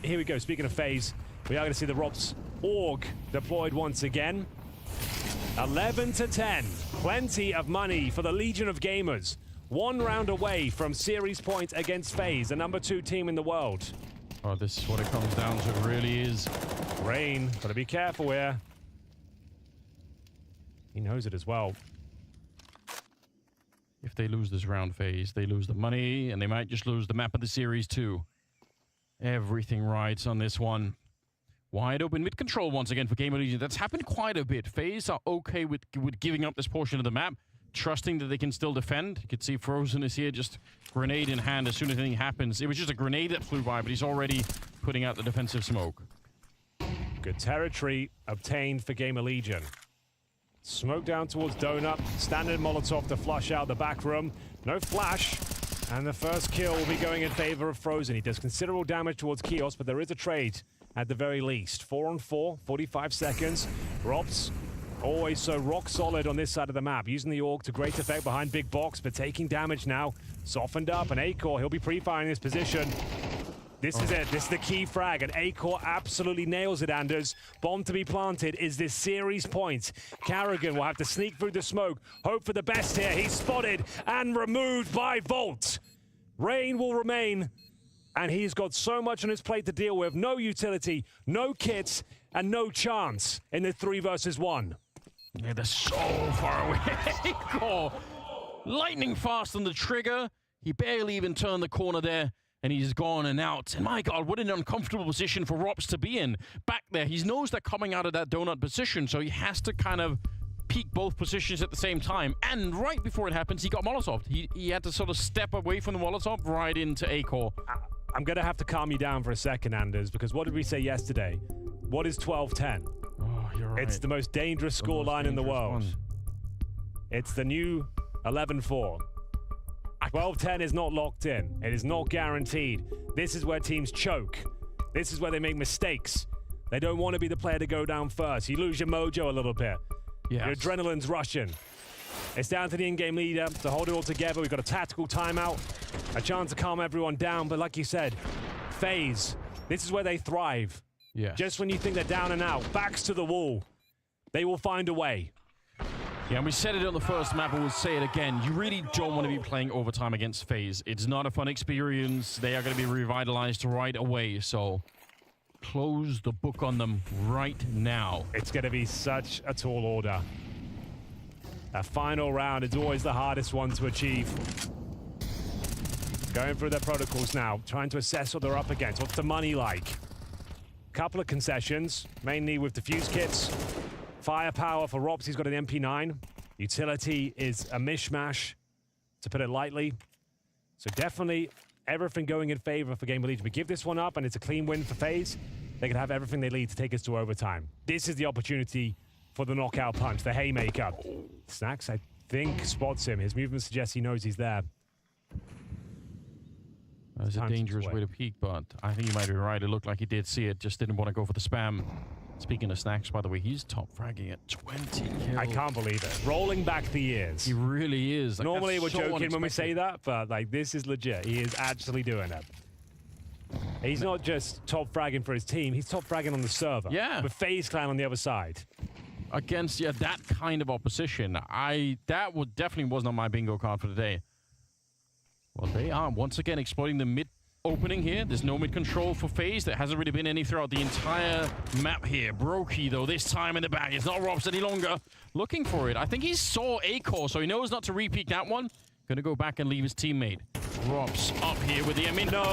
Here we go. Speaking of FaZe, we are going to see the Rops Org deployed once again. 11-10. Plenty of money for the Legion of Gamers. 1 round away from series point against FaZe, the #2 team in the world. Oh, this is what it comes down to. It really is. Rain, got to be careful here. He knows it as well. If they lose this round, FaZe, they lose the money, and they might just lose the map of the series too. Everything rides on this one. Wide open mid-control once again for GamerLegion. That's happened quite a bit. FaZe are okay with giving up this portion of the map, trusting that they can still defend. You can see Frozen is here, just grenade in hand as soon as anything happens. It was just a grenade that flew by, but he's already putting out the defensive smoke. Good territory obtained for GamerLegion. Smoke down towards Donut. Standard Molotov to flush out the back room. No flash. And the first kill will be going in favor of Frozen. He does considerable damage towards Kios, but there is a trade at the very least. 4-on-4, 45 seconds. Rops, always so rock solid on this side of the map. Using the AUG to great effect behind Big Box, but taking damage now. Softened up, and Acor, he'll be pre-firing this position. This is it. This is the key frag, and Acor absolutely nails it, Anders. Bomb to be planted is this series point. Carrigan will have to sneak through the smoke. Hope for the best here. He's spotted and removed by Volt. Rain will remain, and he's got so much on his plate to deal with. No utility, no kits, and no chance in the 3 versus 1. Yeah, they're so far away. Acor, lightning fast on the trigger. He barely even turned the corner there. And he's gone and out. And my God, what an uncomfortable position for Rops to be in. Back there, he knows they're coming out of that donut position, so he has to kind of peek both positions at the same time. And right before it happens, he got Molotov. He had to sort of step away from the Molotov right into Acor. I'm going to have to calm you down for a second, Anders, because what did we say yesterday? What is 12-10? Oh, you're right. It's the most dangerous scoreline in the world. It's the new 11-4. 12-10 is not locked in. It is not guaranteed. This is where teams choke. This is where they make mistakes. They don't want to be the player to go down first. You lose your mojo a little bit. Yes. Your adrenaline's rushing. It's down to the in-game leader to hold it all together. We've got a tactical timeout, a chance to calm everyone down. But like you said, FaZe, this is where they thrive. Yeah. Just when you think they're down and out, backs to the wall, they will find a way. Yeah, and we said it on the first map, and we'll say it again. You really don't want to be playing overtime against FaZe. It's not a fun experience. They are going to be revitalized right away, so close the book on them right now. It's going to be such a tall order. That final round is always the hardest one to achieve. Going through their protocols now, trying to assess what they're up against. What's the money like? Couple of concessions, mainly with defuse kits. Firepower for Rops, he's got an MP9. Utility is a mishmash, to put it lightly. So definitely everything going in favor for GamerLegion. We give this one up and it's a clean win for FaZe. They can have everything they need to take us to overtime. This is the opportunity for the knockout punch, the haymaker. Snacks, I think, spots him. His movement suggests he knows he's there. That was a dangerous way to peek, but I think you might be right. It looked like he did see it, just didn't want to go for the spam. Speaking of Snacks, by the way, he's top fragging at 20 kills. I can't believe it. Rolling back the years. He really is. Like, normally we're so joking when we say that, but like this is legit. He is actually doing it. He's not just top fragging for his team, he's top fragging on the server. Yeah. With FaZe Clan on the other side. Against that kind of opposition, that definitely was not my bingo card for today. Well, they are once again exploiting the mid opening here. There's no mid control for FaZe. There hasn't really been any throughout the entire map here. Brokey, though, this time in the back. It's not Robs any longer. Looking for it. I think he saw a core, so he knows not to repeat that one. Gonna go back and leave his teammate. Robs up here with the No,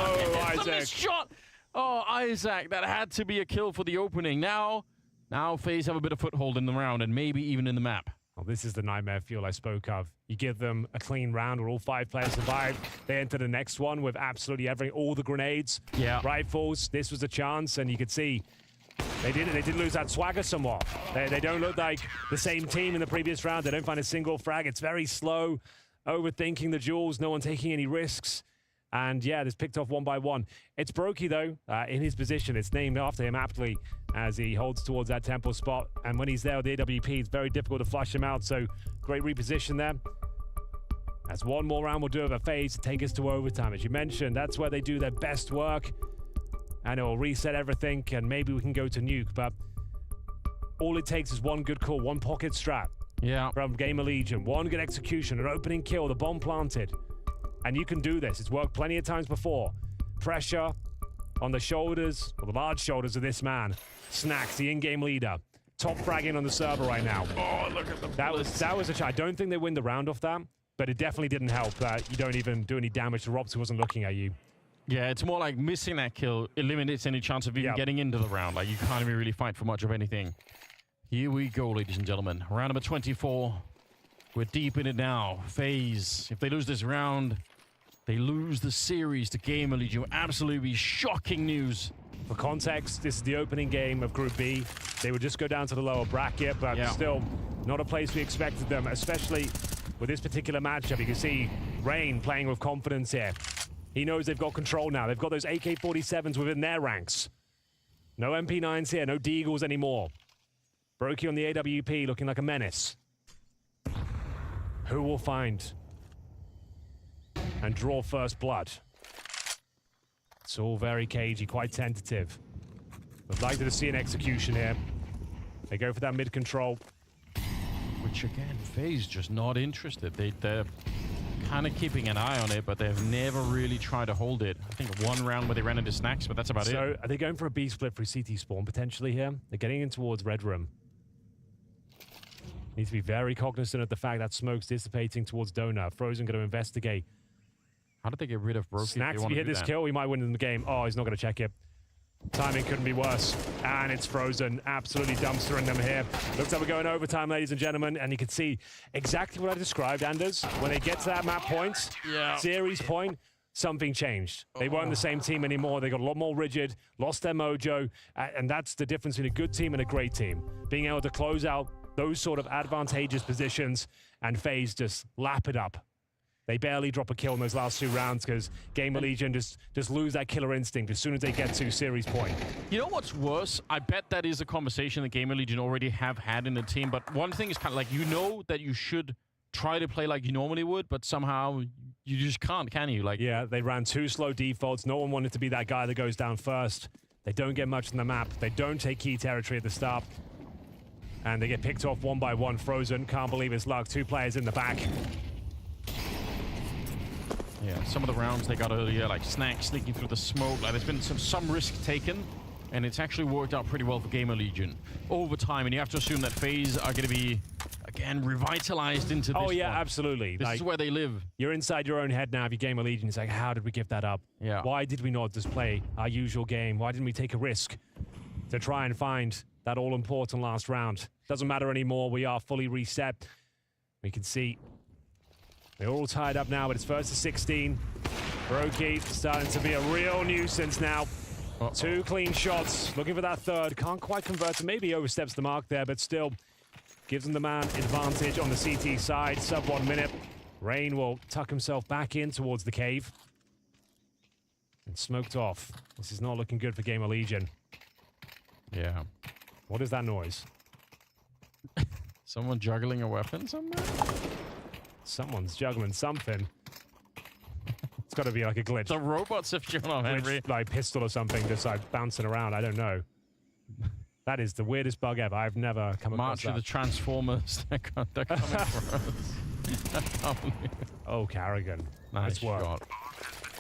Isaac. Shot. Oh, Isaac, that had to be a kill for the opening. Now FaZe have a bit of foothold in the round and maybe even in the map. Well, this is the nightmare fuel I spoke of. You give them a clean round where all 5 players survive. They enter the next one with absolutely everything, all the grenades, rifles. This was a chance, and you could see they did lose that swagger somewhat. They don't look like the same team in the previous round. They don't find a single frag. It's very slow, overthinking the duels, no one taking any risks. And yeah, it's picked off one by one. It's Brokey, though, in his position. It's named after him aptly as he holds towards that temple spot. And when he's there with the AWP, it's very difficult to flush him out. So great reposition there. That's one more round we'll do of a FaZe to take us to overtime. As you mentioned, that's where they do their best work. And it will reset everything, and maybe we can go to nuke. But all it takes is one good call, one pocket strat from GamerLegion. One good execution, an opening kill, the bomb planted. And you can do this. It's worked plenty of times before. Pressure on the shoulders, or the large shoulders of this man. Snacks, the in-game leader. Top fragging on the server right now. Oh, look at the that was a shot. I don't think they win the round off that, but it definitely didn't help that you don't even do any damage to Robs, who wasn't looking at you. Yeah, it's more like missing that kill eliminates any chance of even getting into the round. Like, you can't even really fight for much of anything. Here we go, ladies and gentlemen. Round number 24. We're deep in it now. FaZe, if they lose this round, they lose the series to GamerLegion. Absolutely shocking news. For context, this is the opening game of Group B. They would just go down to the lower bracket, but still not a place we expected them, especially with this particular matchup. You can see Rain playing with confidence here. He knows they've got control now. They've got those AK-47s within their ranks. No MP9s here, no Deagles anymore. Brokey on the AWP looking like a menace. Who will find and draw first blood? It's all very cagey, quite tentative. I'd like to see an execution here. They go for that mid-control. Which, again, FaZe just not interested. They're kind of keeping an eye on it, but they've never really tried to hold it. I think one round where they ran into Snacks, but that's about it. So, are they going for a B split through CT spawn, potentially, here? They're getting in towards Red Room. Need to be very cognizant of the fact that smoke's dissipating towards Donut. Frozen going to investigate. How did they get rid of Brokey? Snacks, if he hit this kill, he might win in the game. Oh, he's not going to check it. Timing couldn't be worse. And it's Frozen, absolutely dumpstering them here. Looks like we're going overtime, ladies and gentlemen. And you can see exactly what I described, Anders. When they get to that map point, series point, something changed. They weren't the same team anymore. They got a lot more rigid, lost their mojo. And that's the difference between a good team and a great team. Being able to close out those sort of advantageous positions, and FaZe just lap it up. They barely drop a kill in those last 2 rounds because GamerLegion just lose that killer instinct as soon as they get to series point. You know what's worse? I bet that is a conversation that GamerLegion already have had in the team, but one thing is kind of like, you know that you should try to play like you normally would, but somehow you just can't, can you? Like, yeah, they ran 2 slow defaults. No one wanted to be that guy that goes down first. They don't get much on the map. They don't take key territory at the start. And they get picked off one by one. Frozen, can't believe his luck. 2 players in the back. Yeah, some of the rounds they got earlier, like Snacks sneaking through the smoke, like there's been some risk taken. and it's actually worked out pretty well for GamerLegion over time, and you have to assume that FaZe are going to be, again, revitalized into this. Oh, yeah, one. absolutely. This is where they live. You're inside your own head now if you're GamerLegion. It's like, how did we give that up? Yeah. Why did we not just play our usual game? Why didn't we take a risk to try and find that all-important last round? Doesn't matter anymore. We are fully reset. We can see they're all tied up now, but it's first to 16. Brokey starting to be a real nuisance now. 2 clean shots, looking for that third. Can't quite convert, so maybe oversteps the mark there, but still gives him the man advantage on the CT side. Sub 1 minute. Rain will tuck himself back in towards the cave. And smoked off. This is not looking good for GamerLegion. Yeah. What is that noise? Someone juggling a weapon somewhere? Someone's juggling something. It's got to be like a glitch. The robots have shown up, Henry. Like pistol or something, just like bouncing around. I don't know. That is the weirdest bug ever. I've never come across March that. of the Transformers. They're coming for us. Oh, Carrigan. Nice work. shot.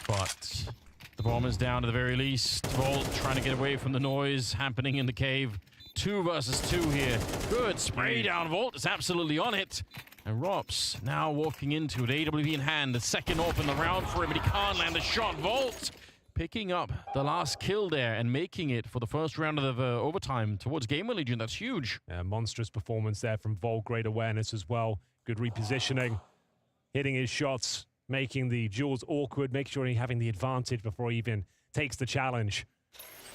But the bomb is down at the very least. Volt trying to get away from the noise happening in the cave. 2 versus 2 here. Good spray down. Volt is absolutely on it. And Rops now walking into it. AWP in hand. The second open the round for him, but he can't land the shot. Volt picking up the last kill there and making it for the first round of overtime towards GamerLegion. That's huge. Yeah, monstrous performance there from Volt. Great awareness as well. Good repositioning. Hitting his shots. Making the duels awkward. Making sure he's having the advantage before he even takes the challenge.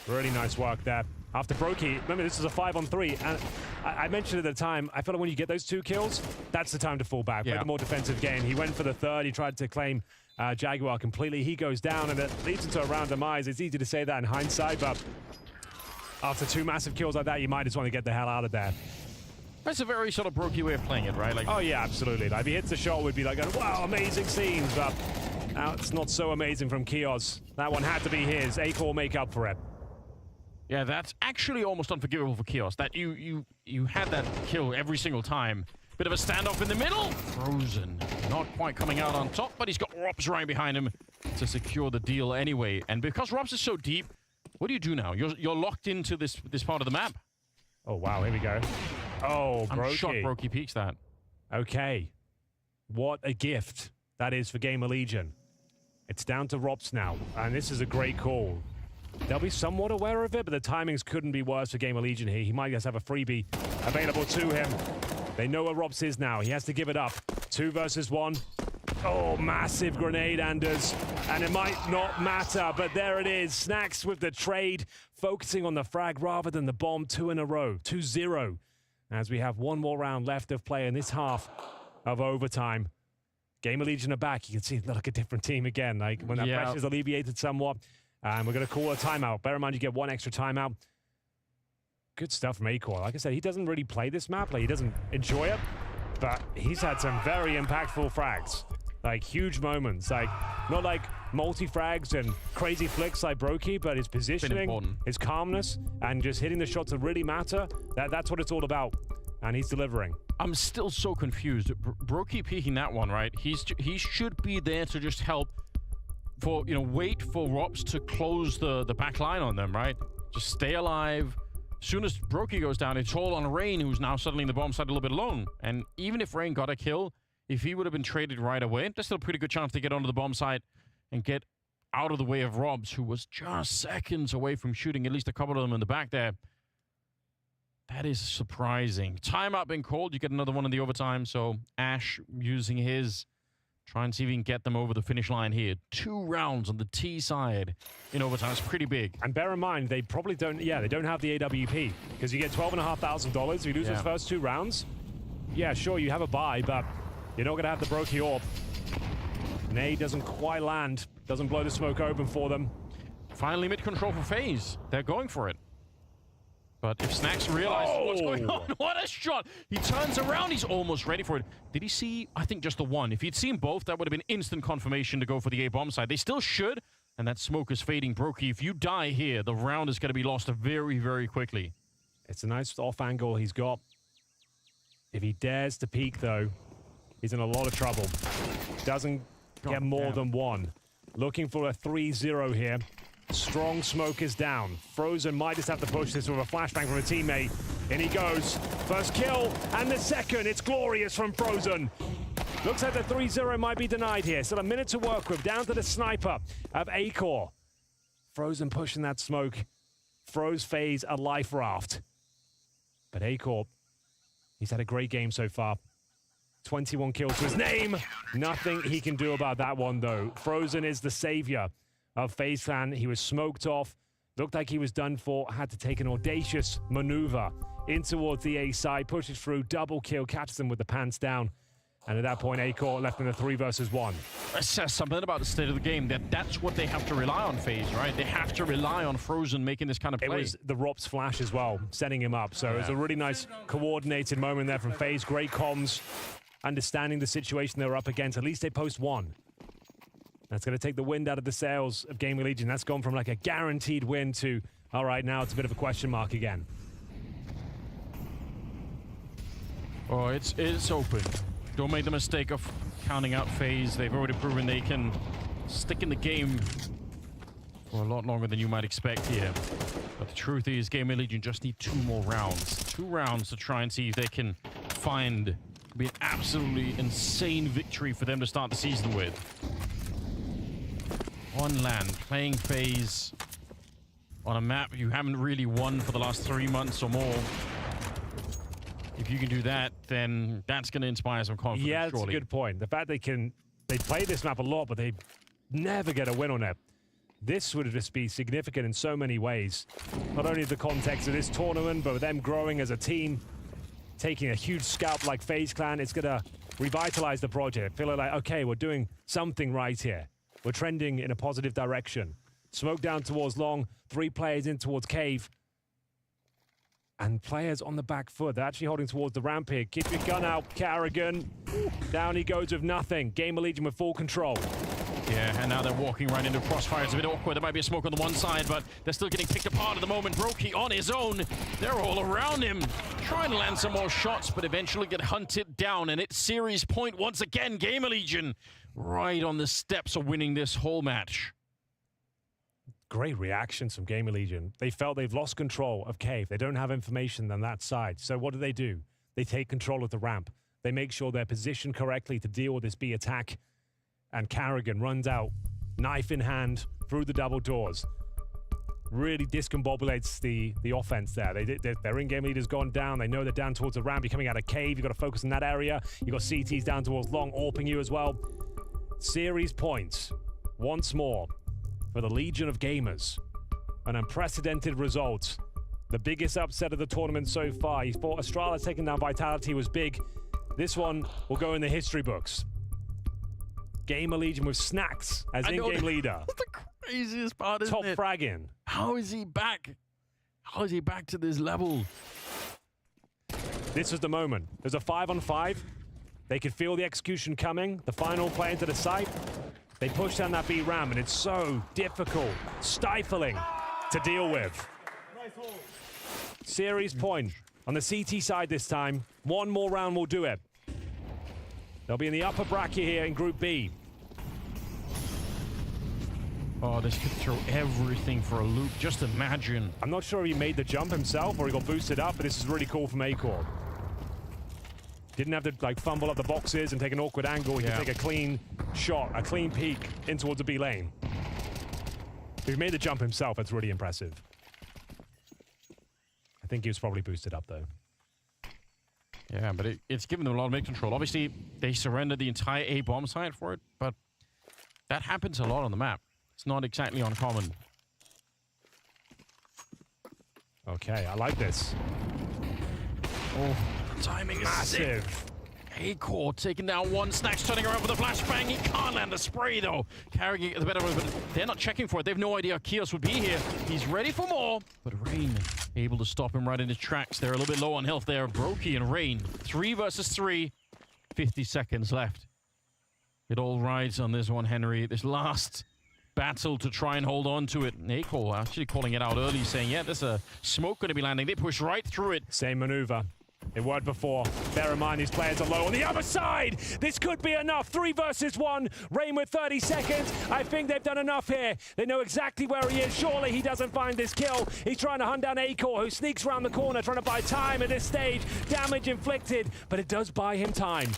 Really nice work there. After Brokey, remember this is a 5-on-3, and I mentioned at the time, I feel like when you get those 2 kills, that's the time to fall back. Play the more defensive game. He went for the third. He tried to claim Jaguar completely. He goes down, and it leads into a round demise. It's easy to say that in hindsight, but after 2 massive kills like that, you might just want to get the hell out of there. That's a very sort of Brokey way of playing it, right? Like, oh yeah, absolutely. Like, if he hits the shot, we'd be like, wow, amazing scenes, but now it's not so amazing from Kios. That one had to be his. Acor will make up for it. yeah, that's actually almost unforgivable for Kios. That you had that kill every single time. Bit of a standoff in the middle. Frozen. Not quite coming out on top, but he's got Rops right behind him to secure the deal anyway. And because Rops is so deep, what do you do now? You're locked into this part of the map. Oh, wow. Here we go. Oh, Brokey. I'm shocked Brokey peeks that. Okay. What a gift that is for GamerLegion. It's down to Rops now, and this is a great call. They'll be somewhat aware of it, but the timings couldn't be worse for GamerLegion here. He might just have a freebie available to him. They know where Rops is now. He has to give it up. 2 versus 1. Oh, massive grenade, Anders. And it might not matter, but there it is. Snacks with the trade, focusing on the frag rather than the bomb. 2 in a row. 2-0. As we have 1 more round left of play in this half of overtime. GamerLegion are back. You can see they look a different team again. Like when that pressure is alleviated somewhat. And we're going to call a timeout. Bear in mind, you get 1 extra timeout. Good stuff from Acor. Like I said, he doesn't really play this map. Like, he doesn't enjoy it. But he's had some very impactful frags. Like, huge moments. Like, not like multi-frags and crazy flicks like Brokey, but his positioning, his calmness, and just hitting the shots that really matter. That's what it's all about. And he's delivering. I'm still so confused. Brokey peeking that one, right? He should be there to just help for, wait for Rops to close the back line on them, right? Just stay alive. As soon as Brokey goes down, it's all on Rain, who's now suddenly in the bomb side a little bit alone. And even if Rain got a kill, if he would have been traded right away, there's still a pretty good chance to get onto the bomb site and get out of the way of Robs, who was just seconds away from shooting at least a couple of them in the back there. That is surprising. Timeout being called. You get another one in the overtime. So Ash using his, try and see if he can get them over the finish line here. 2 rounds on the T side in overtime. It's pretty big. And bear in mind, they probably don't, they don't have the AWP because you get $12,500. If you lose those first 2 rounds, sure, you have a buy, but you're not going to have the Brokey orb. Nade doesn't quite land. Doesn't blow the smoke open for them. Finally mid-control for FaZe. They're going for it. But if Snacks realizes what's going on, what a shot! He turns around, he's almost ready for it. Did he see, I think, just the one? If he'd seen both, that would have been instant confirmation to go for the A-bomb side. They still should, and that smoke is fading. Brokey, if you die here, the round is going to be lost very, very quickly. It's a nice off angle he's got. If he dares to peek, though, he's in a lot of trouble. Doesn't get more than 1. Looking for a 3-0 here. Strong smoke is down. Frozen might just have to push this with a flashbang from a teammate. In he goes. First kill, and the second. It's glorious from Frozen. Looks like the 3-0 might be denied here. Still a minute to work with. Down to the sniper of Acor. Frozen pushing that smoke. Froze FaZe a life raft. But Acor, he's had a great game so far. 21 kills to his name. Nothing he can do about that one, though. Frozen is the savior of FaZe Clan. He was smoked off. Looked like he was done for. Had to take an audacious maneuver in towards the A side. Pushes through. Double kill. Catches them with the pants down. And at that point, Acor left in a 3 versus 1. That says something about the state of the game. That's what they have to rely on, FaZe, right? They have to rely on Frozen making this kind of play. It was the Rop's flash as well, setting him up. So it was a really nice coordinated moment there from FaZe. Great comms, understanding the situation they were up against. At least they post 1. That's going to take the wind out of the sails of GamerLegion. That's gone from like a guaranteed win to, all right, now it's a bit of a question mark again. Oh, it's open. Don't make the mistake of counting out FaZe. They've already proven they can stick in the game for a lot longer than you might expect here. But the truth is, GamerLegion just need 2 more rounds. 2 rounds to try and see if they can find be an absolutely insane victory for them to start the season with. On land, playing FaZe on a map you haven't really won for the last 3 months or more. If you can do that, then that's going to inspire some confidence. Yeah, that's surely. a good point. The fact they play this map a lot, but they never get a win on it. This would just be significant in so many ways. Not only the context of this tournament, but with them growing as a team, taking a huge scalp like FaZe Clan, it's going to revitalize the project. Feel like, okay, we're doing something right here. We're trending in a positive direction. Smoke down towards long, 3 players in towards cave. And players on the back foot. They're actually holding towards the ramp here. Keep your gun out, Carrigan. Down he goes with nothing. GamerLegion with full control. Yeah, and now they're walking right into crossfire. It's a bit awkward. There might be a smoke on the one side, but they're still getting picked apart at the moment. Brokey on his own. They're all around him. Trying to land some more shots, but eventually get hunted down. And it's series point once again. GamerLegion right on the steps of winning this whole match. Great reactions from GamerLegion. They felt they've lost control of cave. They don't have information on that side. So what do? They take control of the ramp. They make sure they're positioned correctly to deal with this B attack. And Carrigan runs out, knife in hand, through the double doors. Really discombobulates the offense there. Their in-game leader's gone down. They know they're down towards the ramp. You're coming out of cave. You've got to focus in that area. You've got CTs down towards long, AWPing you as well. Series points once more for the Legion of Gamers. An unprecedented result. The biggest upset of the tournament so far. He thought Astralis taking down Vitality was big. This one will go in the history books. GamerLegion with Snacks as in-game leader. That's the craziest part, isn't Top it? fragging. How is he back? How is he back to this level? This was the moment. There's a 5-on-5. They could feel the execution coming. The final play into the site. They push down that B ram, and it's so difficult, stifling to deal with. Series point on the CT side this time. 1 more round will do it. They'll be in the upper bracket here in Group B. Oh, this could throw everything for a loop. Just imagine. I'm not sure if he made the jump himself or he got boosted up, but this is really cool from Acor. Didn't have to fumble up the boxes and take an awkward angle. He could take a clean shot, a clean peek in towards the B lane. If he made the jump himself, that's really impressive. I think he was probably boosted up though. Yeah, but it's given them a lot of mid control. Obviously, they surrendered the entire A bomb site for it, but that happens a lot on the map. It's not exactly uncommon. Okay, I like this. Oh, timing is massive. Acor taking down one. Snacks turning around with a flashbang. He can't land a spray though. Carrying it the better one, but they're not checking for it. They have no idea Kios would be here. He's ready for more, but Rain able to stop him right in his tracks. They're a little bit low on health there. Brokey and Rain, 3 versus 3. 50 seconds left. It all rides on this one, Henry. This last battle to try and hold on to it. Acor actually calling it out early, saying, yeah, there's a smoke going to be landing. They push right through it. Same maneuver. It worked before. Bear in mind, these players are low on the other side. This could be enough. 3 versus 1. Rain with 30 seconds. I think they've done enough here. They know exactly where he is. Surely he doesn't find this kill. He's trying to hunt down Acor, who sneaks around the corner, trying to buy time at this stage. Damage inflicted, but it does buy him time.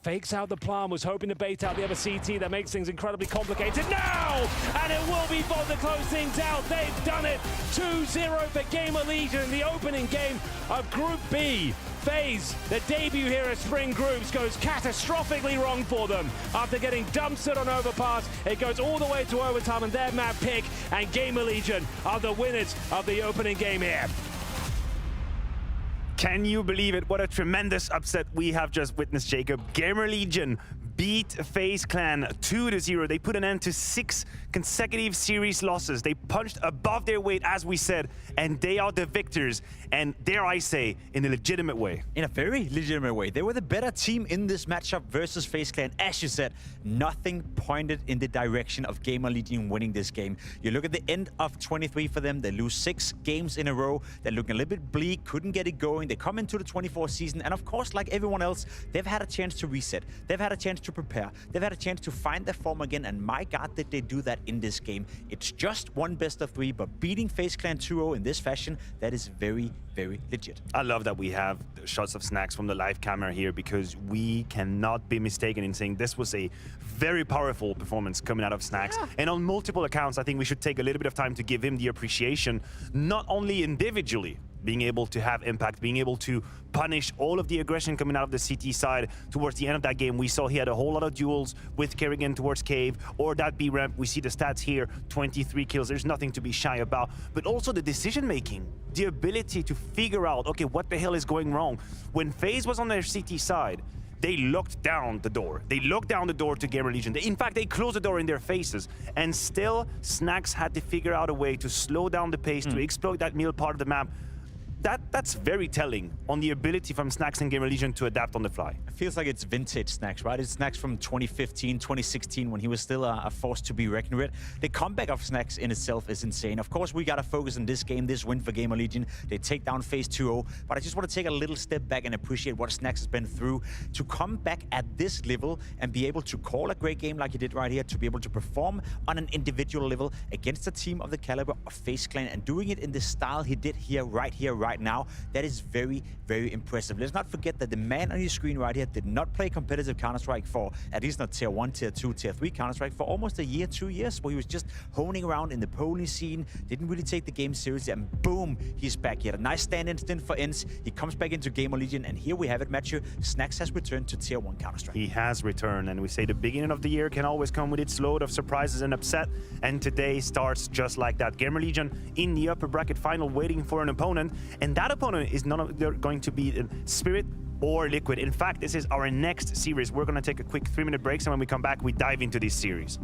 Fakes out the plan, was hoping to bait out the other CT. That makes things incredibly complicated now! And it will be Bod to close things out. They've done it. 2-0 for GamerLegion in the opening game of Group B. FaZe, their debut here at Spring Groups, goes catastrophically wrong for them. After getting dumpstered on Overpass, it goes all the way to overtime and their map pick, and GamerLegion are the winners of the opening game here. Can you believe it? What a tremendous upset we have just witnessed, Jacob. GamerLegion beat FaZe Clan 2-0. They put an end to 6 consecutive series losses. They punched above their weight, as we said, and they are the victors. And dare I say, in a legitimate way. In a very legitimate way. They were the better team in this matchup versus FaZe Clan. As you said, nothing pointed in the direction of GamerLegion winning this game. You look at the end of 23 for them. They lose 6 games in a row. They're looking a little bit bleak, couldn't get it going. They come into the 24 season, and of course, like everyone else, they've had a chance to reset. They've had a chance to prepare. They've had a chance to find their form again, and my God, did they do that in this game. It's just one best of 3, but beating FaZe Clan 2-0 in this fashion, that is very, very legit. I love that we have the shots of Snax from the live camera here, because we cannot be mistaken in saying this was a very powerful performance coming out of Snax. Yeah. And on multiple accounts, I think we should take a little bit of time to give him the appreciation, not only individually, being able to have impact, being able to punish all of the aggression coming out of the CT side. Towards the end of that game, we saw he had a whole lot of duels with Kerrigan towards Cave, or that B ramp. We see the stats here, 23 kills. There's nothing to be shy about. But also the decision-making, the ability to figure out, okay, what the hell is going wrong? When FaZe was on their CT side, they looked down the door. They looked down the door to GamerLegion. In fact, they closed the door in their faces. And still, Snax had to figure out a way to slow down the pace, to exploit that middle part of the map. That's very telling on the ability from Snax and GamerLegion to adapt on the fly. It feels like it's vintage Snax, right? It's Snax from 2015, 2016, when he was still a force to be reckoned with. The comeback of Snax in itself is insane. Of course, we got to focus on this game, this win for GamerLegion. They take down FaZe 2-0, but I just want to take a little step back and appreciate what Snax has been through to come back at this level and be able to call a great game like he did right here, to be able to perform on an individual level against a team of the caliber of FaZe Clan, and doing it in the style he did here, right now. That is very, very impressive. Let's not forget that the man on your screen right here did not play competitive Counter-Strike for, at least not tier 1, tier 2, tier 3 Counter-Strike for almost a year, 2 years, where he was just honing around in the Polish scene, didn't really take the game seriously, and boom, he's back. He had a nice stand-in stint for Ents. He comes back into GamerLegion, and here we have it, Matthew. Snax has returned to tier 1 Counter-Strike. He has returned, and we say the beginning of the year can always come with its load of surprises and upset, and today starts just like that. GamerLegion in the upper bracket final, waiting for an opponent, and that opponent is not going to be Spirit or Liquid. In fact, this is our next series. We're going to take a quick 3-minute break, and when we come back, we dive into this series.